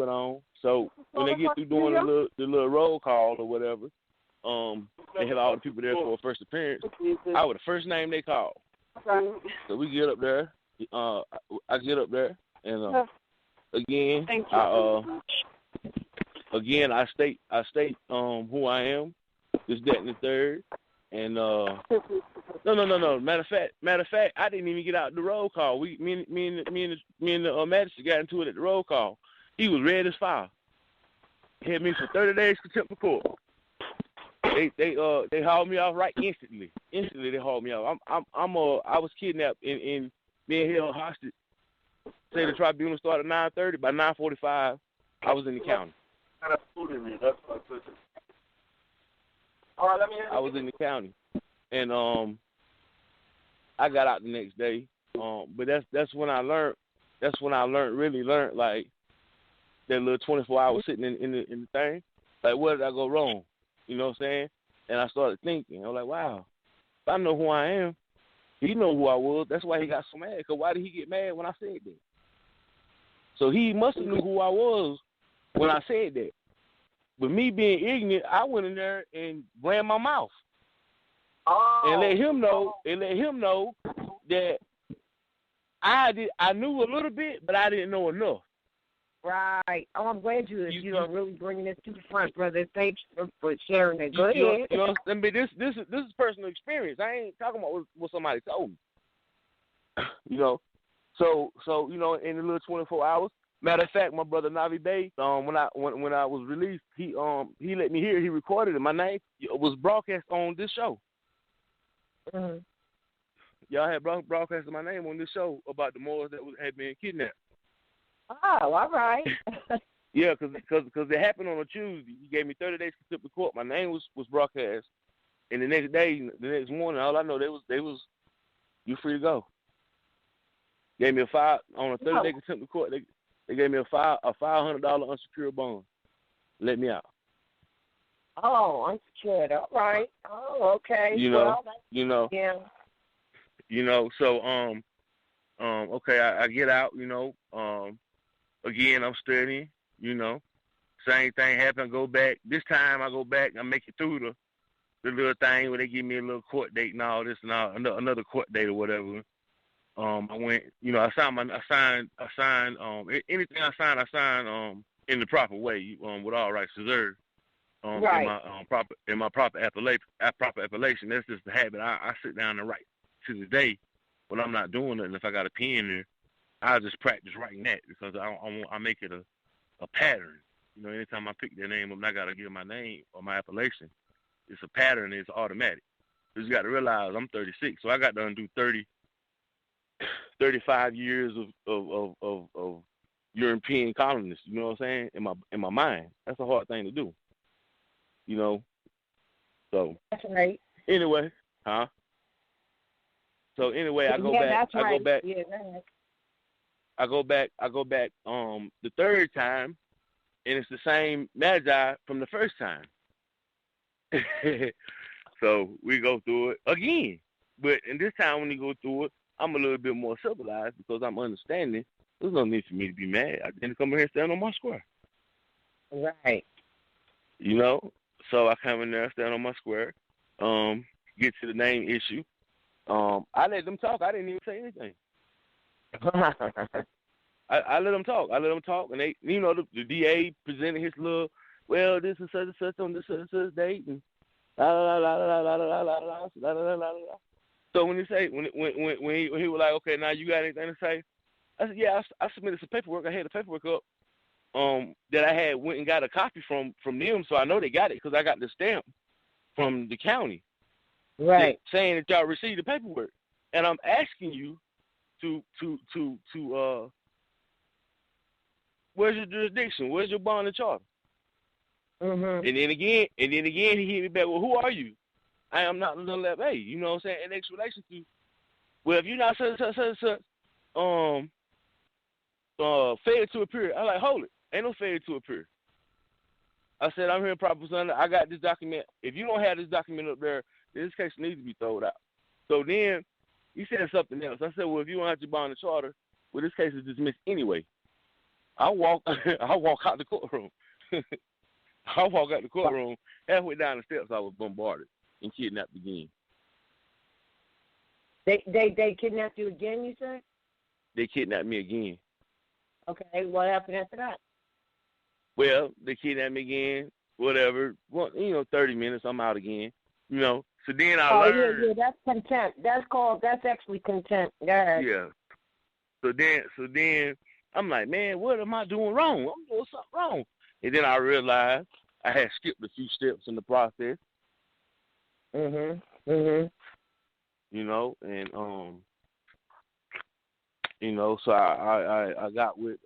on. So when they get through doing the little roll call or whatever, they had all the people there for a first appearance. I was the first name they called. So we get up there. I get up there, and again, I state who I am, this, that, and the third. And no. Matter of fact, I didn't even get out the roll call. Me and the magistrate got into it at the roll call. He was red as fire. He had me for 30 days contempt of court. They hauled me off right instantly. Instantly they hauled me off. I was kidnapped and being held hostage. Say the tribunal started at 9:30. By 9:45, I was in the county. I was in the county, and I got out the next day. But that's when I learned. That's when I really learned like that little 24 hours sitting in the thing. Like, where did I go wrong? You know what I'm saying? And I started thinking. I was like, wow, if I know who I am, he know who I was. That's why he got so mad. Because why did he get mad when I said that? So he must have knew who I was when I said that. But me being ignorant, I went in there and ran my mouth. And let him know that I knew a little bit, but I didn't know enough.
Right. Oh, I'm glad you are really bringing this to the front, brother. Thanks for sharing that. Go ahead.
You understand me? This is personal experience. I ain't talking about what somebody told me. You know, so you know, in the little 24 hours. Matter of fact, my brother RVBey, when I was released, he let me hear. He recorded it. My name was broadcast on this show.
Mm-hmm.
Y'all had broadcasted my name on this show about the Moors that had been kidnapped.
Oh, all right.
Yeah, because it happened on a Tuesday. He gave me 30 days to contempt of court. My name was broadcast, and the next morning, all I know they was you free to go. Gave me a file on a 30-day contempt of court. They gave me a $500 unsecured bond. Let me out.
Oh, unsecured. All right. Oh, okay.
Yeah. You know, so okay, I get out, you know. Again, I'm studying, you know. Same thing happened, go back. This time I go back and I make it through the little thing where they give me a little court date and all this and all, another court date or whatever. I went, you know, I signed anything I sign in the proper way, with all rights reserved.
Right.
In my proper appellation. That's just the habit. I sit down and write to this day when I'm not doing it. And if I got a pen there, I just practice writing that because I make it a pattern. You know, anytime I pick their name up, I got to give my name or my appellation. It's a pattern. It's automatic. You got to realize I'm 36, so I got to undo 35 years of European colonists. You know what I'm saying? In my mind, that's a hard thing to do. You know, so
that's right.
Anyway, huh? So anyway, I go back.
That's right.
I go back the third time, and it's the same magi from the first time. So we go through it again, but in this time when you go through it, I'm a little bit more civilized because I'm understanding. There's no need for me to be mad. I didn't come here and stand on my square.
Right.
You know. So I come in there, stand on my square, get to the name issue. I let them talk. I didn't even say anything. I let them talk. And they, you know, the DA presented his little, well, this is such and such on this such and such date, and la la la la la la la la la la la la. So when he was like, okay, now you got anything to say? I said, yeah, I submitted some paperwork. I had the paperwork up. That I had went and got a copy from them, so I know they got it because I got the stamp from the county,
right,
saying that y'all received the paperwork. And I'm asking you to where's your jurisdiction? Where's your bond and charter?
Mm-hmm.
And then again, he hit me back. Well, who are you? I am not Nationality. You know what I'm saying? In next relation to, well, if you're not failure to appear, I'm like, hold it. Ain't no failure to appear. I said, I'm here in proper son. I got this document. If you don't have this document up there, then this case needs to be thrown out. So then he said something else. I said, well, if you don't have your bond and charter, well, this case is dismissed anyway. I walk out the courtroom. I walk out the courtroom. Halfway down the steps, I was bombarded and kidnapped again.
They kidnapped you again, you said?
They kidnapped me again.
Okay, what happened after that?
Well, they kidnapped me again, whatever. Well, 30 minutes, I'm out again. You know. So then I learned.
Yeah, that's contempt. That's actually contempt.
Yeah. So then I'm like, man, what am I doing wrong? I'm doing something wrong. And then I realized I had skipped a few steps in the process.
Mhm.
You know, and so I got with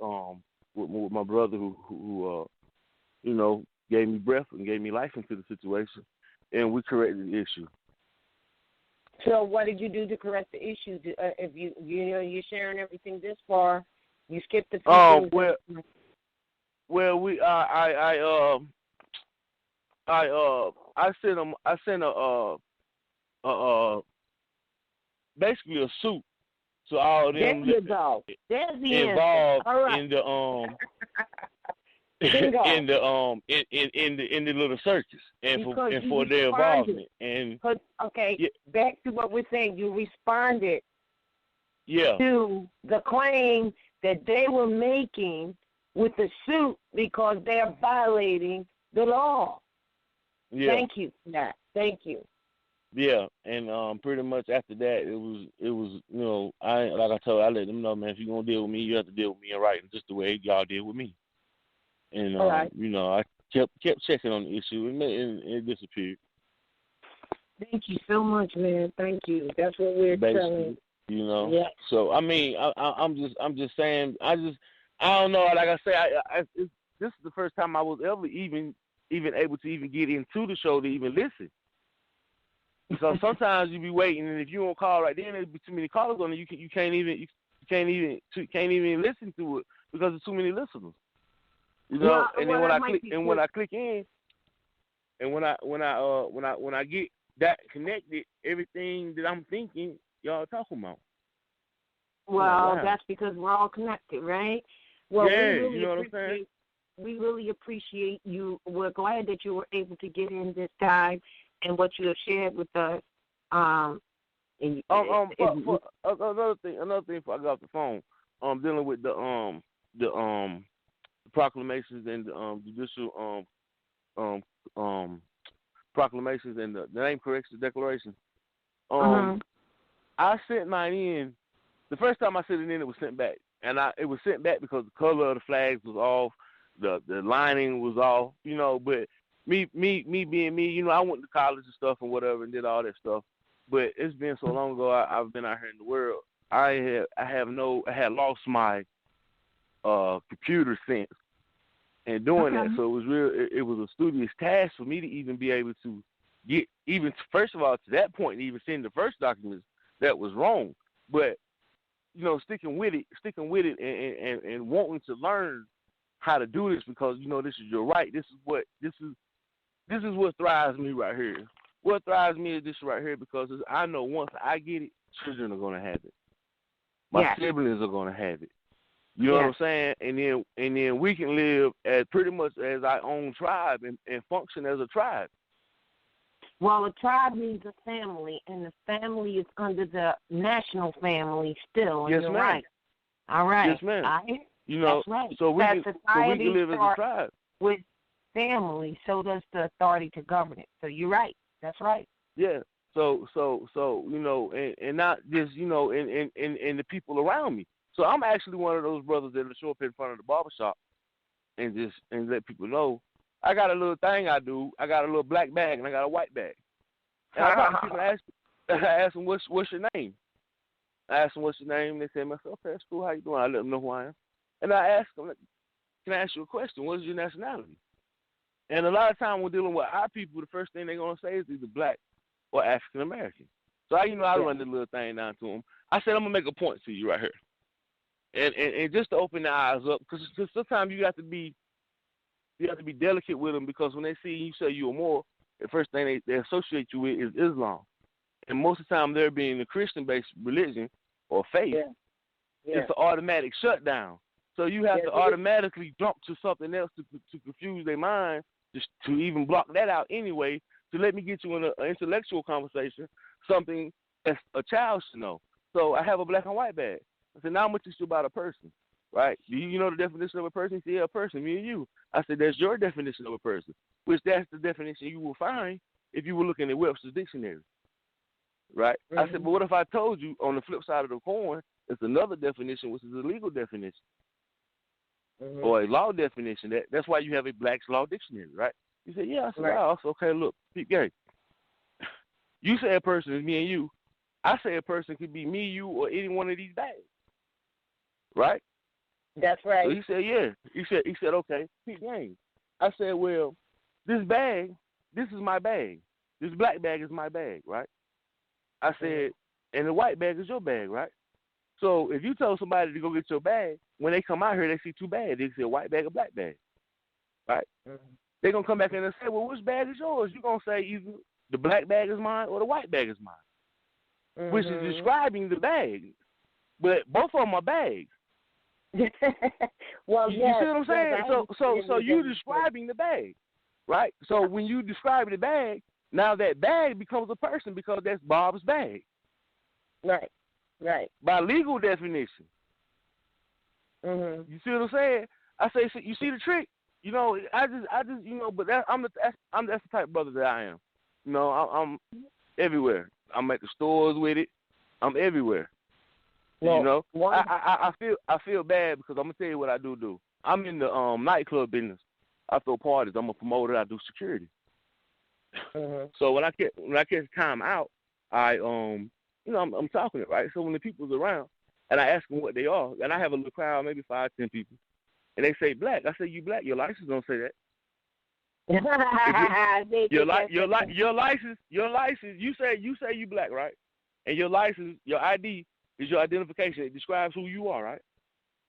my brother who gave me breath and gave me life into the situation, and we corrected the issue.
So what did you do to correct the issue? If you're sharing everything this far, you skipped the few things.
I sent basically a suit to all them
there you go. There's the
involved
all right.
in the in the little circus and for their involvement. And
back to what we're saying, you responded
to
the claim that they were making with the suit because they're violating the law.
Yeah.
Thank you for that. Thank you.
Yeah, and pretty much after that, it was I let them know, man, if you're gonna deal with me, you have to deal with me in writing, just the way y'all deal with me. And I kept checking on the issue, and it disappeared.
Thank you so much, man. Thank you. That's what we're telling.
Yeah. So I mean, I'm just saying, I don't know. Like I say, this is the first time I was ever even able to even get into the show to even listen. So sometimes you be waiting, and if you don't call right then, there'll be too many callers on it. You can't even listen to it because there's too many listeners. And then when I click in, and when I get that connected, everything that I'm thinking, y'all talking about.
Well, that's because we're all connected, right? Well,
yeah,
we really
what I'm saying?
We really appreciate you. We're glad that you were able to get in this time and what you have shared with us.
Another thing before I got off the phone, dealing with the proclamations and the judicial proclamations and the name correction declaration. I sent mine in. The first time I sent it in, it was sent back, and it was sent back because the color of the flags was off, the lining was off, But me being me, I went to college and stuff and whatever and did all that stuff. But it's been so long ago. I've been out here in the world. I had lost my computer sense and doing that. So it was a studious task for me to even be able to get first of all to that point and even send the first documents that was wrong. But sticking with it and wanting to learn how to do this because this is your right. This is what thrives me right here. What thrives me is this right here because I know once I get it, children are gonna have it. My siblings are gonna have it. You know what I'm saying? And then we can live as pretty much as our own tribe and function as a tribe.
Well, a tribe means a family, and the family is under the national family still. And
yes,
you're
ma'am.
Right. All right.
Yes, ma'am.
That's right.
So we can live as a tribe.
With family, so does the authority to govern it. So you're right. That's right.
Yeah. So and not just and the people around me. So I'm actually one of those brothers that will show up in front of the barbershop and let people know I got a little thing I do. I got a little black bag and I got a white bag. And I talk to people and ask them what's your name. I ask them what's your name. They say, okay, that's cool. How you doing? I let them know who I am. And I ask them, can I ask you a question? What is your nationality? And a lot of time when dealing with our people, the first thing they're gonna say is either black or African American. So I run this little thing down to them. I said I'm gonna make a point to you right here, and just to open their eyes up, because sometimes you have to be delicate with them because when they see you say you're a Moor, the first thing they associate you with is Islam, and most of the time they're being a Christian-based religion or faith. It's an automatic shutdown. So you have to automatically jump to something else to confuse their mind, just to even block that out anyway, to let me get you in an intellectual conversation, something that a child should know. So I have a black and white bag. I said, now I'm going to teach you about a person, right? Do you know the definition of a person? He said, yeah, a person, me and you. I said, that's your definition of a person, which that's the definition you will find if you were looking at Webster's dictionary, right? Mm-hmm. I said, but what if I told you on the flip side of the coin, it's another definition, which is a legal definition. Mm-hmm. Or a law definition. That's why you have a Black's Law Dictionary, right? You say, yeah. I said, wow. So, okay, look, Gary, you say a person is me and you. I say a person could be me, you, or any one of these bags, right?
That's right.
So he said, yeah. He said, okay, Pete Gang. I said, well, this bag, this is my bag. This black bag is my bag, right? I said, and the white bag is your bag, right? So if you tell somebody to go get your bag, when they come out here, they see two bags. They see a white bag, a black bag, right? They're going to come back in and say, well, which bag is yours? You're going to say either the black bag is mine or the white bag is mine, which is describing the bag. But both of them are bags.
Well,
you see what I'm saying? So you describing the bag, right? So when you describe the bag, now that bag becomes a person because that's Bob's bag.
Right. Right.
By legal definition.
You
see what I'm saying? I say, so you see the trick? You know, I just, you know, but that's the type of brother that I am. You know, I'm everywhere. I'm at the stores with it. I'm everywhere. Well, you know, I feel bad because I'm gonna tell you what I do. I'm in the nightclub business. I throw parties. I'm a promoter. I do security. So when I catch time out, I you know, I'm talking it, right? So when the people's around, and I ask them what they are, and I have a little crowd, maybe 5, 10 people, and they say black. I say, you black? Your license don't say that. Your license. You say you black, right? And your license, your ID is your identification. It describes who you are, right?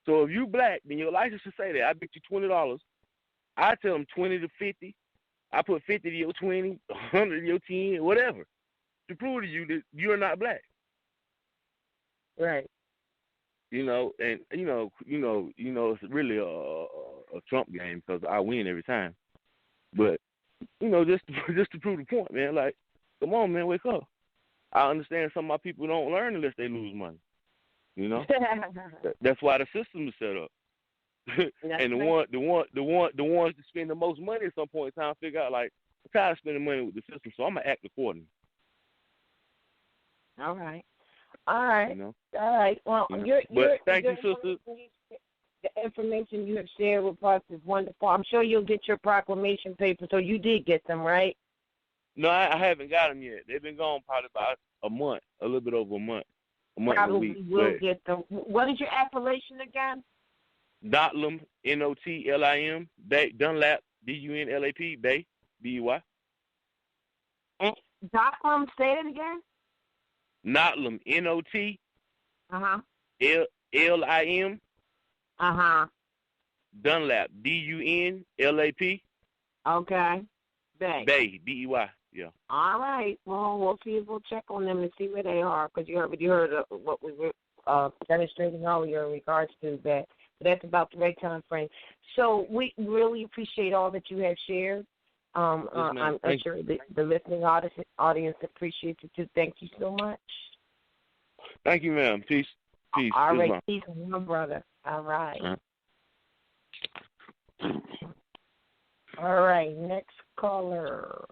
So if you black, then your license should say that. I bet you $20. I tell them 20 to 50. I put 50 to your 20, 100 to your 10, whatever, to prove to you that you're not black.
Right.
You know, and you know, it's really a Trump game because I win every time. But you know, just to prove the point, man. Like, come on, man, wake up. I understand some of my people don't learn unless they lose money. You know, that's why the system is set up. And the ones that spend the most money at some point in time figure out, like, I'm tired of spending money with the system, so I'm gonna act accordingly.
All right. You know? All right. Well,
thank you, sister.
The information you have shared with us is wonderful. I'm sure you'll get your proclamation paper. So you did get them, right?
No, I haven't got them yet. They've been gone probably about a month, a little bit over a month.
Probably
and a week.
Will get them. What is your appellation again?
Notlim, Notlim, Bay, Dunlap, Dunlap, Bay, Bey.
And Notlim, say it again.
Notlim, Lim. Dunlap, Dunlap.
Okay. Bay.
Bay, Bey. Yeah.
All right. Well, we'll see if we'll check on them and see where they are, because you heard what we were demonstrating earlier in regards to that. But that's about the right time frame. So we really appreciate all that you have shared. I'm sure the listening audience appreciates it too. Thank you so much.
Thank you, ma'am. Peace.
All right. Peace, my brother. All right. All right. Next caller.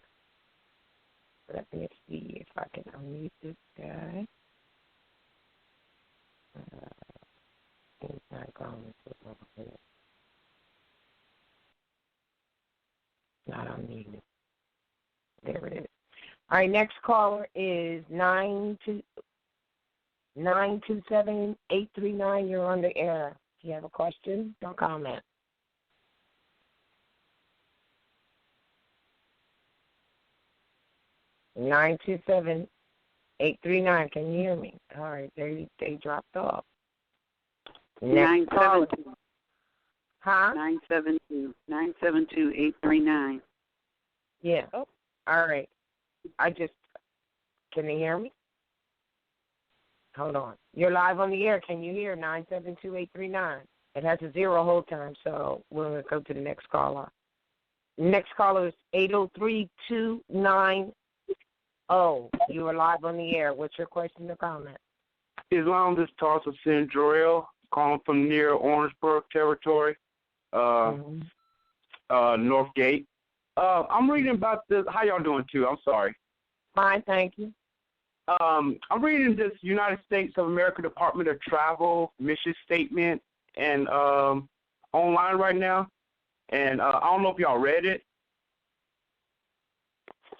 Let me see if I can unmute this guy. He's not going to. Not unmuted. There it is. All right, next caller is 927-839. You're on the air. Do you have a question? No comment. Nine 839. Can you hear me? All right, they dropped off.
972.
Huh?
972-839.
Yeah. Oh, all right. Can you hear me? Hold on. You're live on the air. Can you hear 972-839? It has a 0 hold time, so we're going to go to the next caller. Next caller is 803-290. You are live on the air. What's your question or comment?
Islam, this toss of Sin Jorel, calling from near Orangeburg territory, Northgate. I'm reading about this. How y'all doing, too? I'm sorry.
Fine, thank you.
I'm reading this United States of America Department of Travel mission statement and online right now, and I don't know if y'all read it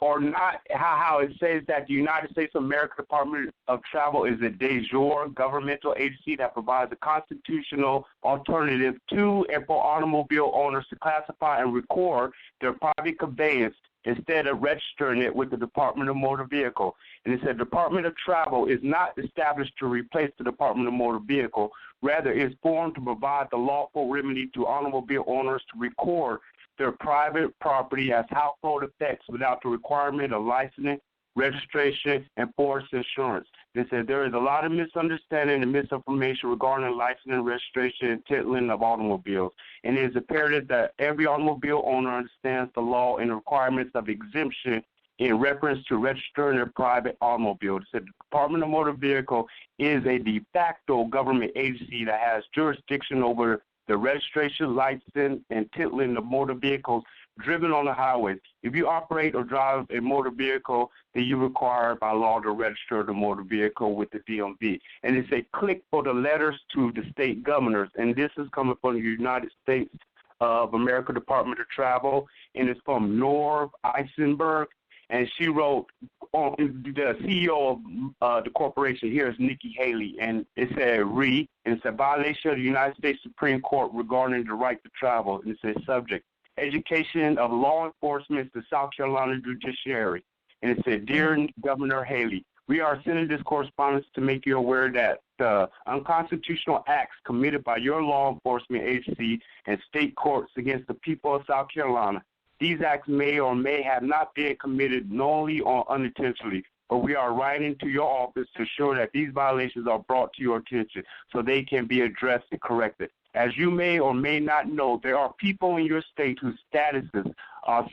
or not. How it says that the United States of America Department of Travel is a de jure governmental agency that provides a constitutional alternative to and for automobile owners to classify and record their private conveyance instead of registering it with the Department of Motor Vehicle. And it said Department of Travel is not established to replace the Department of Motor Vehicle. Rather, it is formed to provide the lawful remedy to automobile owners to record their private property as household effects without the requirement of licensing, registration, and forced insurance. They said there is a lot of misunderstanding and misinformation regarding licensing, registration, and titling of automobiles, and it is imperative that every automobile owner understands the law and the requirements of exemption in reference to registering their private automobile. They said the Department of Motor Vehicle is a de facto government agency that has jurisdiction over the registration, license, and titling of motor vehicles driven on the highways. If you operate or drive a motor vehicle, then you're required by law to register the motor vehicle with the DMV. And it's a click for the letters to the state governors. And this is coming from the United States of America Department of Travel, and it's from Norv Eisenberg. And she wrote, the CEO of the corporation here is Nikki Haley, and it said, and it's a violation of the United States Supreme Court regarding the right to travel. And it says subject, education of law enforcement to South Carolina judiciary. And it said, dear Governor Haley, we are sending this correspondence to make you aware that the unconstitutional acts committed by your law enforcement agency and state courts against the people of South Carolina, these acts may or may have not been committed knowingly or unintentionally, but we are writing to your office to ensure that these violations are brought to your attention so they can be addressed and corrected. As you may or may not know, there are people in your state whose statuses are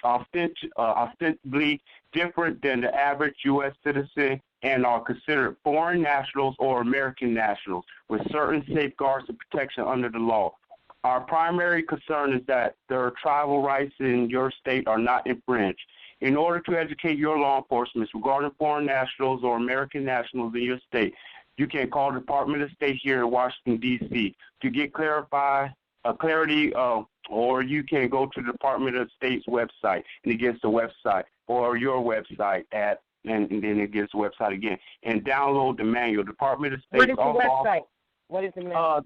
ostensibly different than the average U.S. citizen and are considered foreign nationals or American nationals with certain safeguards and protection under the law. Our primary concern is that their travel rights in your state are not infringed. In order to educate your law enforcement regarding foreign nationals or American nationals in your state, you can call the Department of State here in Washington, D.C. to get clarity, or you can go to the Department of State's website, and it gives the website, or your website at, and then it gives the website again, and download the manual. Department of State.
What is the website? What is the manual?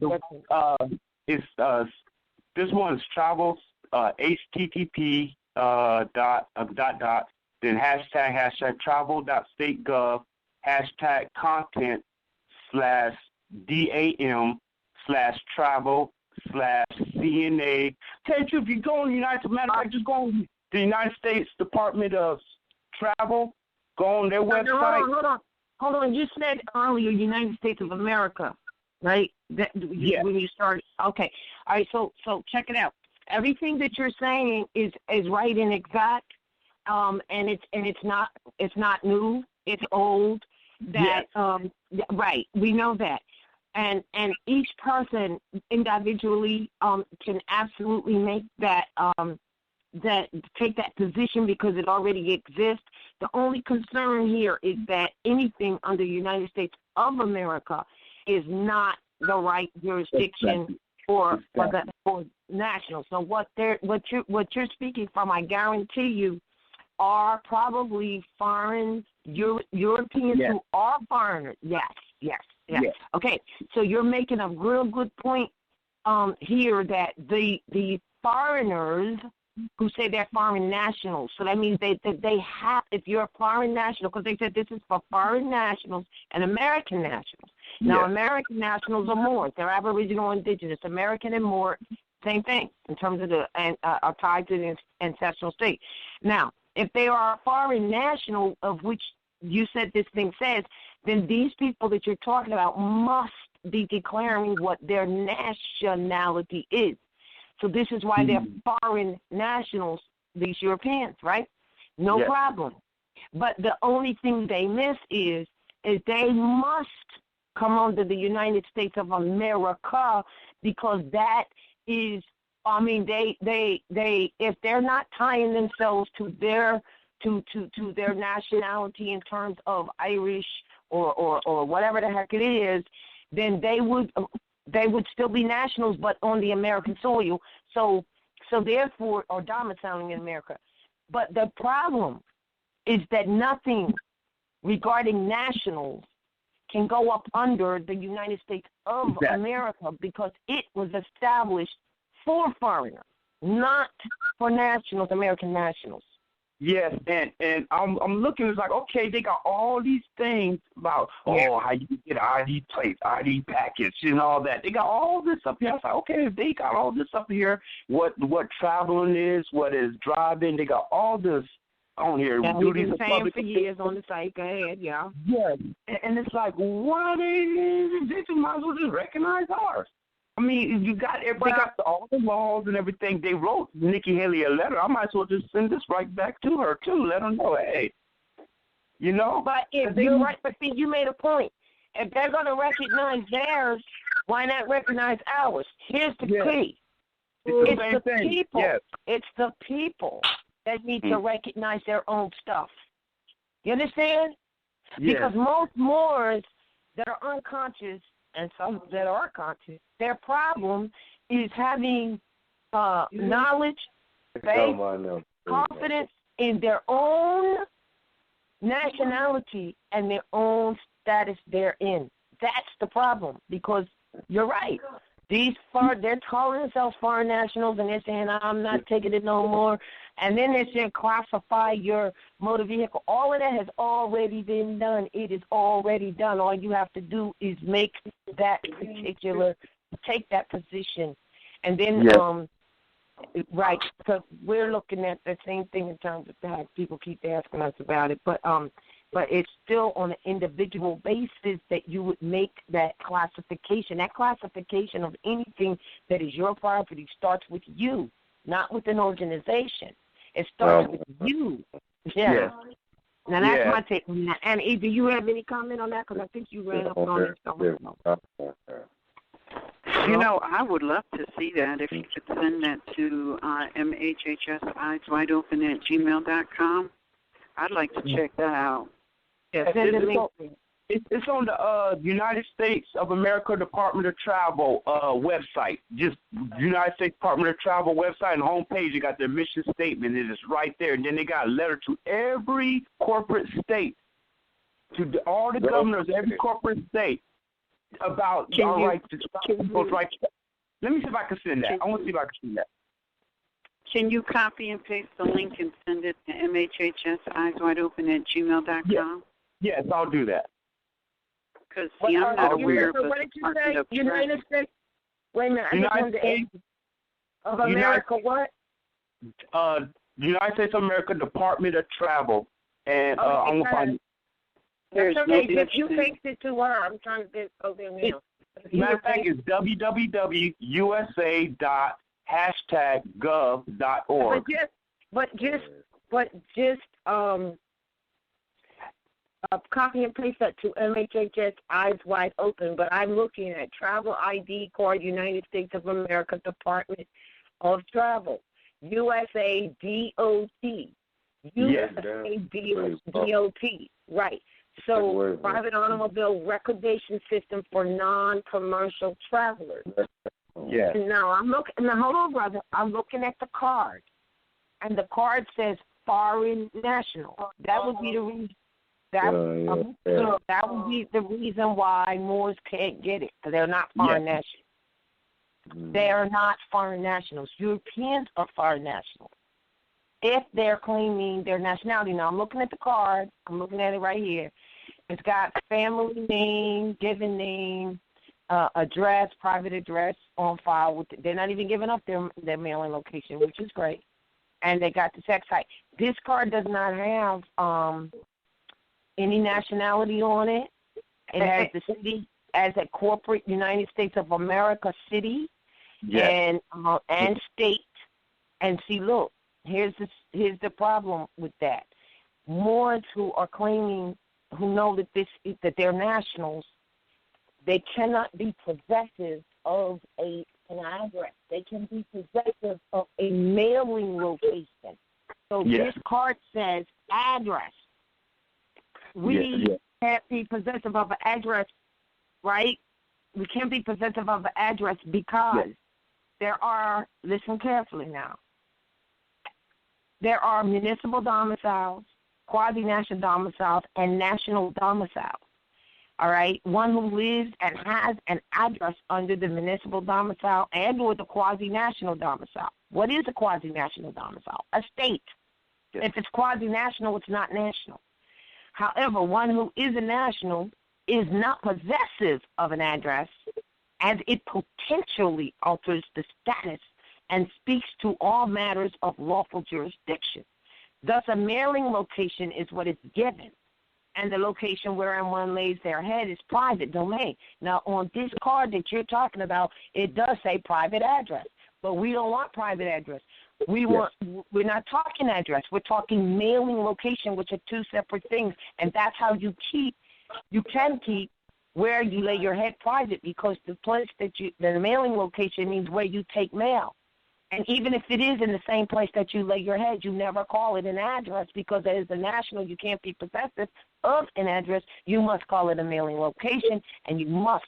This one is travel, HTTP dot, then hashtag travel.state.gov, hashtag content /DAM/travel/CNA. Tell you if you go on the United, matter of fact, just go on the United States Department of Travel, go on their website.
Hold on. You said earlier United States of America, right?
Yeah.
When you started. Okay. All right. So check it out. Everything that you're saying is right and exact, and it's not new. It's old. That right. We know that. And each person individually can absolutely make that take that position because it already exists. The only concern here is that anything under the United States of America is not the right jurisdiction for national. So what you're speaking from, I guarantee you, are probably foreign Europeans who are foreigners. Yes. Okay, so you're making a real good point here that the foreigners who say they're foreign nationals, so that means they have, if you're a foreign national, because they said this is for foreign nationals and American nationals. Now, American nationals are Moors. They're Aboriginal indigenous. American and Moor, same thing in terms of are tied to the ancestral state. Now, if they are a foreign national, of which you said this thing says, then these people that you're talking about must be declaring what their nationality is. So this is why they're foreign nationals, these Europeans, right? No problem. But the only thing they miss is they must come under the United States of America, because that is, I mean, they if they're not tying themselves to their their nationality in terms of Irish or whatever the heck it is, then they would still be nationals, but on the American soil. So therefore, or domiciling in America. But the problem is that nothing regarding nationals can go up under the United States of America, because it was established for foreigners, not for nationals, American nationals.
Yes, and I'm looking. It's like, okay, they got all these things about how you get ID plates, ID packets, and all that. They got all this up here. I was like, okay, if they got all this up here, what traveling is, what is driving, they got all this on here.
And we've been saying for years on the site. Go ahead, yeah.
Yes, and it's like, why they just might as well just recognize ours. I mean, they got all the laws and everything. They wrote Nikki Haley a letter. I might as well just send this right back to her too. Let her know, hey, you know.
But if you're right, but see, you made a point. If they're going to recognize theirs, why not recognize ours? Here's the key. It's the people. Yes. It's the people that need to recognize their own stuff. You understand? Yes. Because most Moors that are unconscious and some that are conscious, their problem is having knowledge, faith, confidence in their own nationality and their own status they're in. That's the problem, because you're right. They're calling themselves foreign nationals, and they're saying, I'm not taking it no more. And then they're saying, classify your motor vehicle. All of that has already been done. It is already done. All you have to do is make that take that position. And then, right, because we're looking at the same thing in terms of that. People keep asking us about it. But it's still on an individual basis that you would make that classification. That classification of anything that is your property starts with you, not with an organization. It starts with you. Yeah. Now, that's my take on that. And do you have any comment on that? Because I think you ran up on it.
You know, I would love to see that if you could send that to MHHS-Eyes Wide Open at gmail.com. I'd like to check that out.
Yeah, it's on the United States of America Department of Travel website. Just United States Department of Travel website, and homepage, you got their mission statement. It is right there. And then they got a letter to every corporate state, to all the governors, every corporate state, about our right to people's right. Let me see if I can send that. I want to see if I can send that.
Can you copy and paste the link and send it to MHHS-Eyes Wide Open at gmail.com?
Yes, I'll do that.
Because, I'm not aware of
what did you say? United States? Wait a minute. United States of America, what?
United States of America Department of Travel. And I'm going to find it.
That's okay. If you paste it to her, I'm trying to go there now.
Matter of fact, it's www.usa.gov.org.
But just copy and paste that to MHHS-Eyes Wide Open. But I'm looking at Travel ID Card, United States of America Department of Travel, USA DOT. USA DOT, right. So, private automobile recordation system for non-commercial travelers.
Yeah.
Now, hold on, brother. I'm looking at the card, and the card says foreign national. That would be the reason. That would be the reason why Moors can't get it, because they're not foreign nationals. They are not foreign nationals. Europeans are foreign nationals if they're claiming their nationality. Now, I'm looking at the card. I'm looking at it right here. It's got family name, given name, address, private address on file. They're not even giving up their mailing location, which is great. And they got the sex type. This card does not have any nationality on it. It has the city as a corporate United States of America city and state. And see, look, here's the problem with that. Moors who are claiming, who know that they're nationals, they cannot be possessive of an address. They can be possessive of a mailing location. So this card says address. We can't be possessive of an address, right? We can't be possessive of an address because there are, listen carefully now, there are municipal domiciles, quasi-national domiciles, and national domiciles. All right? One who lives and has an address under the municipal domicile and or the quasi-national domicile. What is a quasi-national domicile? A state. If it's quasi-national, it's not national. However, one who is a national is not possessive of an address, as it potentially alters the status and speaks to all matters of lawful jurisdiction. Thus, a mailing location is what is given, and the location wherein one lays their head is private domain. Now, on this card that you're talking about, it does say private address, but we don't want private address. We're not talking address. We're talking mailing location, which are two separate things, and that's how you can keep where you lay your head private, because the place the mailing location means where you take mail. And even if it is in the same place that you lay your head, you never call it an address, because as a national, you can't be possessive of an address. You must call it a mailing location, and you must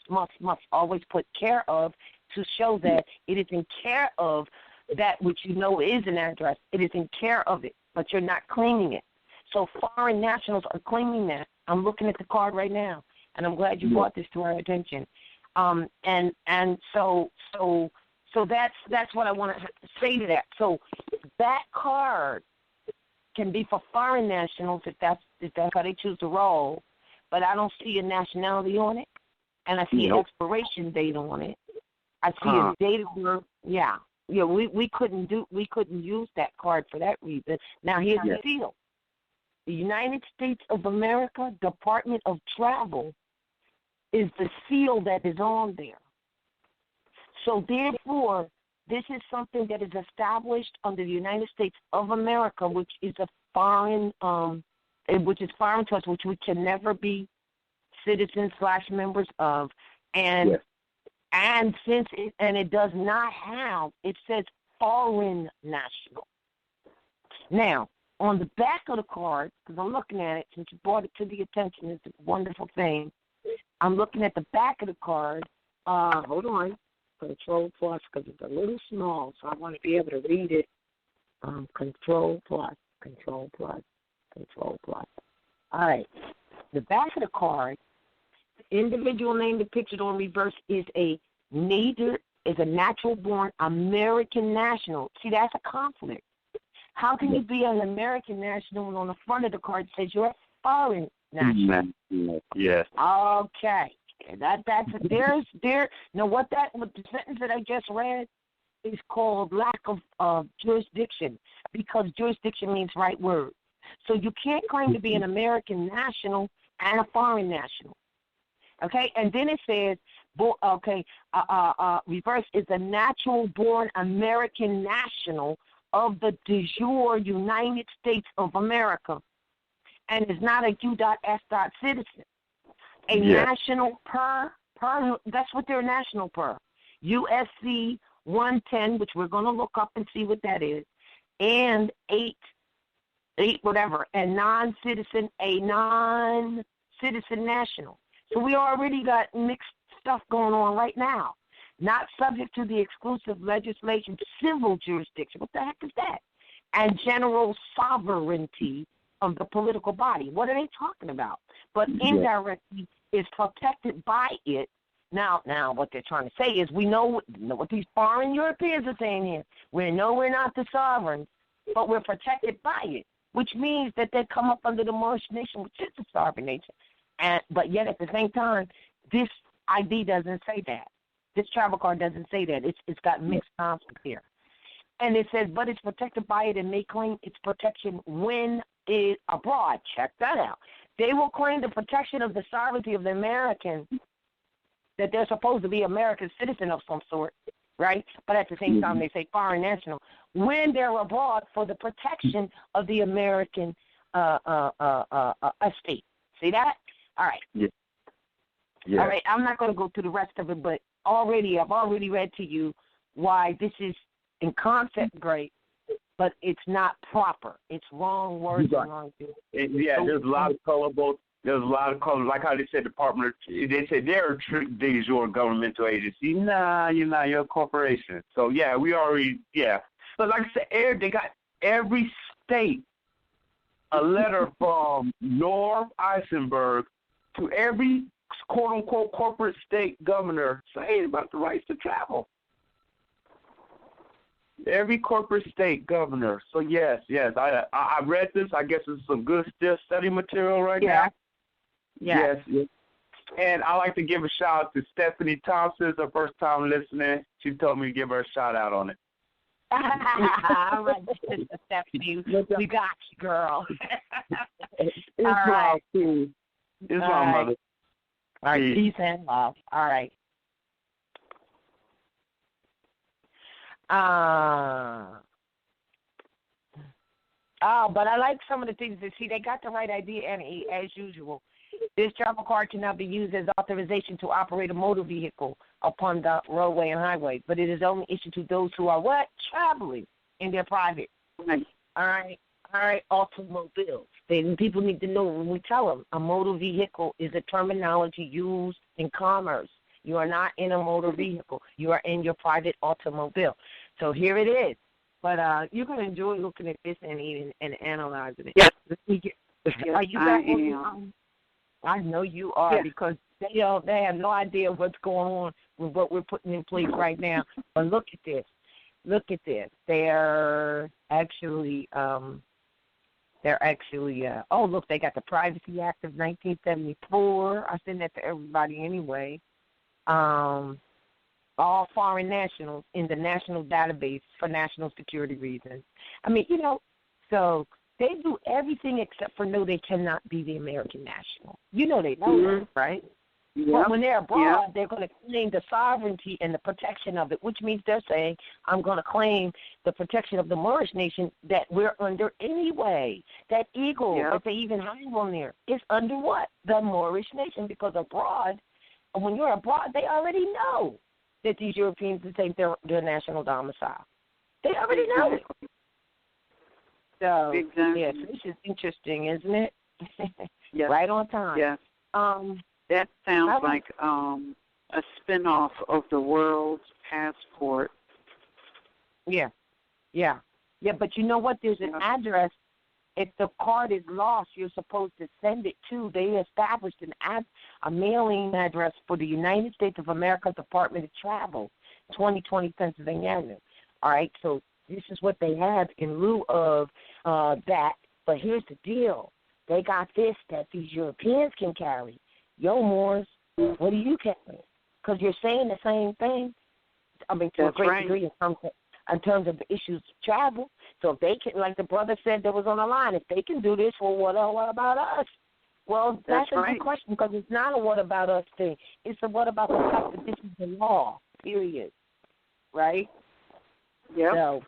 always put care of to show that it is in care of that which you know is an address. It is in care of it, but you're not claiming it. So foreign nationals are claiming that. I'm looking at the card right now, and I'm glad you brought this to our attention. So that's what I want to say to that. So that card can be for foreign nationals if that's how they choose to roll, but I don't see a nationality on it, and I see an expiration date on it. I see a date of birth. Yeah, we couldn't use that card for that reason. Now here's the deal: the United States of America Department of Travel is the seal that is on there. So therefore, this is something that is established under the United States of America, which is a foreign, which is foreign to us, which we can never be citizens / members of, and since it does not have, it says foreign national. Now, on the back of the card, because I'm looking at it, since you brought it to the attention, it's a wonderful thing. I'm looking at the back of the card. Hold on. Control plus, because it's a little small, so I want to be able to read it. Control plus. All right. The back of the card, the individual name depicted on reverse is a natural-born American national. See, that's a conflict. How can you be an American national and on the front of the card says you're a foreign national?
Yes.
Okay. Now what the sentence that I just read is called lack of jurisdiction, because jurisdiction means right word. So you can't claim to be an American national and a foreign national. Okay, and then it says, reverse is a natural-born American national of the de jure United States of America, and is not a U.S. citizen. A national per, that's what they're national per. USC 110, which we're going to look up and see what that is, and 8 whatever, and non-citizen, a non-citizen national. So we already got mixed stuff going on right now. Not subject to the exclusive legislation, civil jurisdiction. What the heck is that? And general sovereignty of the political body. What are they talking about? But indirectly is protected by it. Now, what they're trying to say is we know what these foreign Europeans are saying here. We know we're not the sovereigns, but we're protected by it, which means that they come up under the Moorish nation, which is the sovereign nation. But yet at the same time, this ID doesn't say that. This travel card doesn't say that. It's got mixed conflict here. And it says, but it's protected by it and may claim its protection when it abroad. Check that out. They will claim the protection of the sovereignty of the American, that they're supposed to be American citizen of some sort, right? But at the same time, they say foreign national when they're abroad for the protection of the American estate. See that? All right.
Yeah.
All right. I'm not going to go through the rest of it, but I've already read to you why this is in concept great, but it's not proper. It's wrong words and wrong things.
There's a lot of color. There's a lot of color. Like how they said they said they're a de jure governmental agency. Nah, you're not. You're a corporation. So, we already, But like I said, they got every state a letter from Norm Eisenberg to every quote-unquote corporate state governor saying about the rights to travel. Every corporate state governor. So yes. I read this. I guess it's some good study material right now.
Yeah.
Yes. And I like to give a shout out to Stephanie Thompson. It's her first time listening. She told me to give her a shout out on it.
All right, Sister Stephanie, we got you, girl.
It's
All right.
It's my mother.
All right, peace and love. All right. But I like some of the things that, see, they got the right idea, Annie, as usual. This travel card cannot be used as authorization to operate a motor vehicle upon the roadway and highway, but it is only issued to those who are what? Traveling in their private.
Right.
All right, automobiles. People need to know when we tell them a motor vehicle is a terminology used in commerce. You are not in a motor vehicle. You are in your private automobile. So here it is. But you're going to enjoy looking at this and analyzing it.
Yes.
Are you back on? I know you are, because they have no idea what's going on with what we're putting in place right now. But look at this. They're actually look, they got the Privacy Act of 1974. I send that to everybody anyway. All foreign nationals in the national database for national security reasons. I mean, so they do everything except for no, they cannot be the American national. You know they know that, right? Yep. But when they're abroad, they're going to claim the sovereignty and the protection of it, which means they're saying, I'm going to claim the protection of the Moorish nation that we're under anyway. That eagle that they even have on there is under what? The Moorish nation, because abroad, when you're abroad, they already know that these Europeans take their national domicile. They already know it. So, yes, this is interesting, isn't it?
Yes.
Right on time.
Yes. That sounds like a spin-off of the world's passport.
Yeah, but you know what? There's an address. If the card is lost, you're supposed to send it to. They established a mailing address for the United States of America Department of Travel, 2020 Pennsylvania Avenue. All right, so this is what they have in lieu of that. But here's the deal. They got this that these Europeans can carry. Yo, Moors, what do you carry? Because you're saying the same thing. I mean, to a great degree in terms of the issues of travel. So if they can, like the brother said that was on the line, if they can do this, well, what about us? Well, that's a good question, because it's not a what about us thing. It's a what about the fact that this is the law, period. Right?
Yeah.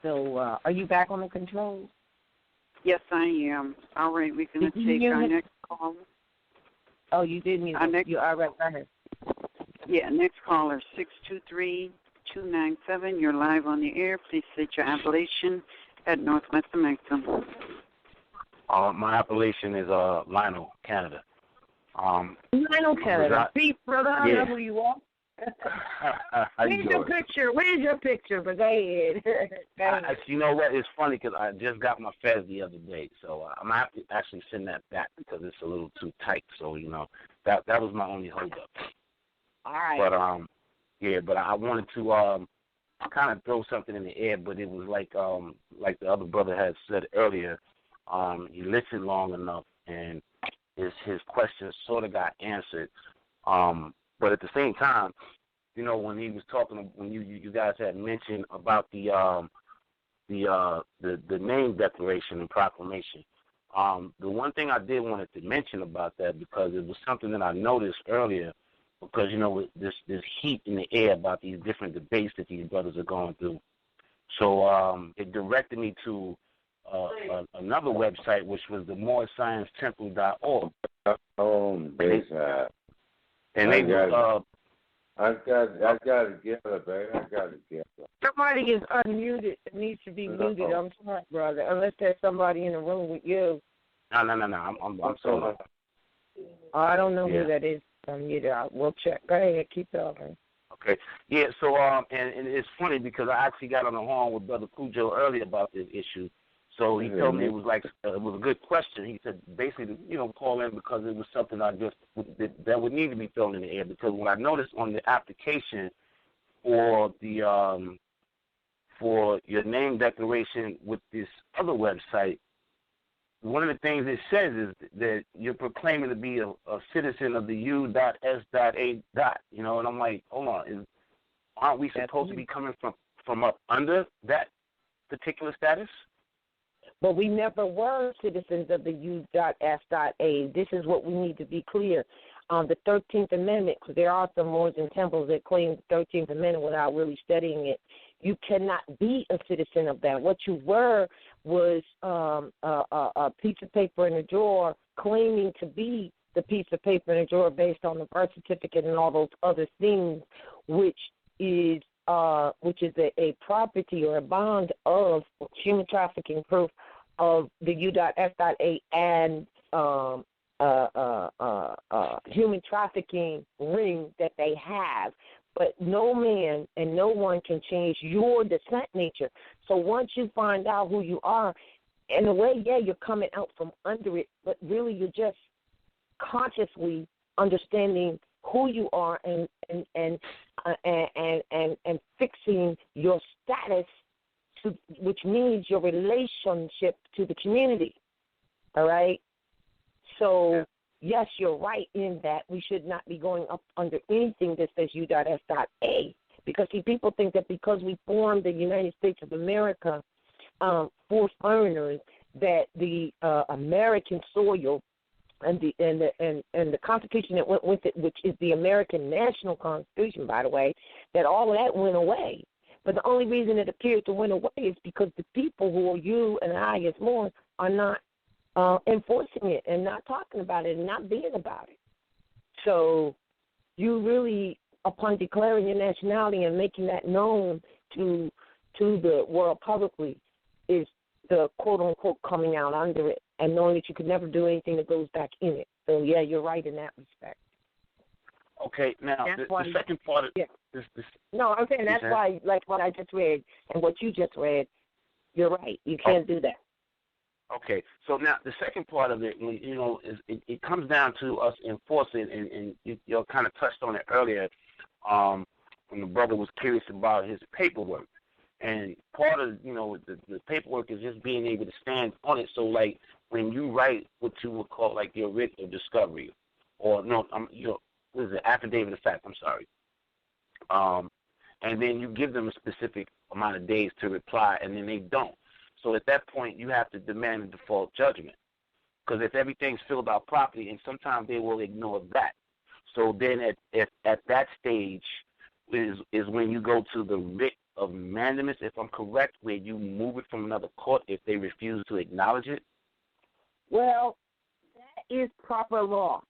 So are you back on the controls?
Yes, I am. All right, we're going to take our next call.
Oh, you did mute it. You all right, go ahead.
Yeah, next caller, 623-297. You're live on the air. Please state your appellation at Northwest America.
My appellation is Lionel, Canada.
Lionel, Canada. Pete, brother, I know who you are. Where's your picture? But go ahead.
You know what? It's funny because I just got my fez the other day, so I'm going to have to actually send that back because it's a little too tight. So, that was my only holdup.
All right.
But, but I wanted to kind of throw something in the air, but it was like the other brother had said earlier, he listened long enough, and his question sort of got answered. But at the same time, when he was talking, when you guys had mentioned about the name declaration and proclamation, the one thing I did wanted to mention about that, because it was something that I noticed earlier, because with this heat in the air about these different debates that these brothers are going through. So it directed me to another website, which was the moorsciencetemple.org. And they
I got to get it, baby. I got to get it.
Somebody is unmuted. It needs to be muted. I'm sorry, brother. Unless there's somebody in the room with you.
No. I'm solo.
I don't know who that is. We'll check. Go ahead. Keep talking.
Okay. Yeah. So and it's funny because I actually got on the horn with Brother Cujo earlier about this issue. So he told me it was a good question. He said basically, call in because it was something that would need to be thrown in the air. Because what I noticed on the application for the for your name declaration with this other website, one of the things it says is that you're proclaiming to be a citizen of the U.S.A. You know, and I'm like, hold on, aren't we supposed to be coming from up under that particular status?
But we never were citizens of the U.S.A. This is what we need to be clear. The 13th Amendment, because there are some Moors and temples that claim the 13th Amendment without really studying it. You cannot be a citizen of that. What you were was a piece of paper in a drawer claiming to be the piece of paper in a drawer based on the birth certificate and all those other things, which is a property or a bond of human trafficking proof of the U.S.A. and human trafficking ring that they have. But no man and no one can change your descent nature. So once you find out who you are, in a way, yeah, you're coming out from under it, but really you're just consciously understanding who you are and fixing your status, which means your relationship to the community. All right? So, yes, you're right in that we should not be going up under anything that says U.S.A. Because, see, people think that because we formed the United States of America for foreigners, that the American soil and the Constitution that went with it, which is the American National Constitution, by the way, that all of that went away. But the only reason it appears to went away is because the people who are you and I as Moors are not enforcing it and not talking about it and not being about it. So you really, upon declaring your nationality and making that known to the world publicly, is the quote-unquote coming out under it and knowing that you could never do anything that goes back in it. So, yeah, you're right in that respect.
Okay, now the second part of this.
No, I'm saying that's why, like what I just read and what you just read, you're right. You can't do that.
Okay, so now the second part of it, you know, is it comes down to us enforcing, and you kind of touched on it earlier when the brother was curious about his paperwork. And part of, you know, the paperwork is just being able to stand on it. So, like, when you write what you would call, like, your writ of discovery, or, no, what is it, affidavit of fact, I'm sorry. And then you give them a specific amount of days to reply, and then they don't. So at that point, you have to demand a default judgment. Because if everything's filled out properly, and sometimes they will ignore that. So then at that stage is when you go to the writ of mandamus, if I'm correct, where you move it from another court if they refuse to acknowledge it?
Well, that is proper law.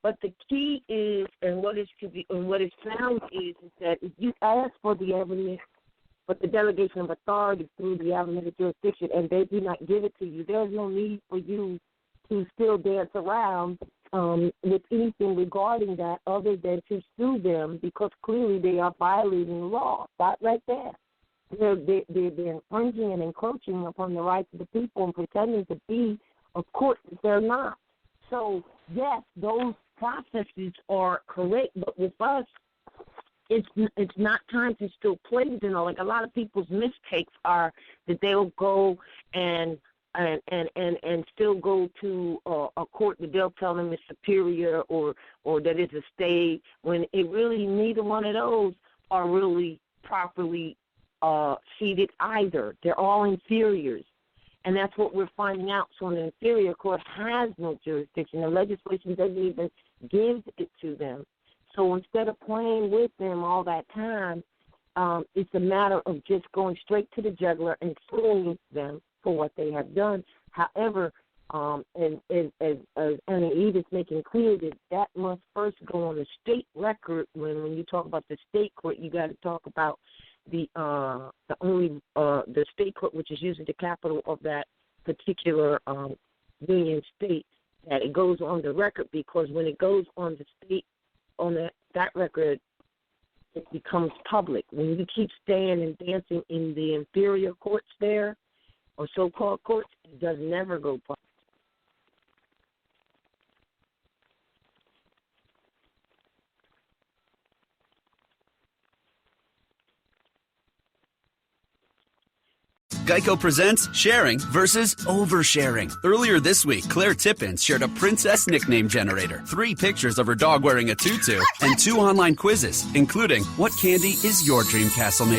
But the key is, and what is found is that if you ask for the evidence, but the delegation of authority through the avenue of jurisdiction, and they do not give it to you, there's no need for you to still dance around with anything regarding that other than to sue them, because clearly they are violating the law. Stop right there. They're infringing and encroaching upon the rights of the people and pretending to be a court that they're not. So, yes, those processes are correct, but with us, it's not time to still play. You know, like a lot of people's mistakes are that they'll go and still go to a court that they'll tell them is superior or that is a state, when it really neither one of those are really properly seated either. They're all inferiors. And that's what we're finding out. So an inferior court has no jurisdiction. The legislation doesn't even give it to them. So instead of playing with them all that time, it's a matter of just going straight to the jugular and suing them for what they have done. However, as Anna Eve is making clear, that must first go on the state record. When you talk about the state court, you got to talk about the state court, which is usually the capital of that particular union state, that it goes on the record, because when it goes on the state, on that record, it becomes public. When you keep staying and dancing in the inferior courts there, or so-called courts, it does never go public.
Geico presents sharing versus oversharing. Earlier this week, Claire Tippins shared a princess nickname generator, 3 pictures of her dog wearing a tutu, and 2 online quizzes, including what candy is your dream castle made